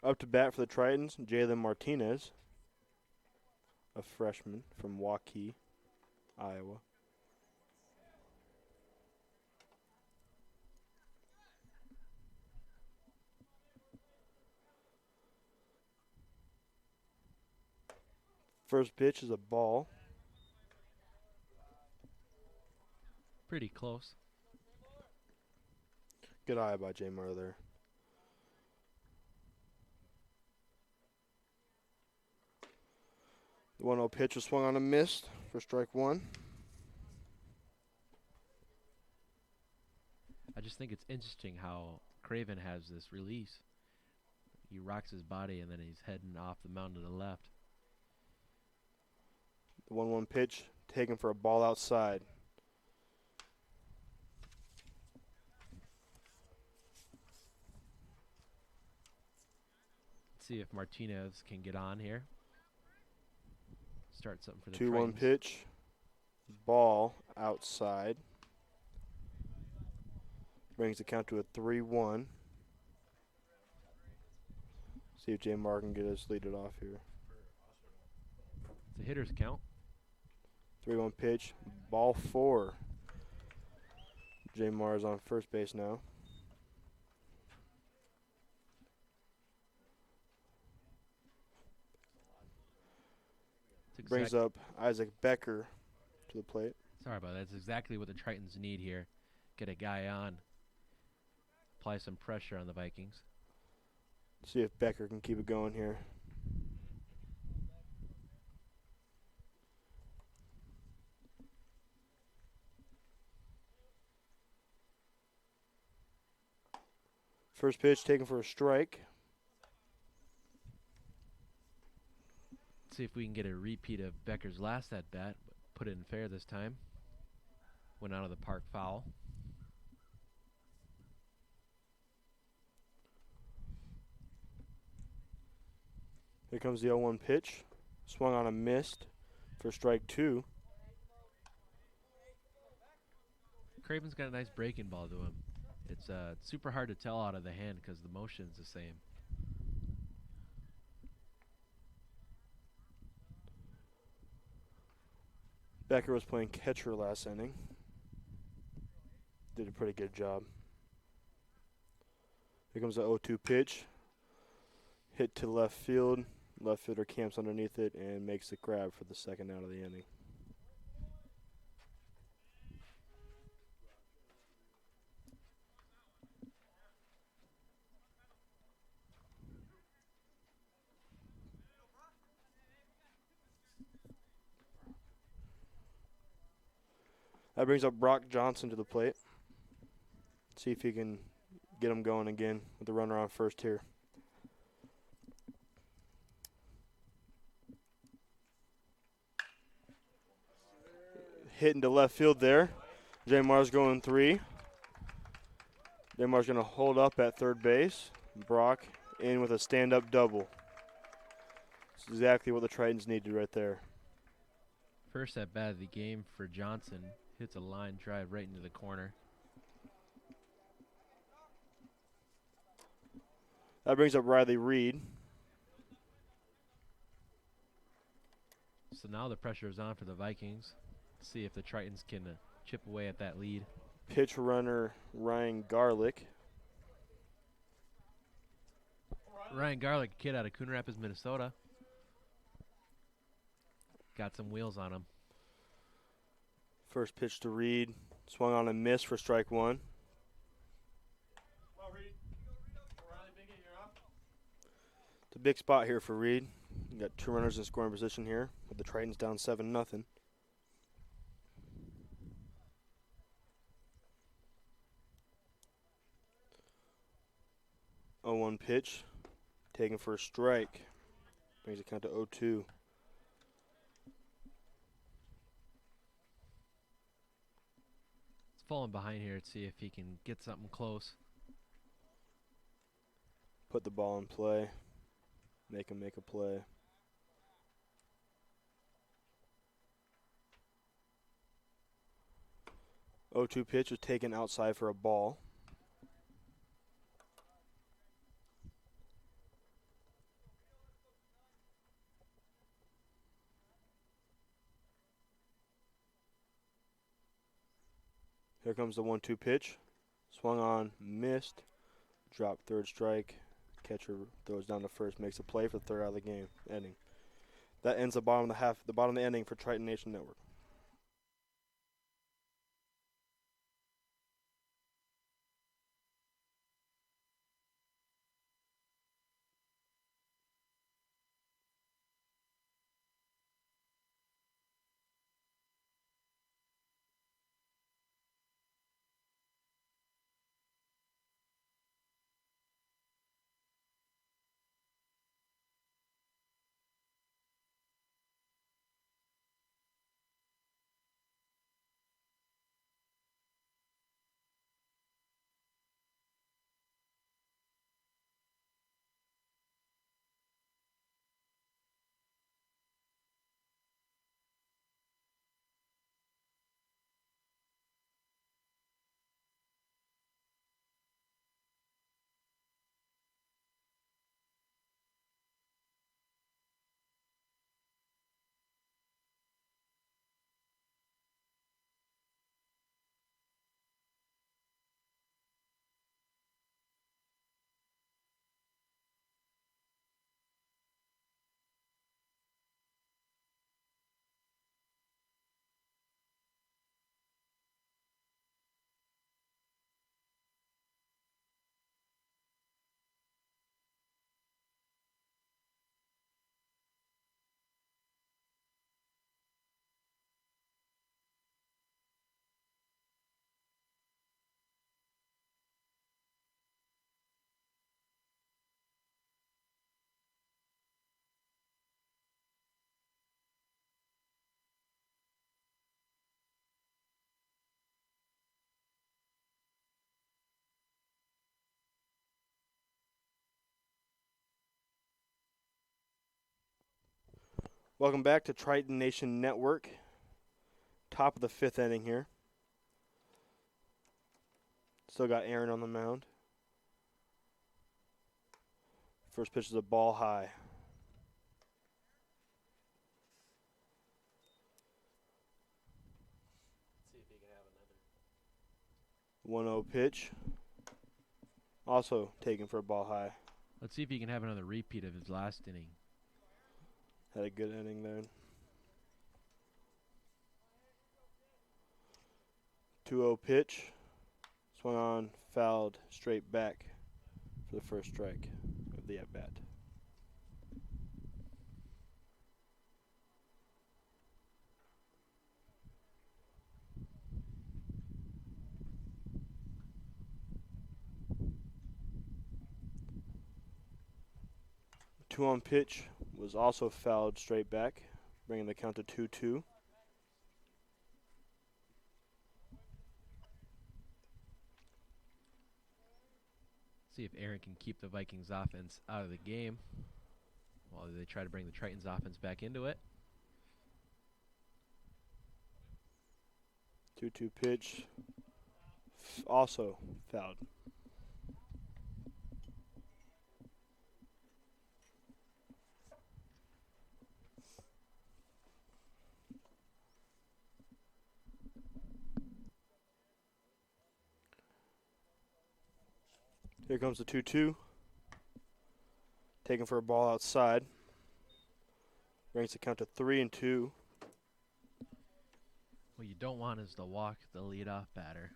Up to bat for the Tritons, Jalen Martinez, a freshman from Waukee, Iowa. First pitch is a ball. Pretty close. Good eye by Jamar there. The 1-0 pitch was swung on and missed for strike one. I just think it's interesting how Craven has this release. He rocks his body and then he's heading off the mound to the left. The 1-1 pitch taken for a ball outside. Let's see if Martinez can get on here. Start something for the 2-1 Tritons. pitch. Ball outside. Brings the count to a 3-1. See if Jamar can get us lead it off here. It's a hitter's count. 3-1 pitch. Ball 4. Jamar is on first base now. It's Brings up Isaac Becker to the plate. Sorry about that. That's exactly what the Tritons need here. Get a guy on. Apply some pressure on the Vikings. See if Becker can keep it going here. First pitch taken for a strike. See if we can get a repeat of Becker's last at bat. Put it in fair this time. Went out of the park foul. Here comes the 0-1 pitch. Swung on and missed for strike 2. Craven's got a nice breaking ball to him. It's super hard to tell out of the hand because the motion's the same. Becker was playing catcher last inning. Did a pretty good job. Here comes the 0-2 pitch. Hit to left field. Left fielder camps underneath it and makes the grab for the second out of the inning. That brings up Brock Johnson to the plate. See if he can get him going again with the runner on first here. Hit into left field there. Jamar's going 3. Jamar's going to hold up at third base. Brock in with a stand-up double. exactly what the Tritons needed right there. First at bat of the game for Johnson. Hits a line drive right into the corner. That brings up Riley Reed. So now the pressure is on for the Vikings. See if the Tritons can chip away at that lead. Pitch runner Ryan Garlick. Ryan Garlick, a kid out of Coon Rapids, Minnesota. Got some wheels on him. First pitch to Reed. Swung on and missed for strike one. It's a big spot here for Reed. You got 2 runners in scoring position here with the Tritons down 7-0. Oh, 1 pitch. Taken for a strike. Brings it count to 0-2. He's falling behind here to see if he can get something close. Put the ball in play. Make him make a play. Oh, 2 pitch was taken outside for a ball. Here comes the 1-2 pitch. Swung on, missed. Dropped, third strike. Catcher throws down to first, makes a play for the third out of the game. Ending. That ends the bottom of the inning for Triton Nation Network. Welcome back to Triton Nation Network. Top of the 5th inning here. Still got Aaron on the mound. First pitch is a ball high. See if he can have another. 1-0 pitch. Also taken for a ball high. Let's see if he can have another repeat of his last inning. Had a good inning there. 2-0 pitch. Swung on, fouled straight back for the first strike of the at-bat. Two on pitch was also fouled straight back, bringing the count to 2-2. See if Aaron can keep the Vikings offense out of the game. while they try to bring the Tritons offense back into it. 2-2 pitch. Also fouled. Here comes the 2-2. Taken for a ball outside. Brings the count to 3-2. What you don't want is to walk the leadoff batter.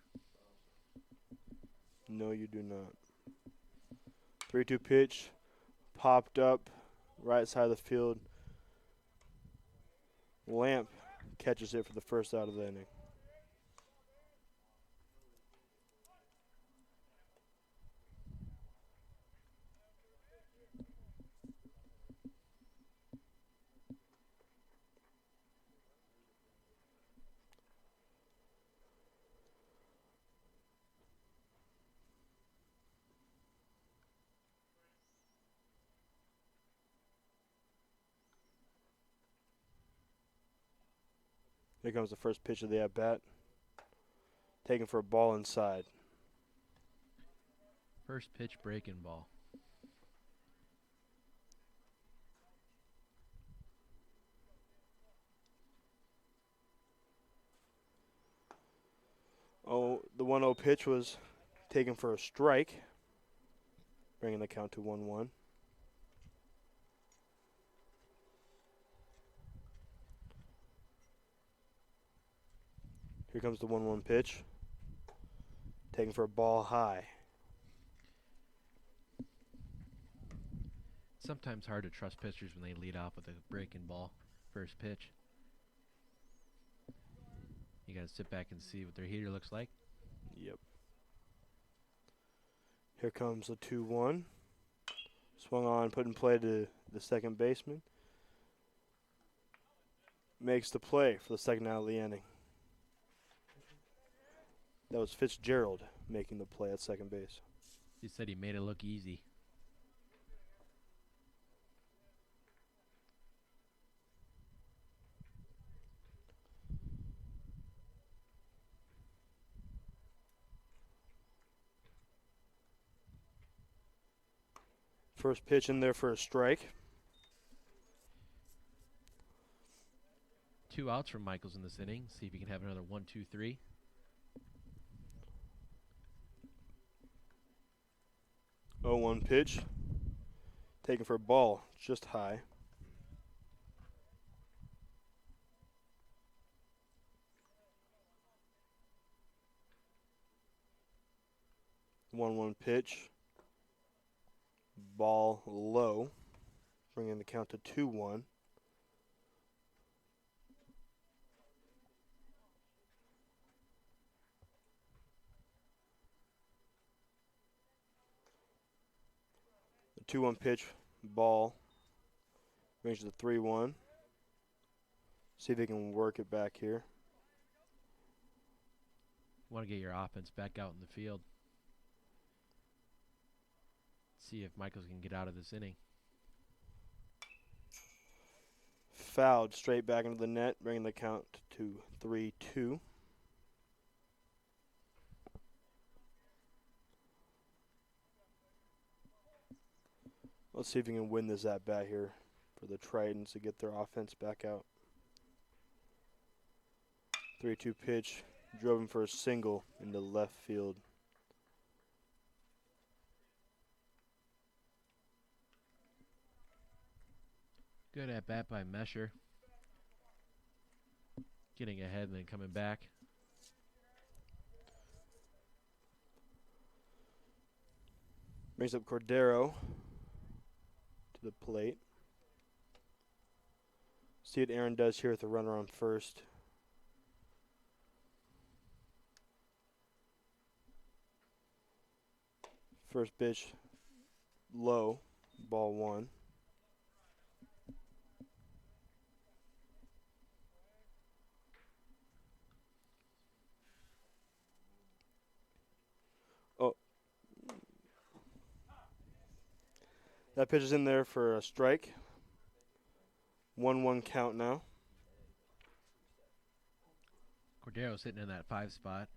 No, you do not. 3-2 pitch. Popped up. Right side of the field. Lamp catches it for the first out of the inning. Here comes the first pitch of the at-bat. Taken for a ball inside. First pitch breaking ball. Oh, the 1-0 pitch was taken for a strike, bringing the count to 1-1. Here comes the 1-1 pitch, taken for a ball high. Sometimes hard to trust pitchers when they lead off with a breaking ball. First pitch. You got to sit back and see what their heater looks like. Yep. Here comes the 2-1. Swung on, put in play to the second baseman. Makes the play for the second out of the inning. That was Fitzgerald making the play at second base. He said he made it look easy. First pitch in there for a strike. 2 outs from Michaels in this inning. See if he can have another 1-2-3. Oh, 1 pitch. Taken for a ball just high. One pitch. Ball low. Bringing the count to 2-1. The 2-1 pitch, ball, brings to 3-1. See if he can work it back here. Want to get your offense back out in the field. See if Michaels can get out of this inning. Fouled straight back into the net, bringing the count to 3-2. Let's see if he can win this at bat here for the Tritons to get their offense back out. 3-2 pitch, drove him for a single into left field. Good at bat by Mesher. Getting ahead and then coming back. Brings up Cordero to the plate. See what Aaron does here with the runner on first. First pitch low, ball 1. Oh. That pitch is in there for a strike. 1-1 count now. Cordero's sitting in that 5 spot,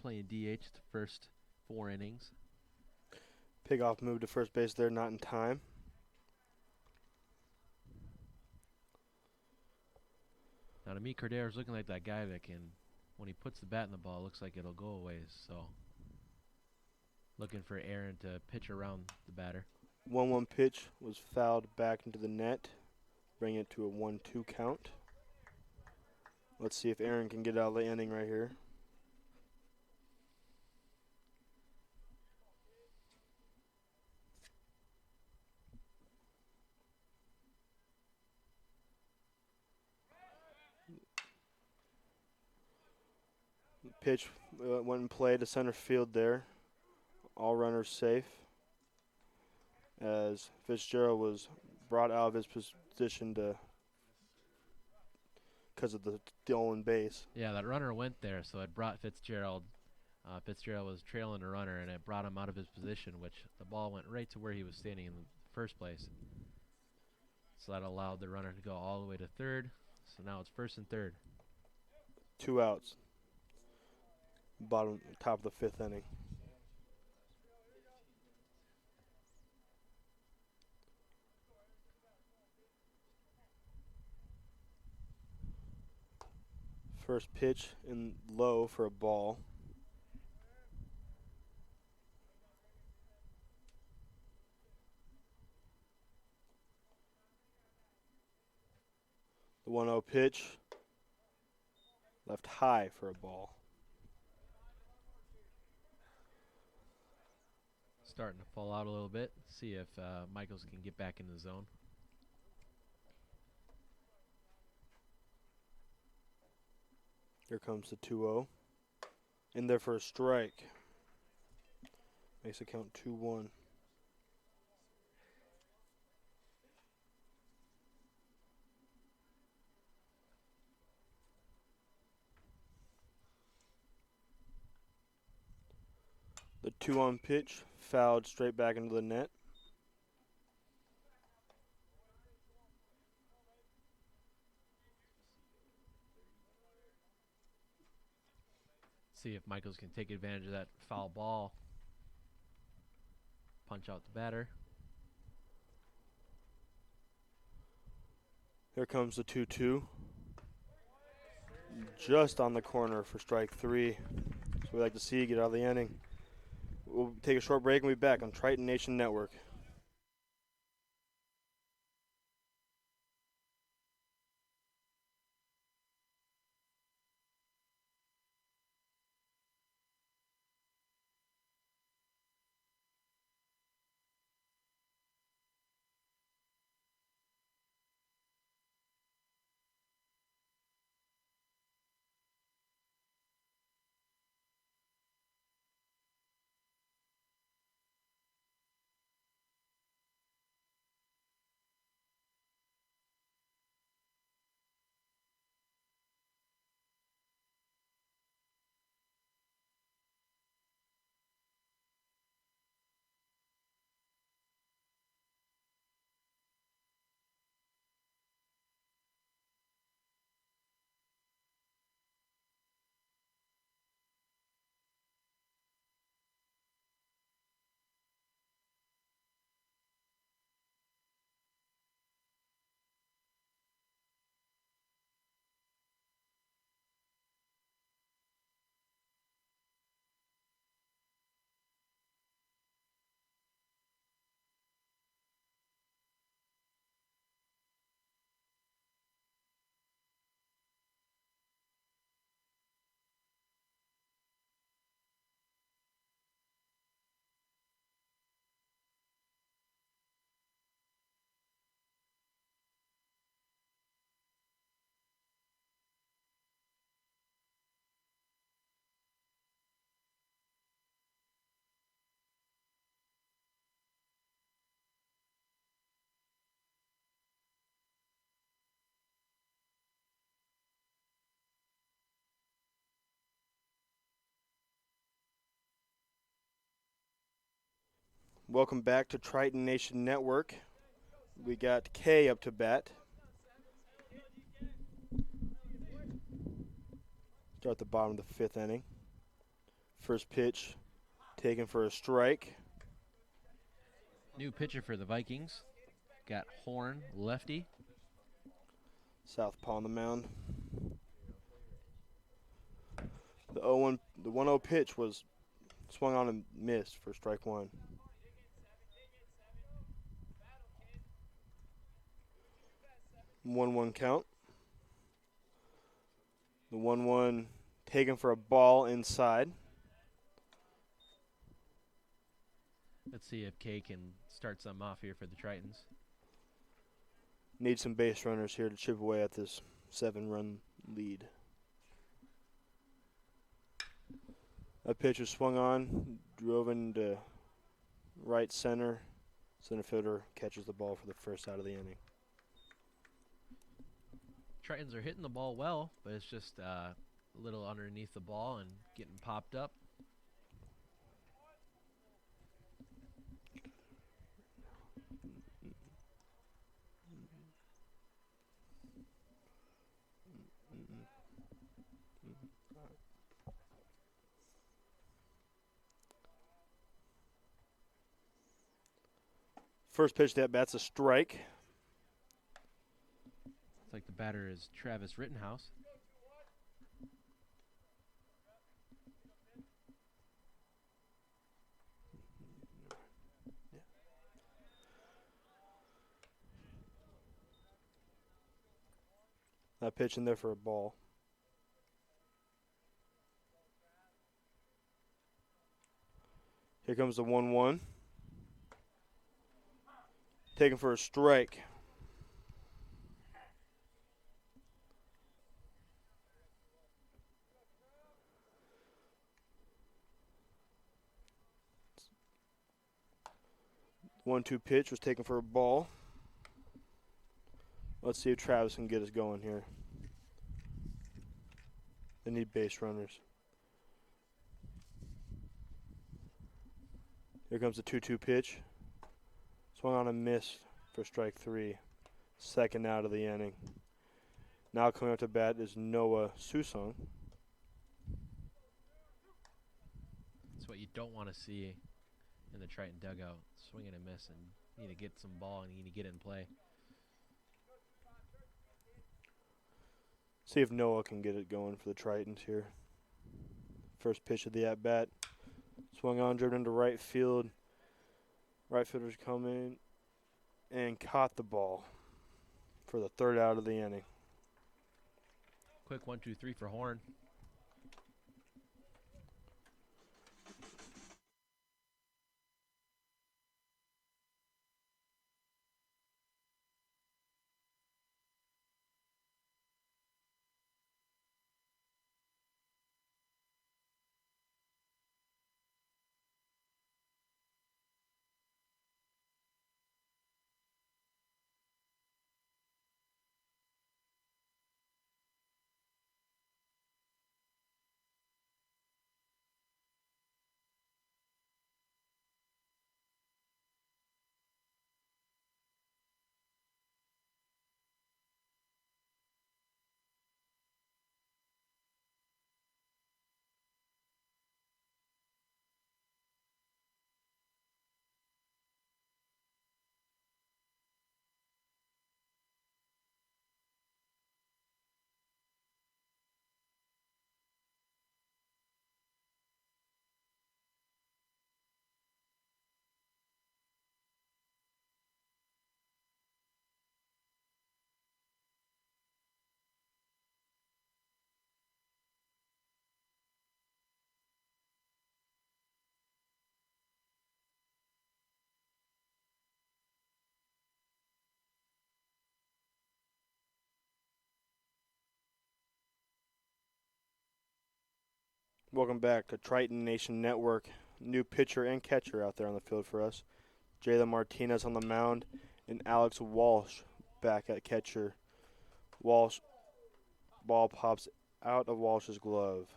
playing DH the first 4 innings. Pickoff move to first base there, not in time. Now to me, Cordero's looking like that guy that can, when he puts the bat in the ball, looks like it'll go away. So looking for Aaron to pitch around the batter. 1-1 pitch was fouled back into the net, bringing it to a 1-2 count. Let's see if Aaron can get out of the inning right here. Pitch went and played to center field there. All runners safe, as Fitzgerald was brought out of his position because of the stolen base. Yeah, that runner went there, so it brought Fitzgerald. Fitzgerald was trailing the runner, and it brought him out of his position, which the ball went right to where he was standing in the first place. So that allowed the runner to go all the way to third. So now it's first and third. 2 outs. Top of the 5th inning. First pitch in low for a ball. The 1-0 pitch left high for a ball. Starting to fall out a little bit. See if Michaels can get back in the zone. Here comes the 2-0. In there for a strike. Makes it count 2-1. The 2-on pitch fouled straight back into the net. See if Michaels can take advantage of that foul ball. Punch out the batter. Here comes the 2-2. Just on the corner for strike 3. So we like to see get out of the inning. We'll take a short break and we'll be back on Triton Nation Network. Welcome back to Triton Nation Network. We got Kay up to bat. Start the bottom of the 5th inning. First pitch taken for a strike. New pitcher for the Vikings. Got Horn, lefty. Southpaw on the mound. The 1-0 pitch was swung on and missed for strike 1. One count. The 1-1 taken for a ball inside. Let's see if Kay can start something off here for the Tritons. Need some base runners here to chip away at this 7-run lead. A pitch was swung on, drove into right center. Center fielder catches the ball for the first out of the inning. Tritons are hitting the ball well, but it's just a little underneath the ball and getting popped up. First pitch to that bat's a strike. It's like the batter is Travis Rittenhouse. That pitch in there for a ball. Here comes the 1-1. Taken for a strike. The 1-2 pitch was taken for a ball. Let's see if Travis can get us going here. They need base runners. Here comes the 2-2 pitch. Swung on and missed for strike 3. Second out of the inning. Now coming up to bat is Noah Susung. That's what you don't want to see in the Triton dugout. Swing and a miss, and you need to get some ball and you need to get it in play. See if Noah can get it going for the Tritons here. First pitch of the at-bat. Swung on, driven into right field. Right fielders come in and caught the ball for the third out of the inning. Quick 1-2-3 for Horn. Welcome back to Triton Nation Network. New pitcher and catcher out there on the field for us. Jalen Martinez on the mound and Alex Walsh back at catcher. Walsh, ball pops out of Walsh's glove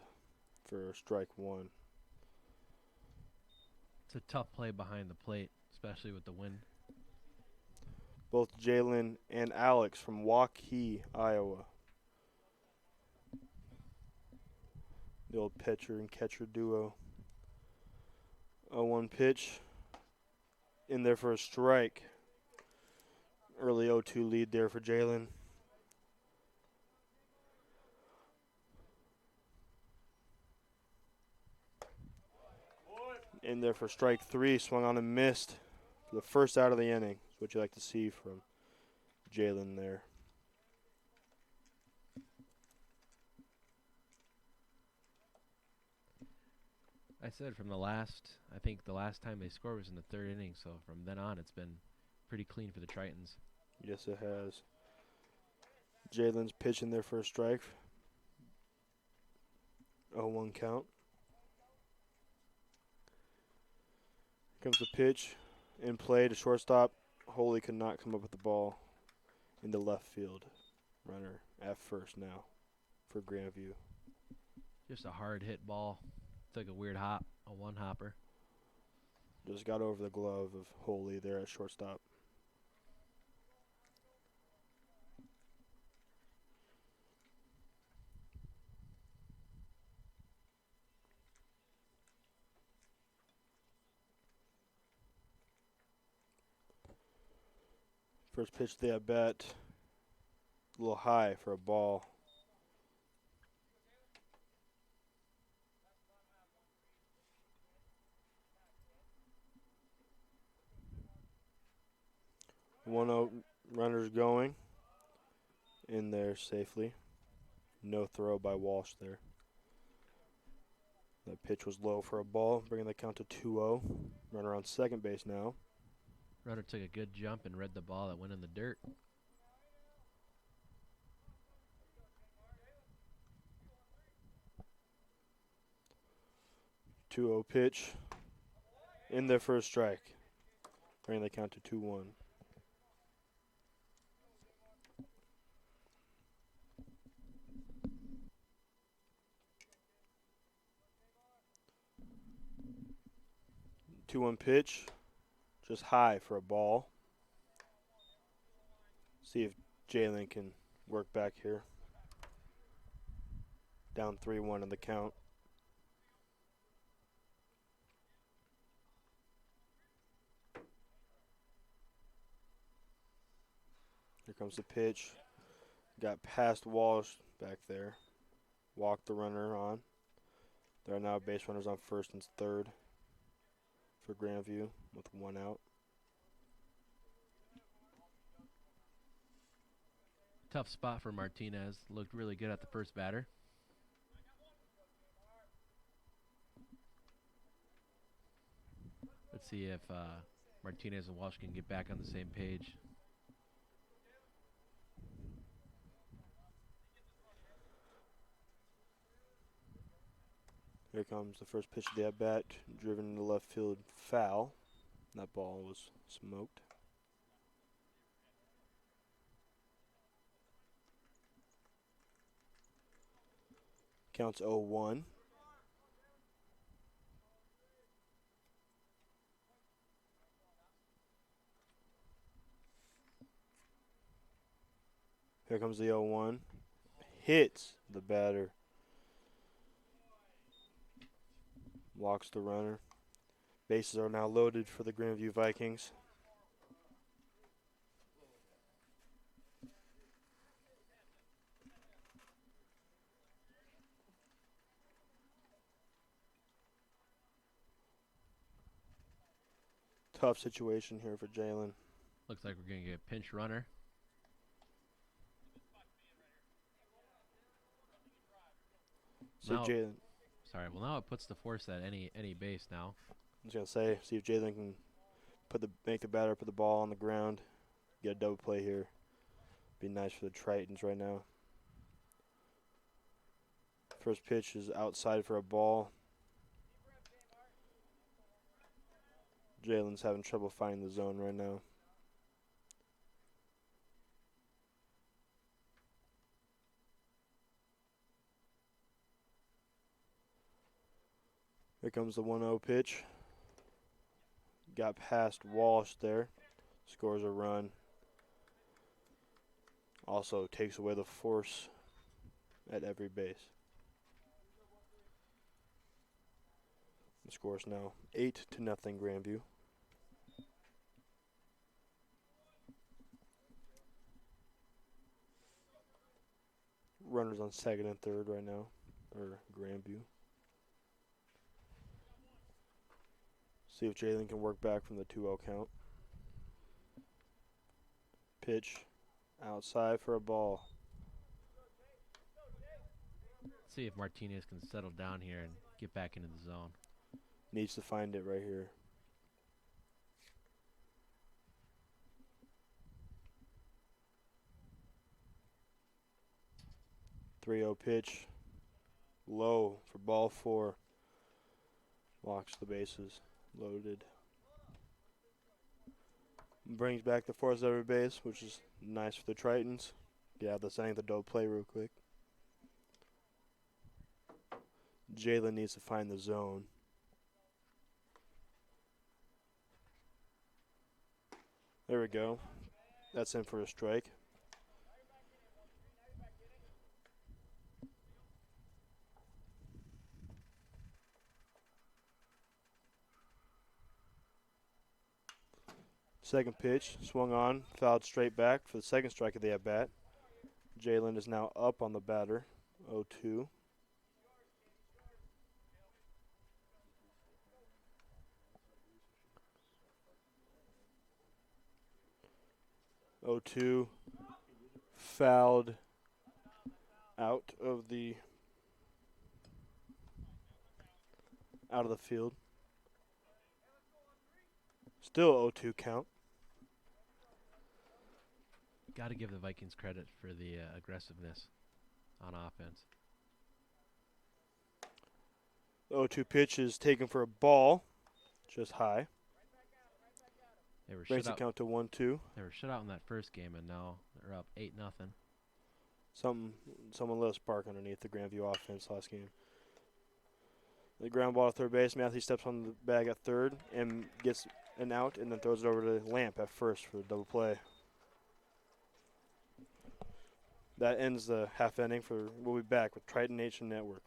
for strike 1. It's a tough play behind the plate, especially with the wind. Both Jalen and Alex from Waukee, Iowa. The old pitcher and catcher duo. 0-1 pitch. In there for a strike. Early 0-2 lead there for Jalen. In there for strike 3. Swung on and missed. For the first out of the inning. That's what you like to see from Jalen there. I said I think the last time they scored was in the 3rd inning, so from then on it's been pretty clean for the Tritons. Yes, it has. Jalen's pitching there for a strike. 0-1 count. Comes the pitch. In play to shortstop. Holy could not come up with the ball into left field. Runner at first now for Grandview. Just a hard hit ball. Took a weird hop, a one-hopper. Just got over the glove of Holy there at shortstop. First pitch of the at bat, a little high for a ball. One out, runners going in there safely. No throw by Walsh there. That pitch was low for a ball, bringing the count to 2-0. Runner on second base now. Runner took a good jump and read the ball that went in the dirt. Two-0 pitch. In there for a strike. Bringing the count to 2-1. Two-one pitch. Just high for a ball. See if Jalen can work back here. Down 3-1 in the count. Here comes the pitch. Got past Walsh back there. Walked the runner on. There are now base runners on first and third for Grandview with 1 out. Tough spot for Martinez. Looked really good at the first batter. Let's see if Martinez and Walsh can get back on the same page. Here comes the first pitch of the at-bat, driven into left field foul. That ball was smoked. Counts 0-1. Here comes the 0-1. Hits the batter. Walks the runner. Bases are now loaded for the Grandview Vikings. Tough situation here for Jalen. Looks like we're going to get a pinch runner. So Now- Jalen, Sorry, well now it puts the force at any base now. I was gonna say, see if Jalen can make the batter put the ball on the ground, get a double play here. Be nice for the Tritons right now. First pitch is outside for a ball. Jalen's having trouble finding the zone right now. Here comes the 1-0 pitch. Got past Walsh there. Scores a run. Also takes away the force at every base. score is now 8-0 Grandview. Runners on second and third right now, or Grandview. See if Jalen can work back from the 2-0 count. Pitch outside for a ball. See if Martinez can settle down here and get back into the zone. Needs to find it right here. Three-0 pitch. Low for ball 4. Walks the bases. Loaded. Brings back the force over base, which is nice for the Tritons. Yeah, the setting the double play real quick. Jalen needs to find the zone. There we go. That's in for a strike. Second pitch, swung on, fouled straight back for the second strike of the at-bat. Jalen is now up on the batter, 0-2. Fouled out of the field. Still 0-2 count. Got to give the Vikings credit for the aggressiveness on offense. 0-2 pitch is taken for a ball, just high. They were Brings shut the out. count to 1-2. They were shut out in that first game, and now they're up 8-0. Someone lit a spark underneath the Grandview offense last game. The ground ball to third base. Matthews steps on the bag at third and gets an out, and then throws it over to Lamp at first for the double play. That ends the half inning. We'll be back with Triton Nation Network.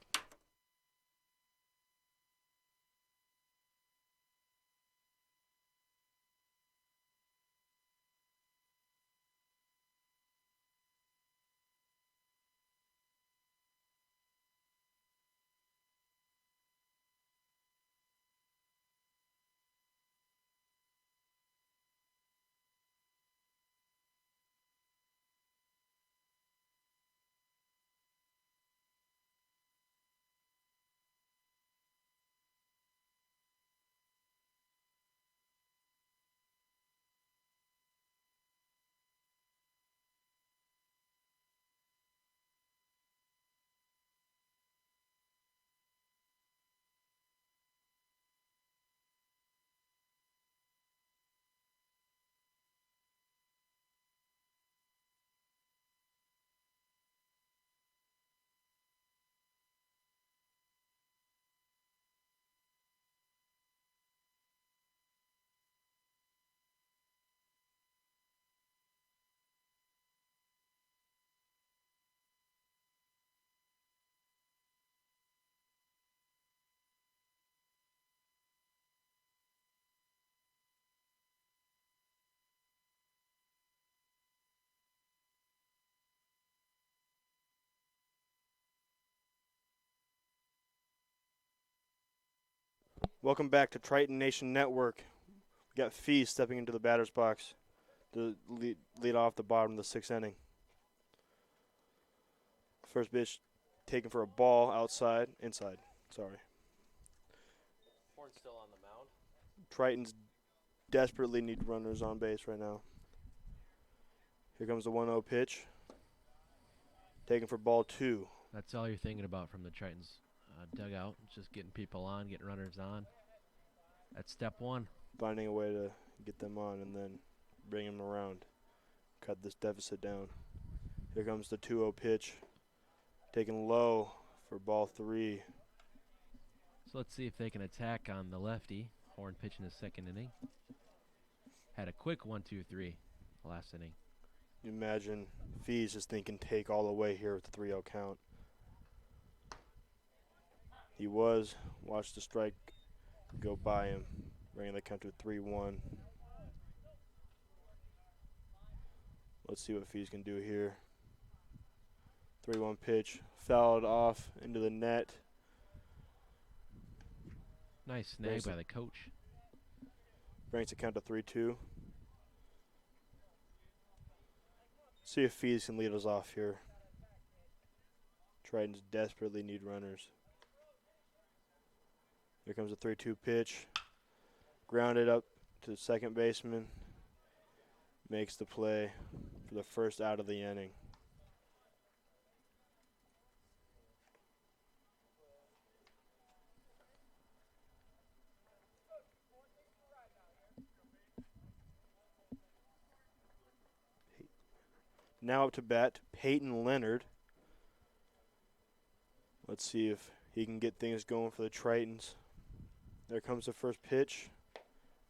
Welcome back to Triton Nation Network. We got Fee stepping into the batter's box to lead off the bottom of the sixth inning. First pitch taken for a ball inside. Sorry. Horn's still on the mound. Tritons desperately need runners on base right now. Here comes the 1-0 pitch. Taken for ball 2. That's all you're thinking about from the Tritons dugout. Just getting people on, getting runners on. That's step one. Finding a way to get them on and then bring them around. Cut this deficit down. Here comes the 2-0 pitch. Taken low for ball 3. So let's see if they can attack on the lefty. Horn pitching his second inning. Had a quick 1-2-3 last inning. You imagine Fees is thinking take all the way here with the 3-0 count. He was. Watched the strike go by him, bringing the count to 3-1. Let's see what Fees can do here. 3-1 pitch, fouled off into the net. Nice snag by the coach. Brings the count to 3-2. See if Fees can lead us off here. Tritons desperately need runners. Here comes a 3-2 pitch. Grounded up to the second baseman. Makes the play for the first out of the inning. Now up to bat, Peyton Leonard. Let's see if he can get things going for the Tritons. There comes the first pitch.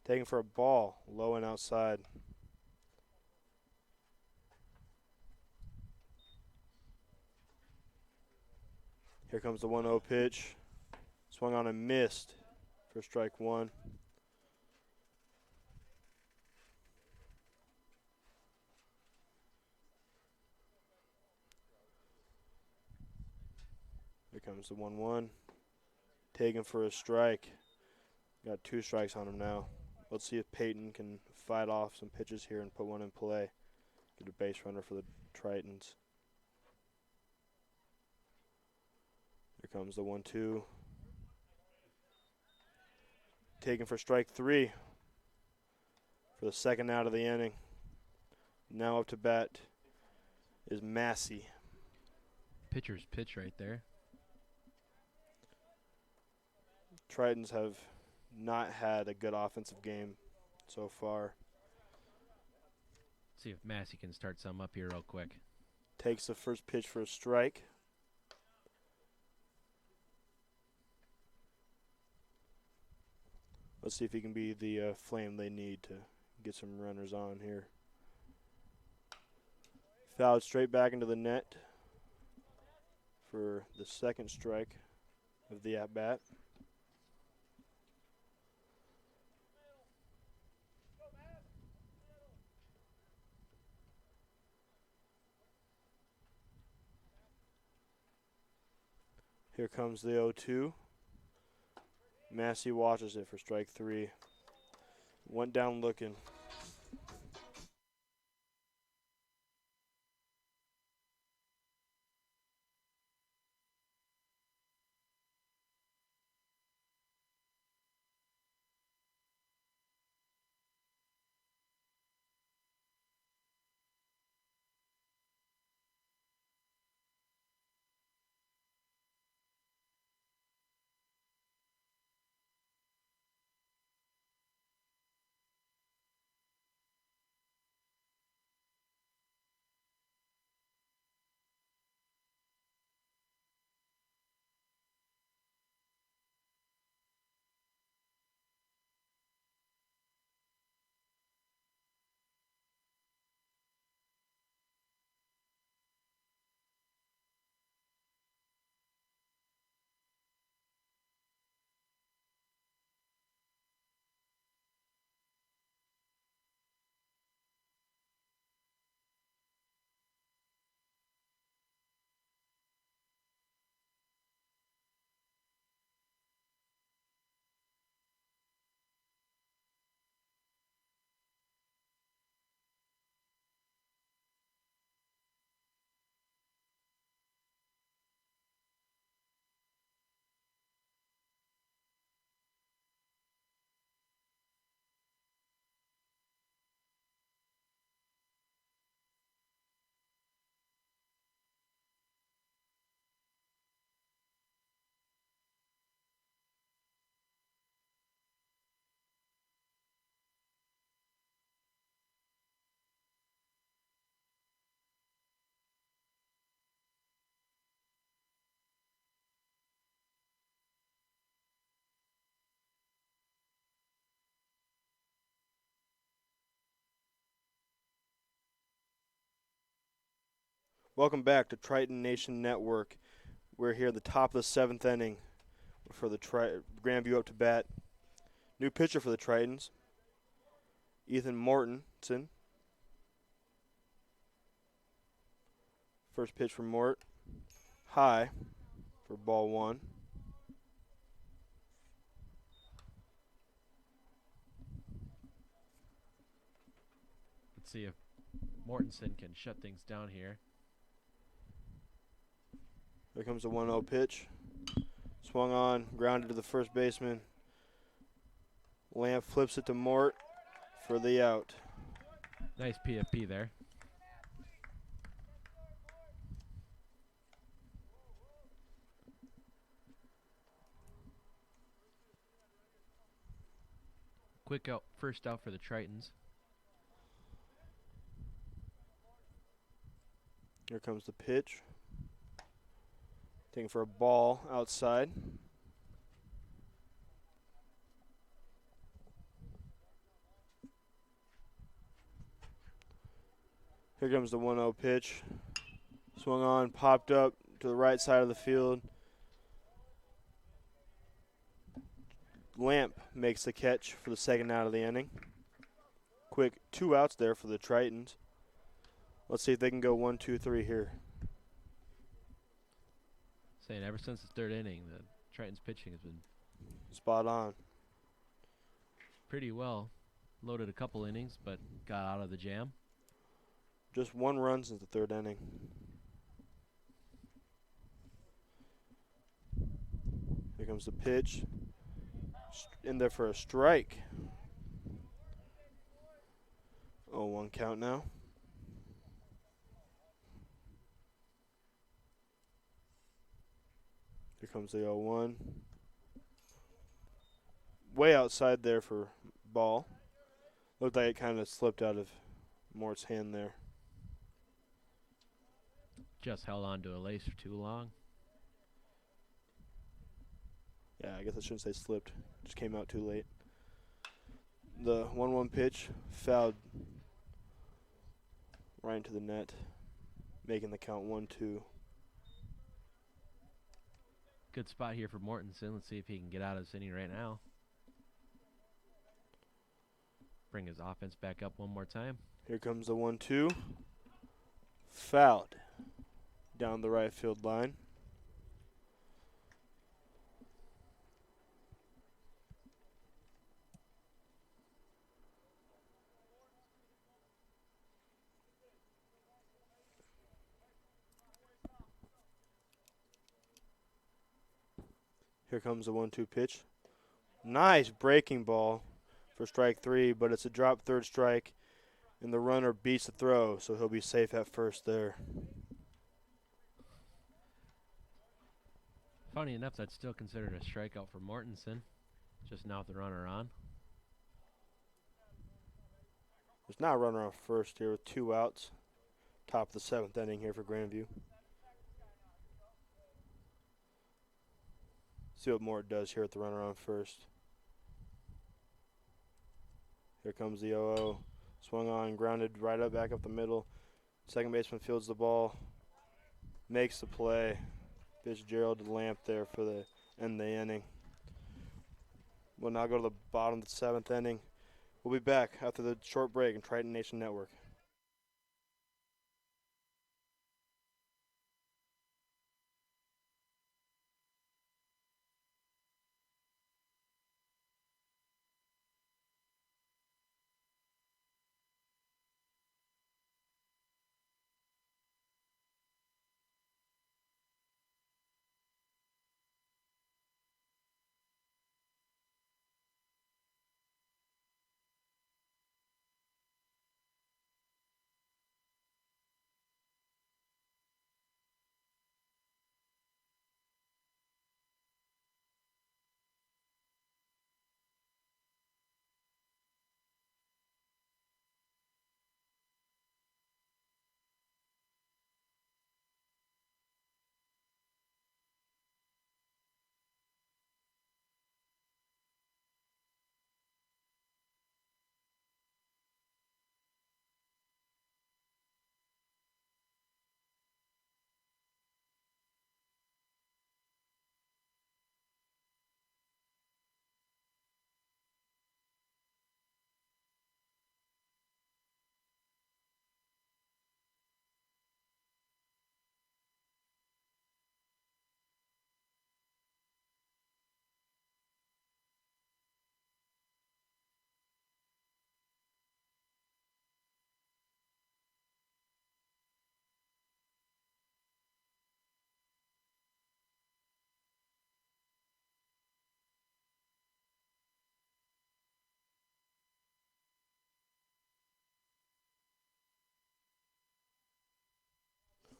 Taking for a ball, low and outside. Here comes the 1-0 pitch. Swung on and missed for strike one. Here comes the 1-1. Taken for a strike. Got 2 strikes on him now. Let's see if Peyton can fight off some pitches here and put one in play. Get a base runner for the Tritons. Here comes the 1-2. Taken for strike 3 for the second out of the inning. Now up to bat is Massey. Pitcher's pitch right there. Tritons have not had a good offensive game so far. See if Massey can start some up here real quick. Takes the first pitch for a strike. Let's see if he can be the flame they need to get some runners on here. Fouled straight back into the net for the second strike of the at-bat. Here comes the 0-2. Massey watches it for strike 3. Went down looking. Welcome back to Triton Nation Network. We're here at the top of the 7th inning for the Grandview up to bat. New pitcher for the Tritons, Ethan Mortensen. First pitch from Mort. High for ball one. Let's see if Mortensen can shut things down here. Here comes the 1-0 pitch. Swung on, grounded to the first baseman. Lamp flips it to Mort for the out. Nice PFP there. Quick out, first out for the Tritons. Here comes the pitch. Taking for a ball outside. Here comes the 1-0 pitch. Swung on, popped up to the right side of the field. Lamp makes the catch for the second out of the inning. Quick 2 outs there for the Tritons. Let's see if they can go 1, 2, 3 here. Saying ever since the third inning, the Tritons pitching has been Spot on. pretty well. Loaded a couple innings, but got out of the jam. Just 1 run since the third inning. Here comes the pitch. In there for a strike. 0-1 count now. Here comes the 0-1. Way outside there for ball. Looked like it kind of slipped out of Mort's hand there. Just held on to a lace for too long. Yeah, I guess I shouldn't say slipped. Just came out too late. The 1-1 pitch fouled right into the net, making the count 1-2. Good spot here for Mortensen. Let's see if he can get out of this inning right now. Bring his offense back up one more time. Here comes the 1-2. Fouled down the right field line. Here comes the 1-2 pitch. Nice breaking ball for strike 3, but it's a drop third strike, and the runner beats the throw, so he'll be safe at first there. Funny enough, that's still considered a strikeout for Mortensen. Just now with the runner on. There's now a runner on first here with 2 outs. Top of the 7th inning here for Grandview. See what Mort does here with the runner on first. Here comes the 0-0. Swung on, grounded right up, back up the middle. Second baseman fields the ball. Makes the play. Fitzgerald to Lamp there for the end of the inning. We'll now go to the bottom of the 7th inning. We'll be back after the short break in Triton Nation Network.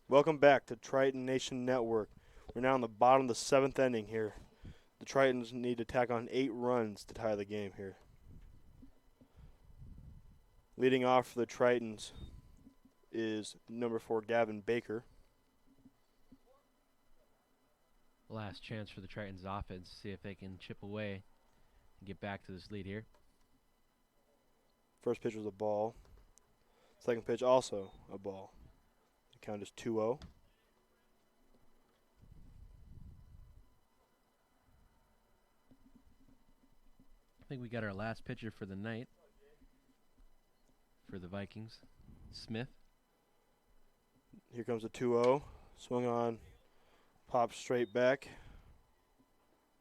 Welcome back to Triton Nation Network. We're now in the bottom of the 7th inning here. The Tritons need to tack on 8 runs to tie the game here. Leading off for the Tritons is number 4, Gavin Baker. Last chance for the Tritons offense to see if they can chip away and get back to this lead here. First pitch was a ball. Second pitch also a ball. The count is 2-0. I think we got our last pitcher for the night for the Vikings, Smith. Here comes a 2-0. Swung on. Pops straight back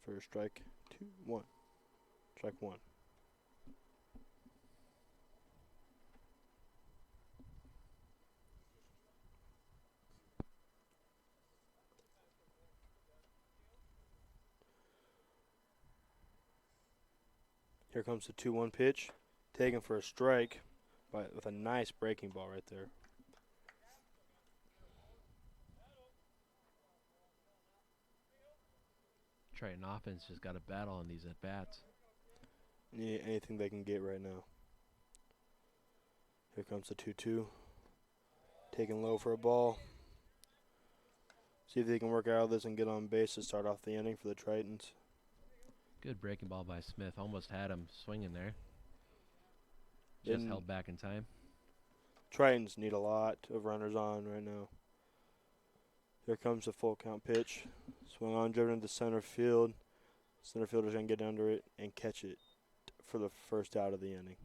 for strike 1. Strike 1. Here comes the 2-1 pitch. Taken for a strike with a nice breaking ball right there. Triton offense just got a battle on these at-bats. Anything they can get right now. Here comes the 2-2. Taken low for a ball. See if they can work out of this and get on base to start off the inning for the Tritons. Good breaking ball by Smith. Almost had him swinging there. Just held back in time. Tritons need a lot of runners on right now. Here comes the full count pitch. Swung on, driven into center field. Center fielder's going to get under it and catch it for the first out of the inning.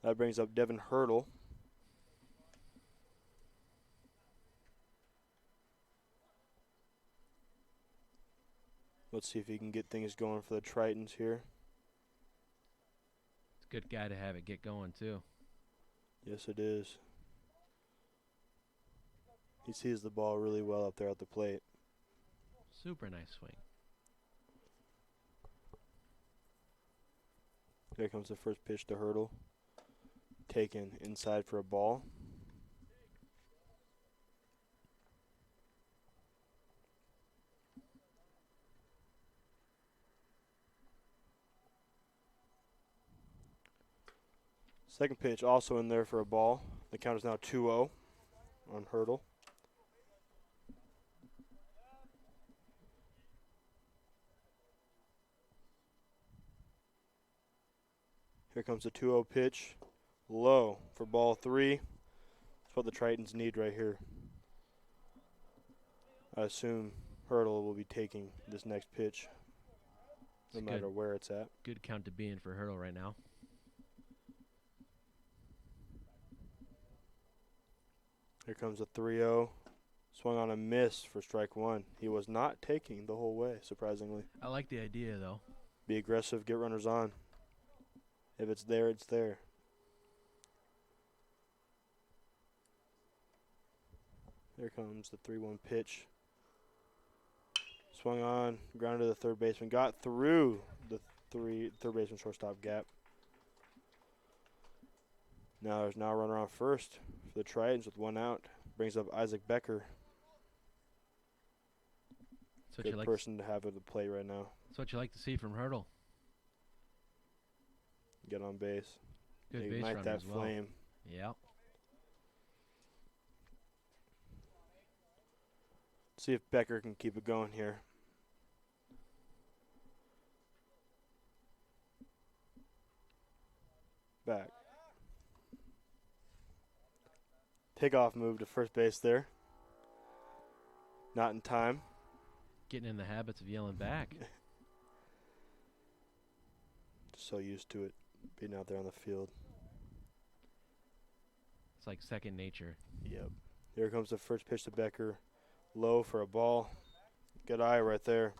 That brings up Devin Hurdle. Let's see if he can get things going for the Tritons here. It's a good guy to have it get going, too. Yes, it is. He sees the ball really well up there at the plate. Super nice swing. Here comes the first pitch to Hurdle. Taken inside for a ball. Second pitch also in there for a ball. The count is now 2-0 on Hurdle. Here comes the 2-0 pitch. Low for ball 3. That's what the Tritons need right here. I assume Hurdle will be taking this next pitch, no matter where it's at. Good count to be in for Hurdle right now. Here comes a 3-0. Swung on a miss for strike 1. He was not taking the whole way, surprisingly. I like the idea, though. Be aggressive, get runners on. If it's there, it's there. Here comes the 3-1 pitch. Swung on, grounded to the third baseman. Got through the third baseman shortstop gap. Now there's now a runner on first for the Tritons with 1 out. Brings up Isaac Becker. Good person to have at the plate right now. That's what you like to see from Hurdle. Get on base. Good base ignite runner that as well. flame. Yeah. See if Becker can keep it going here. Back. Takeoff move to first base there. Not in time. Getting in the habits of yelling back. Just so used to it, being out there on the field. It's like second nature. Yep. Here comes the first pitch to Becker. Low for a ball. Good eye right there.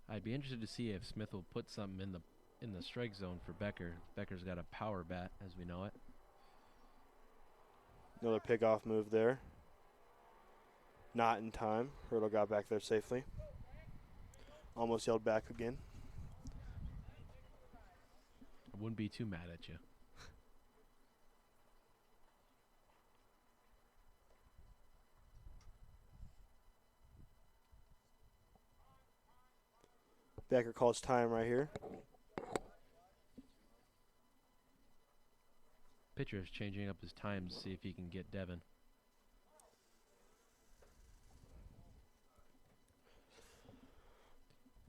I'd be interested to see if Smith will put something in the strike zone for Becker. Becker's got a power bat, as we know it. Another pickoff move there. Not in time. Hurdle got back there safely. Almost yelled back again. I wouldn't be too mad at you. Becker calls time right here. Pitcher is changing up his time to see if he can get Devin.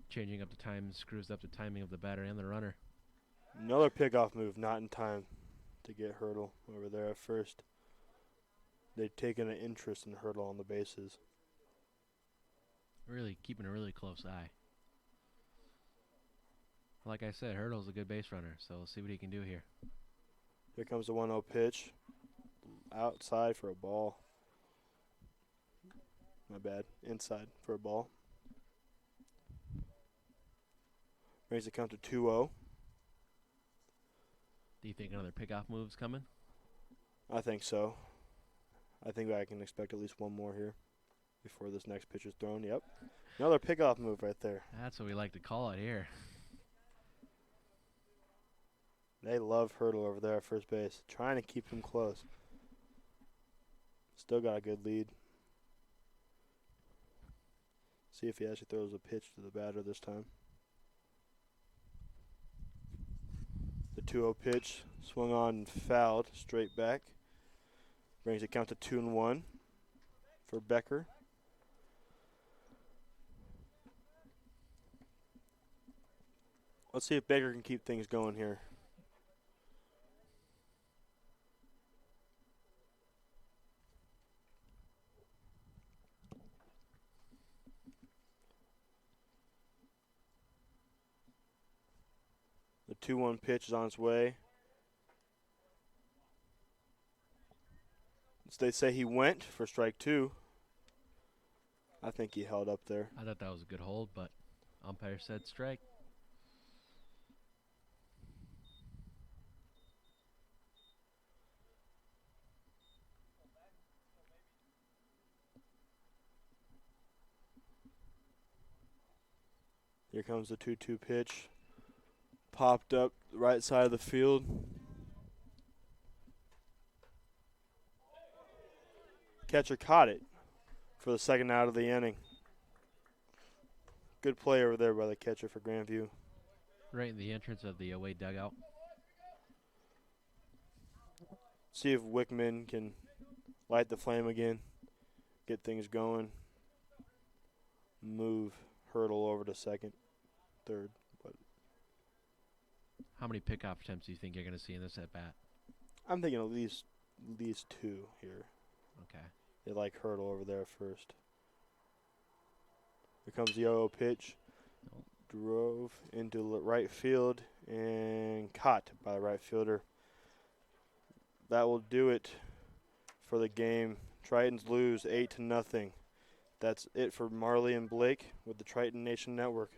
Changing up the time screws up the timing of the batter and the runner. Another pickoff move, not in time to get Hurdle over there at first. They've taken an interest in Hurdle on the bases. Really keeping a really close eye. Like I said, Hurdle's a good base runner, so we'll see what he can do here. Here comes the 1-0 pitch. Outside for a ball. My bad. Inside for a ball. Brings the count to 2-0. Do you think another pickoff move's coming? I think so. I think I can expect at least one more here before this next pitch is thrown. Yep. Another pickoff move right there. That's what we like to call it here. They love Hurdle over there at first base. Trying to keep him close. Still got a good lead. See if he actually throws a pitch to the batter this time. The 2-0 pitch swung on and fouled straight back. Brings the count to 2-1 for Becker. Let's see if Becker can keep things going here. The 2-1 pitch is on its way. They say he went for strike 2. I think he held up there. I thought that was a good hold, but umpire said strike. Here comes the 2-2 pitch. Popped up the right side of the field. Catcher caught it for the second out of the inning. Good play over there by the catcher for Grandview. Right in the entrance of the away dugout. See if Wickman can light the flame again, get things going, move Hurdle over to second, third. But How many pickoff attempts do you think you're going to see in this at bat? I'm thinking at least 2 here. Okay. They like Hurdle over there first. Here comes the 0-0 pitch. Drove into right field and caught by the right fielder. That will do it for the game. Tritons lose 8-0. That's it for Marley and Blake with the Triton Nation Network.